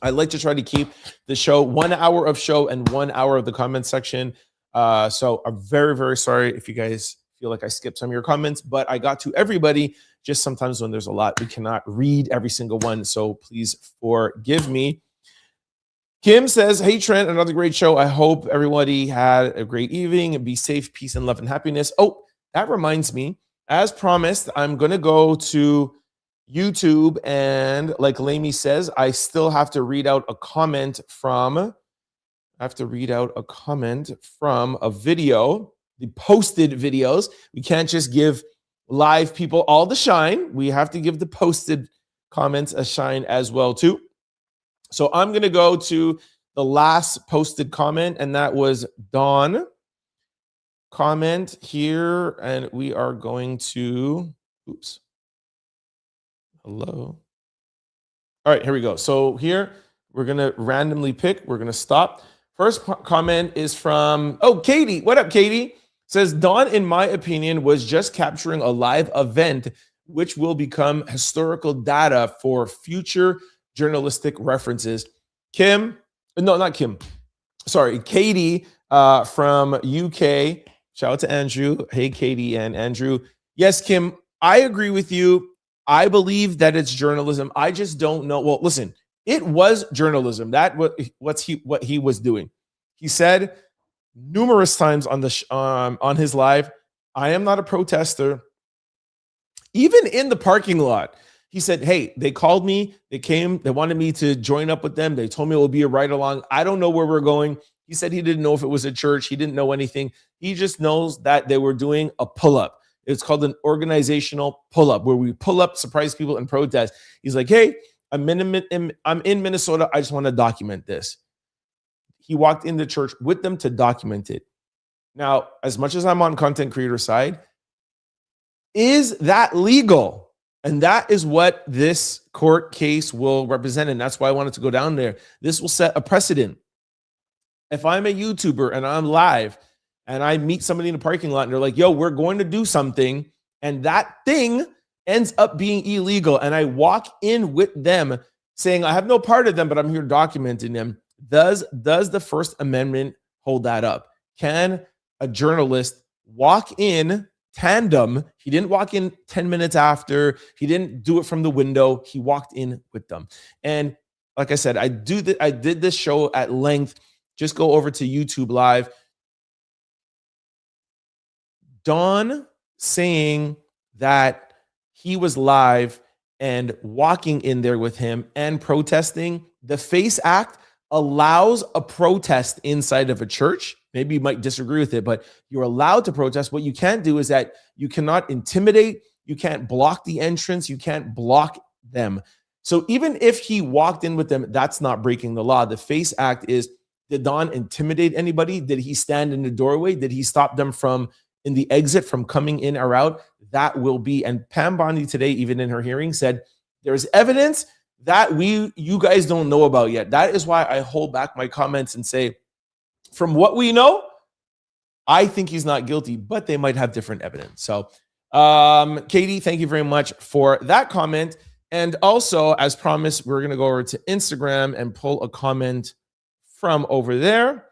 Speaker 1: I like to try to keep the show 1 hour of show and 1 hour of the comment section. So I'm very, very sorry if you guys feel like I skipped some of your comments, but I got to everybody. Just sometimes when there's a lot, we cannot read every single one. So please forgive me. Kim says, hey, Trent, another great show. I hope everybody had a great evening and be safe, peace, and love and happiness. Oh, that reminds me, as promised, I'm going to go to YouTube. And like Lamy says, I still have to read out a comment from a video, the posted videos. We can't just give live people all the shine. We have to give the posted comments a shine as well, too. So I'm going to go to the last posted comment, and that was Dawn. Comment here, and we are going to, hello. All right, here we go. So here, we're going to randomly pick. We're going to stop. First comment is from, Katie. What up, Katie? Says, Dawn, in my opinion, was just capturing a live event, which will become historical data for future journalistic references. Katie from UK. Shout out to Andrew. Hey, Katie and Andrew. Yes, Kim, I agree with you. I believe that it's journalism. I just don't know. Well, listen, it was journalism. That what he was doing. He said numerous times on his live, I am not a protester. Even in the parking lot, he said, hey, they called me. They came. They wanted me to join up with them. They told me it will be a ride along. I don't know where we're going. He said he didn't know if it was a church. He didn't know anything. He just knows that they were doing a pull-up. It's called an organizational pull-up, where we pull up, surprise people, and protest. He's like, hey, I'm in Minnesota. I just want to document this. He walked into church with them to document it. Now, as much as I'm on content creator side, is that legal? And that is what this court case will represent. And that's why I wanted to go down there. This will set a precedent. If I'm a YouTuber and I'm live and I meet somebody in the parking lot and they're like, yo, we're going to do something, and that thing ends up being illegal, and I walk in with them saying, I have no part of them, but I'm here documenting them. Does the First Amendment hold that up. Can a journalist walk in tandem? He didn't walk in 10 minutes after. He didn't do it from the window. He walked in with them. And like I said, I did this show at length. Just go over to YouTube Live. Don saying that he was live and walking in there with him and protesting. The FACE Act allows a protest inside of a church. Maybe you might disagree with it, but you're allowed to protest. What you can't do is that you cannot intimidate. You can't block the entrance. You can't block them. So even if he walked in with them, that's not breaking the law. The FACE Act is, did Don intimidate anybody? Did he stand in the doorway? Did he stop them from in the exit from coming in or out? That will be. And Pam Bondi today, even in her hearing, said there's evidence that you guys don't know about yet. That is why I hold back my comments and say, from what we know, I think he's not guilty, but they might have different evidence. So, Katie, thank you very much for that comment. And also, as promised, we're going to go over to Instagram and pull a comment from over there.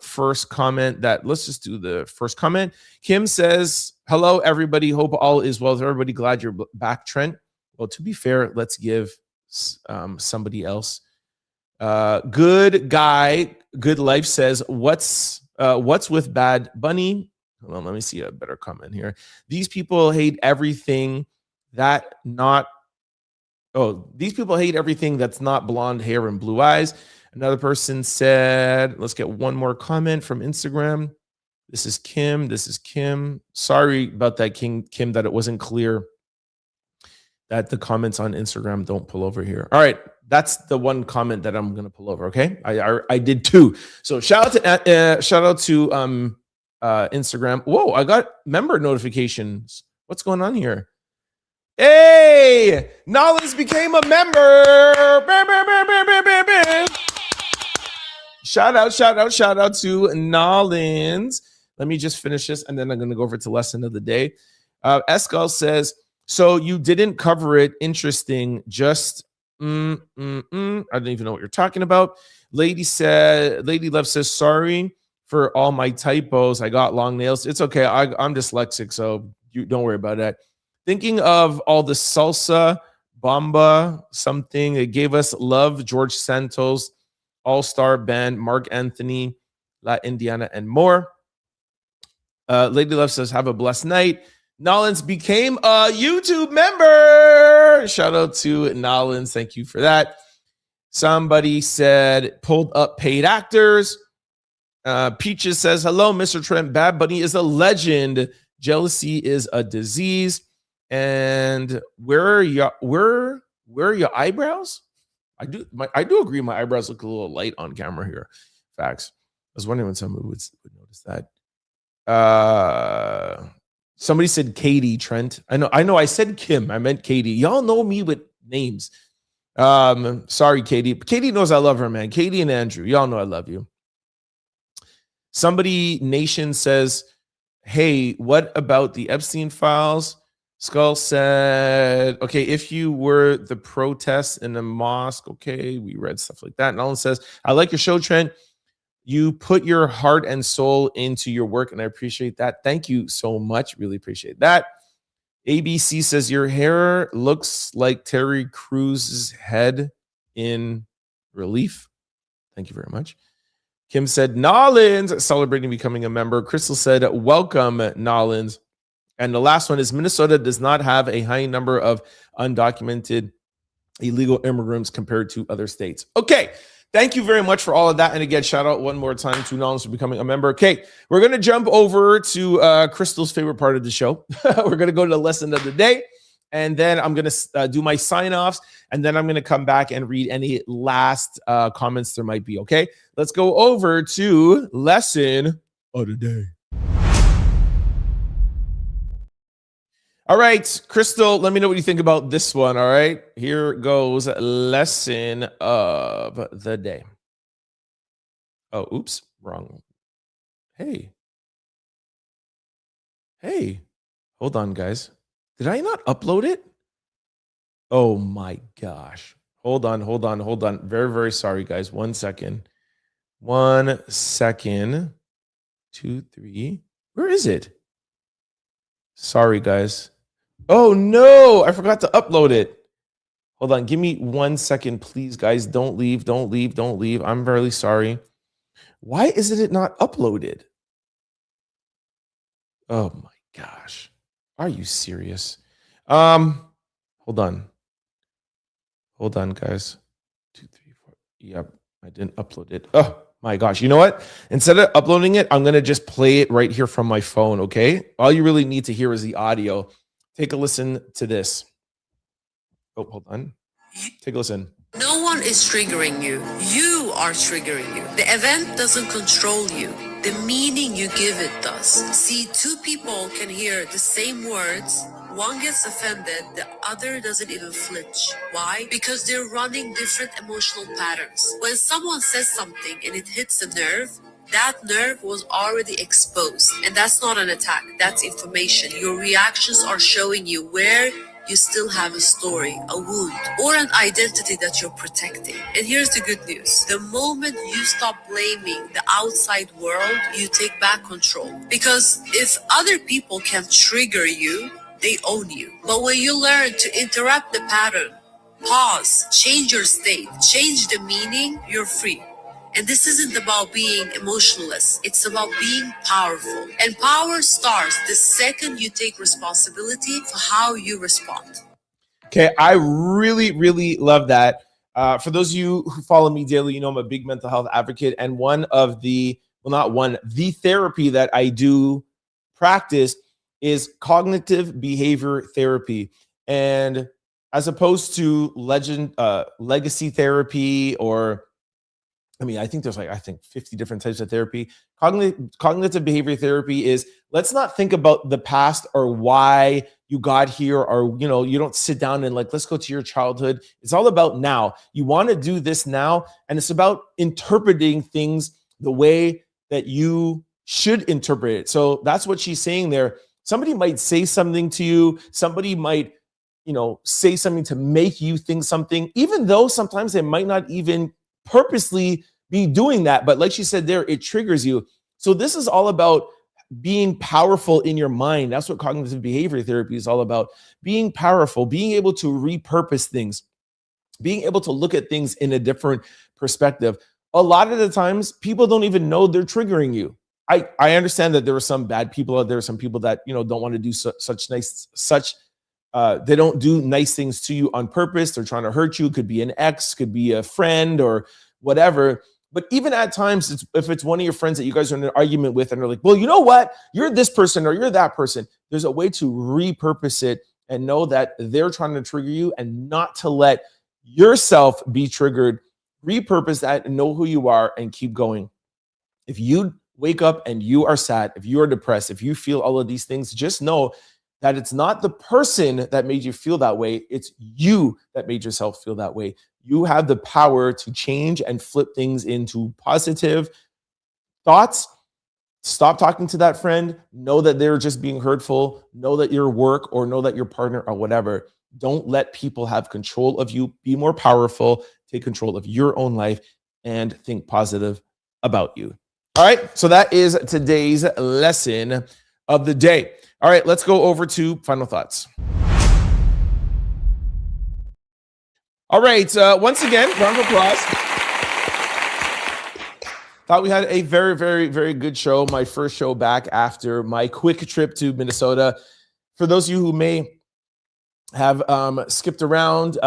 Speaker 1: First comment let's just do the first comment. Kim says, hello, everybody. Hope all is well with everybody. Glad you're back, Trent. Well, to be fair, let's give somebody else. Good guy, good life says, what's with Bad Bunny? Hold on, let me see a better comment here. These people hate everything that's not blonde hair and blue eyes. Another person said, let's get one more comment from Instagram. This is Kim. Sorry about that, Kim, that it wasn't clear that the comments on Instagram don't pull over here. All right, that's the one comment that I'm going to pull over, okay? I did two. So shout out to Instagram. Whoa, I got member notifications. What's going on here? Hey, Nolens became a member. Shout out to Nolens. Let me just finish this, and then I'm going to go over to lesson of the day. Escal says, so you didn't cover it. Interesting. Just, I don't even know what you're talking about. Lady Love says, sorry for all my typos. I got long nails. It's okay. I'm dyslexic, so you don't worry about that. Thinking of all the salsa, bomba, something. It gave us love, George Santos, all-star band, Mark Anthony, La Indiana, and more. Lady Love says, have a blessed night. Nolens became a YouTube member. Shout out to Nolens. Thank you for that. Somebody said, pulled up paid actors. Peaches says, hello, Mr. Trent. Bad Bunny is a legend. Jealousy is a disease. And where are your eyebrows? I do agree. My eyebrows look a little light on camera here. Facts. I was wondering when someone would notice that. Somebody said Katie, Trent. I know. I said Kim. I meant Katie. Y'all know me with names. Sorry, Katie. Katie knows I love her, man. Katie and Andrew. Y'all know I love you. Somebody Nation says, hey, what about the Epstein files? Skull said, okay, if you were the protests in the mosque, okay, we read stuff like that. And Alan says, I like your show, Trent. You put your heart and soul into your work, and I appreciate that. Thank you so much. Really appreciate that. ABC says, your hair looks like Terry Crews's head in relief. Thank you very much. Kim said, Nolens, celebrating becoming a member. Crystal said, welcome, Nolens. And the last one is Minnesota does not have a high number of undocumented illegal immigrants compared to other states. Okay. Thank you very much for all of that. And again, shout out one more time to Nolens for becoming a member. Okay, we're going to jump over to Crystal's favorite part of the show. We're going to go to the lesson of the day. And then I'm going to do my sign-offs. And then I'm going to come back and read any last comments there might be. Okay, let's go over to lesson of the day. All right, Crystal, let me know what you think about this one, all right? Here goes lesson of the day. Oh, oops, wrong. Hey, hold on, guys. Did I not upload it? Oh, my gosh. Hold on. Very, very sorry, guys. 1 second. 1 second. 2, 3. Where is it? Sorry, guys. Oh, no. I forgot to upload it. Hold on. Give me 1 second, please, guys. Don't leave. Don't leave. Don't leave. I'm very sorry. Why isn't it not uploaded? Oh, my gosh. Are you serious? Hold on. Hold on, guys. 2, 3, 4. Yep. I didn't upload it. Oh, my gosh. You know what? Instead of uploading it, I'm going to just play it right here from my phone, okay? All you really need to hear is the audio. Take a listen to this. Oh, hold on. Take a listen.
Speaker 10: No one is triggering you. You are triggering you. The event doesn't control you. The meaning you give it does. See, two people can hear the same words. One gets offended, the other doesn't even flinch. Why? Because they're running different emotional patterns. When someone says something and it hits a nerve, that nerve was already exposed. And that's not an attack, that's information. Your reactions are showing you where you still have a story, a wound, or an identity that you're protecting. And here's the good news. The moment you stop blaming the outside world, you take back control. Because if other people can trigger you, they own you. But when you learn to interrupt the pattern, pause, change your state, change the meaning, you're free. And this isn't about being emotionless. It's about being powerful. And power starts the second you take responsibility for how you respond.
Speaker 1: Okay, I really, really love that. For those of you who follow me daily, you know I'm a big mental health advocate. And the therapy that I do practice is cognitive behavior therapy. And as opposed to legacy therapy, or I think there's 50 different types of therapy. Cognitive behavior therapy is, let's not think about the past or why you got here, or, you don't sit down and let's go to your childhood. It's all about now. You want to do this now. And it's about interpreting things the way that you should interpret it. So that's what she's saying there. Somebody might say something to you. Somebody might, say something to make you think something, even though sometimes they might not even purposely be doing that. But like she said there, it triggers you. So this is all about being powerful in your mind. That's what cognitive behavior therapy is all about. Being powerful, being able to repurpose things, being able to look at things in a different perspective. A lot of the times, people don't even know they're triggering you. I understand that there are some bad people out there, some people that don't want to do they don't do nice things to you on purpose. They're trying to hurt you. Could be an ex, could be a friend, or whatever. But even at times, if it's one of your friends that you guys are in an argument with, and they're like, well, you know what? You're this person or you're that person. There's a way to repurpose it and know that they're trying to trigger you, and not to let yourself be triggered. Repurpose that and know who you are and keep going. If you wake up and you are sad, if you are depressed, if you feel all of these things, just know that it's not the person that made you feel that way. It's you that made yourself feel that way. You have the power to change and flip things into positive thoughts. Stop talking to that friend. Know that they're just being hurtful. Know that your work, or know that your partner, or whatever. Don't let people have control of you. Be more powerful. Take control of your own life and think positive about you. All right. So that is today's lesson of the day. All right, let's go over to final thoughts. All right, once again, round of applause. Thought we had a very, very, very good show. My first show back after my quick trip to Minnesota. For those of you who may have skipped around,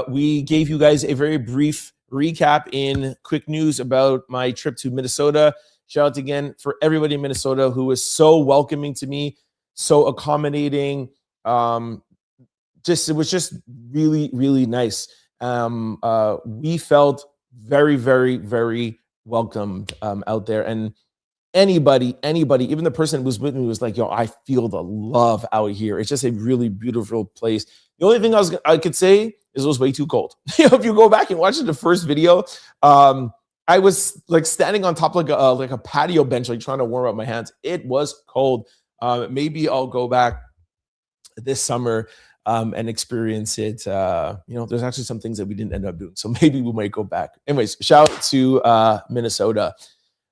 Speaker 1: we gave you guys a very brief recap in quick news about my trip to Minnesota. Shout out again for everybody in Minnesota who was so welcoming to me, so accommodating. It was just really, really nice. We felt very, very, very welcomed out there. And anybody, even the person who was with me was like, yo, I feel the love out here. It's just a really beautiful place. The only thing I could say is it was way too cold. If you go back and watch the first video, I was standing on top like a patio bench, trying to warm up my hands. It was cold. Maybe I'll go back this summer and experience it. There's actually some things that we didn't end up doing, so maybe we might go back. Anyways, shout out to Minnesota.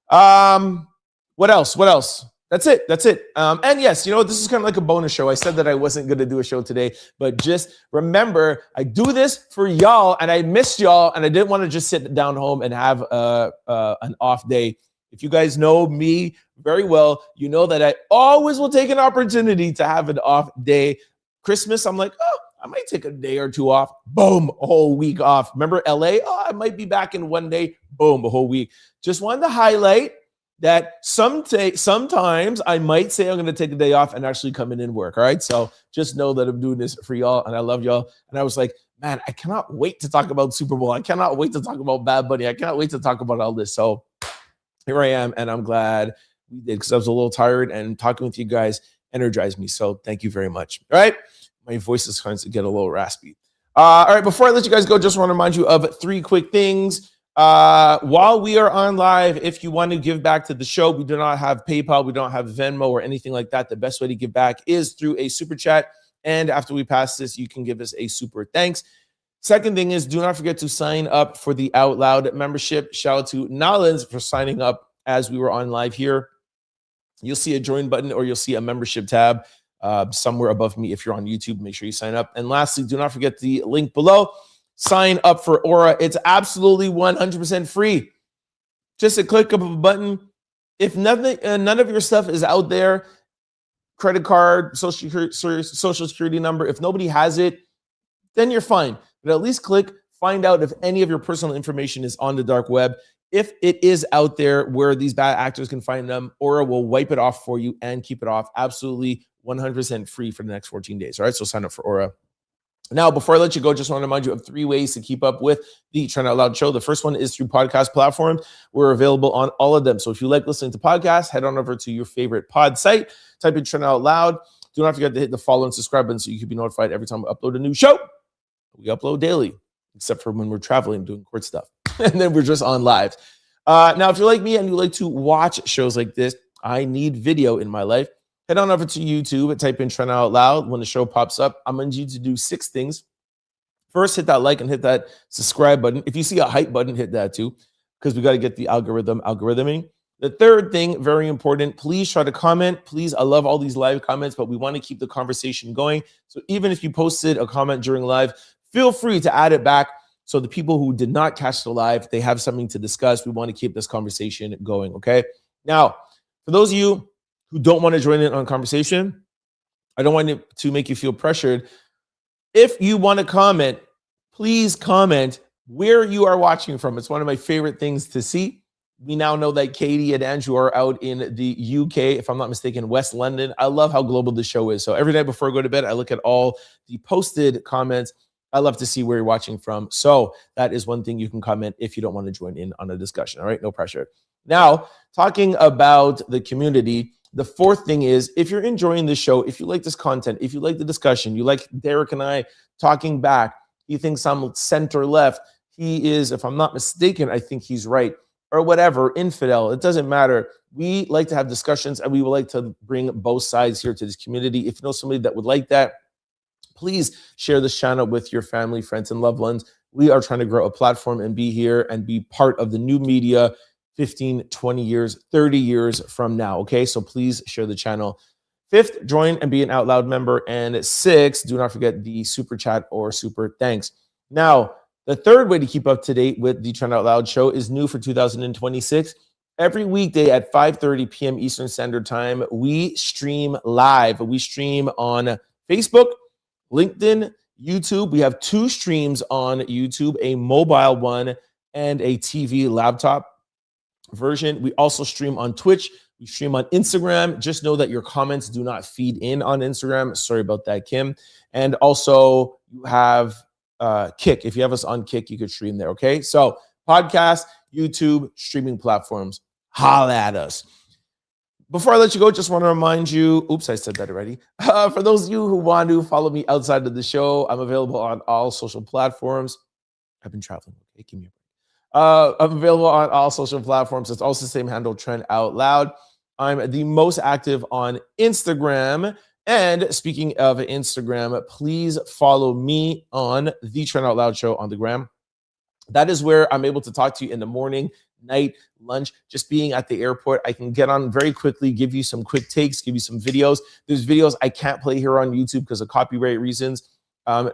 Speaker 1: What else? That's it. And yes, this is kind of like a bonus show. I said that I wasn't going to do a show today, but just remember, I do this for y'all, and I missed y'all, and I didn't want to just sit down home and have an off day. If you guys know me very well, you know that I always will take an opportunity to have an off day. Christmas, I'm like, I might take a day or two off. Boom, a whole week off. Remember LA? I might be back in one day. Boom, a whole week. Just wanted to highlight that sometimes I might say I'm going to take a day off and actually come in and work. All right. So just know that I'm doing this for y'all, and I love y'all. And I was like, man, I cannot wait to talk about Super Bowl. I cannot wait to talk about Bad Bunny. I cannot wait to talk about all this. So here I am, and I'm glad we did, because I was a little tired, and talking with you guys energized me. So thank you very much. All right. My voice is starting to get a little raspy. All right. Before I let you guys go, just want to remind you of 3 quick things. While we are on live, if you want to give back to the show, we do not have PayPal, we don't have Venmo or anything like that. The best way to give back is through a super chat. And after we pass this, you can give us a super thanks. Second thing is, do not forget to sign up for the Out Loud membership. Shout out to Nolans for signing up as we were on live here. You'll see a join button, or you'll see a membership tab somewhere above me. If you're on YouTube, make sure you sign up. And lastly, do not forget the link below. Sign up for Aura. It's absolutely 100% free. Just a click of a button. If none of your stuff is out there, credit card, social security number, if nobody has it, then you're fine. But at least click, find out if any of your personal information is on the dark web. If it is out there where these bad actors can find them, Aura will wipe it off for you and keep it off absolutely 100% free for the next 14 days. All right, so sign up for Aura. Now, before I let you go, just want to remind you of 3 ways to keep up with the Trent Out Loud show. The first one is through podcast platforms. We're available on all of them. So if you like listening to podcasts, head on over to your favorite pod site, type in Trent Out Loud. Do not forget to hit the follow and subscribe button so you can be notified every time we upload a new show. We upload daily, except for when we're traveling, doing court stuff. And then we're just on live. Now, if you're like me and you like to watch shows like this, I need video in my life. Head on over to YouTube and type in Trent Out Loud. When the show pops up, I'm going to need you to do 6 things. First, hit that like and hit that subscribe button. If you see a hype button, hit that too, because we got to get the algorithming. The third thing, very important, please try to comment. Please, I love all these live comments, but we want to keep the conversation going. So even if you posted a comment during live, feel free to add it back. So the people who did not catch the live, they have something to discuss. We want to keep this conversation going, okay? Now, for those of you who don't want to join in on conversation, I don't want it to make you feel pressured. If you want to comment, please comment where you are watching from. It's one of my favorite things to see. We now know that Katie and Andrew are out in the UK, if I'm not mistaken, West London. I love how global the show is. So every night before I go to bed, I look at all the posted comments. I love to see where you're watching from. So that is one thing you can comment if you don't want to join in on a discussion. All right, no pressure. Now, talking about the community, the fourth thing is, if you're enjoying the show, if you like this content, if you like the discussion, you like Derek and I talking back, he thinks I'm center left, he is, if I'm not mistaken, I think he's right, or whatever, infidel, it doesn't matter. We like to have discussions, and we would like to bring both sides here to this community. If you know somebody that would like that, please share this channel with your family, friends, and loved ones. We are trying to grow a platform and be here and be part of the new media 15, 20 years, 30 years from now, okay? So please share the channel. 5th, join and be an Out Loud member. And 6, do not forget the super chat or super thanks. Now, the third way to keep up to date with the Trent Out Loud show is new for 2026. Every weekday at 5:30 p.m. Eastern Standard Time, we stream live. We stream on Facebook, LinkedIn, YouTube. We have 2 streams on YouTube, a mobile one and a TV laptop version. We also stream on Twitch. We stream on Instagram. Just know that your comments do not feed in on Instagram. Sorry about that, Kim. And also you have Kick. If you have us on Kick, you could stream there, okay? So podcast, YouTube, streaming platforms, holla at us. Before I let you go, just want to remind you, oops, I said that already. For those of you who want to follow me outside of the show, I'm available on all social platforms. I've been traveling, okay? Give me a break. I'm available on all social platforms. It's also the same handle, Trent Out Loud. I'm the most active on Instagram And speaking of Instagram, please follow me on the Trent Out Loud Show on the gram. That is where I'm able to talk to you in the morning, night, lunch, just being at the airport. I can get on very quickly, give you some quick takes, give you some videos. There's videos I can't play here on YouTube because of copyright reasons.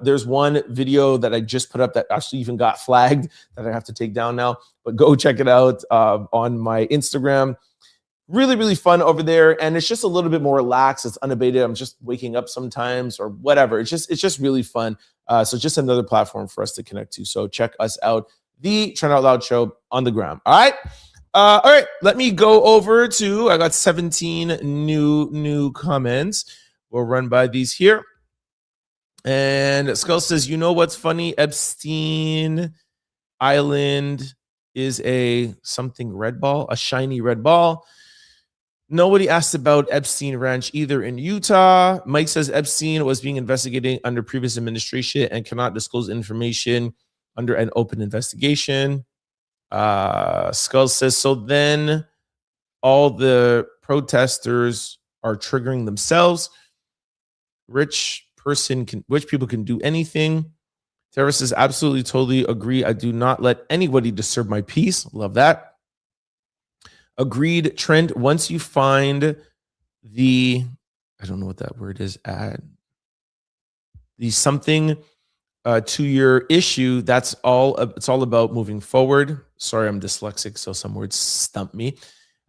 Speaker 1: There's one video that I just put up that actually even got flagged that I have to take down now, but go check it out on my Instagram. Really, really fun over there. And it's just a little bit more relaxed. It's unabated. I'm just waking up sometimes or whatever. It's just really fun. So just another platform for us to connect to. So check us out, the Trent Out Loud Show on the gram. All right. All right. Let me go over to, I got 17 new comments. We'll run by these here. And Skull says, you know what's funny? Epstein Island is a something red ball, a shiny red ball. Nobody asked about Epstein Ranch either in Utah. Mike says Epstein was being investigated under previous administration and cannot disclose information under an open investigation. Skull says, so then all the protesters are triggering themselves. Rich people can do anything. Tara says, absolutely, totally agree. I do not let anybody disturb my peace. Love that. Agreed, Trent. Once you find the, I don't know what that word is, add the something to your issue, that's all. It's all about moving forward. Sorry, I'm dyslexic, so some words stump me.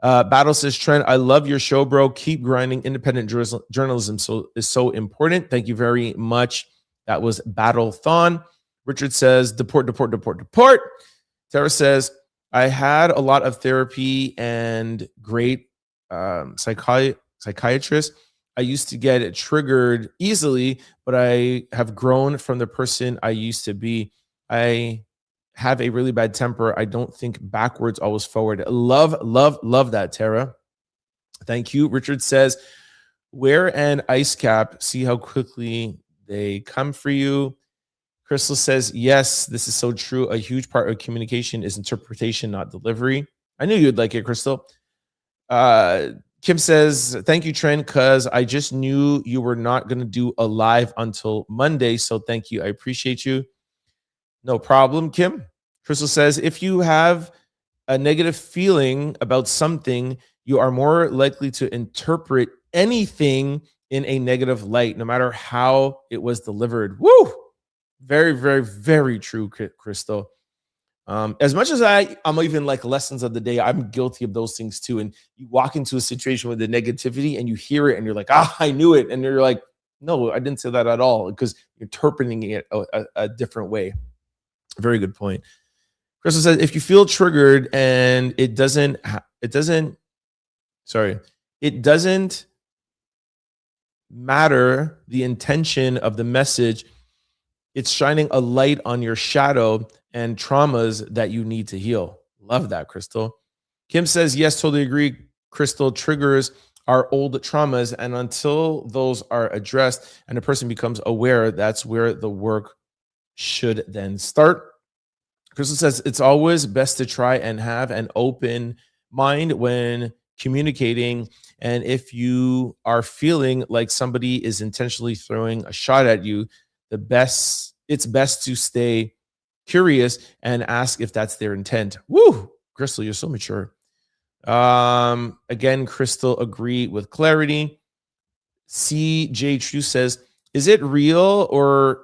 Speaker 1: Battle says, Trent, I love your show, bro. Keep grinding. Independent journalism is so important. Thank you very much. That was Battle Thon. Richard says, deport. Tara says, I had a lot of therapy and great psychiatrists. I used to get triggered easily, but I have grown from the person I used to be. I have a really bad temper. I don't think backwards, always forward. Love that, Tara. Thank you. Richard says, wear an ice cap. See how quickly they come for you. Crystal says, yes, this is so true. A huge part of communication is interpretation, not delivery. I knew you'd like it, Crystal. Kim says, thank you, Trent, because I just knew you were not going to do a live until Monday. So thank you. I appreciate you. No problem, Kim. Crystal says, if you have a negative feeling about something, you are more likely to interpret anything in a negative light, no matter how it was delivered. Woo! Very, very, very true, Crystal. As much as I'm even like lessons of the day, I'm guilty of those things too. And you walk into a situation with the negativity and you hear it and you're like, I knew it. And you're like, no, I didn't say that at all, because you're interpreting it a different way. Very good point. Crystal says, if you feel triggered and it doesn't matter the intention of the message, it's shining a light on your shadow and traumas that you need to heal. Love that, Crystal. Kim says, yes, totally agree. Crystal, triggers are old traumas, and until those are addressed and a person becomes aware, that's where the work should then start. Crystal says, it's always best to try and have an open mind when communicating. And if you are feeling like somebody is intentionally throwing a shot at you, it's best to stay curious and ask if that's their intent. Woo! Crystal, you're so mature. Again, Crystal, agree with clarity. CJ True says, is it real or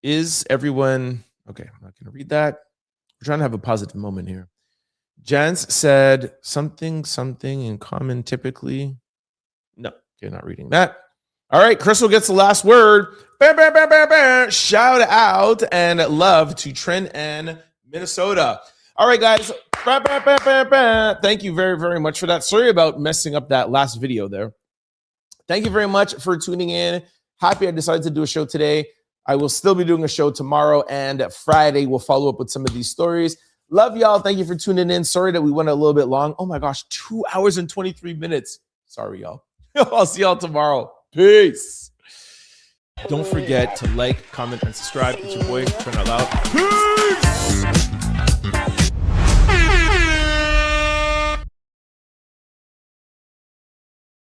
Speaker 1: is everyone... Okay, I'm not going to read that. We're trying to have a positive moment here. Jans said something in common typically. No, you're not reading that. All right, Crystal gets the last word. Shout out and love to Trent and Minnesota. All right, guys. Thank you very, very much for that. Sorry about messing up that last video there. Thank you very much for tuning in. Happy I decided to do a show today. I will still be doing a show tomorrow and Friday. We'll follow up with some of these stories. Love y'all. Thank you for tuning in. Sorry that we went a little bit long. Oh my gosh, 2 hours and 23 minutes. Sorry, y'all. I'll see y'all tomorrow. Peace. Don't forget to like, comment, and subscribe. It's your boy, Trent Out Loud. Peace.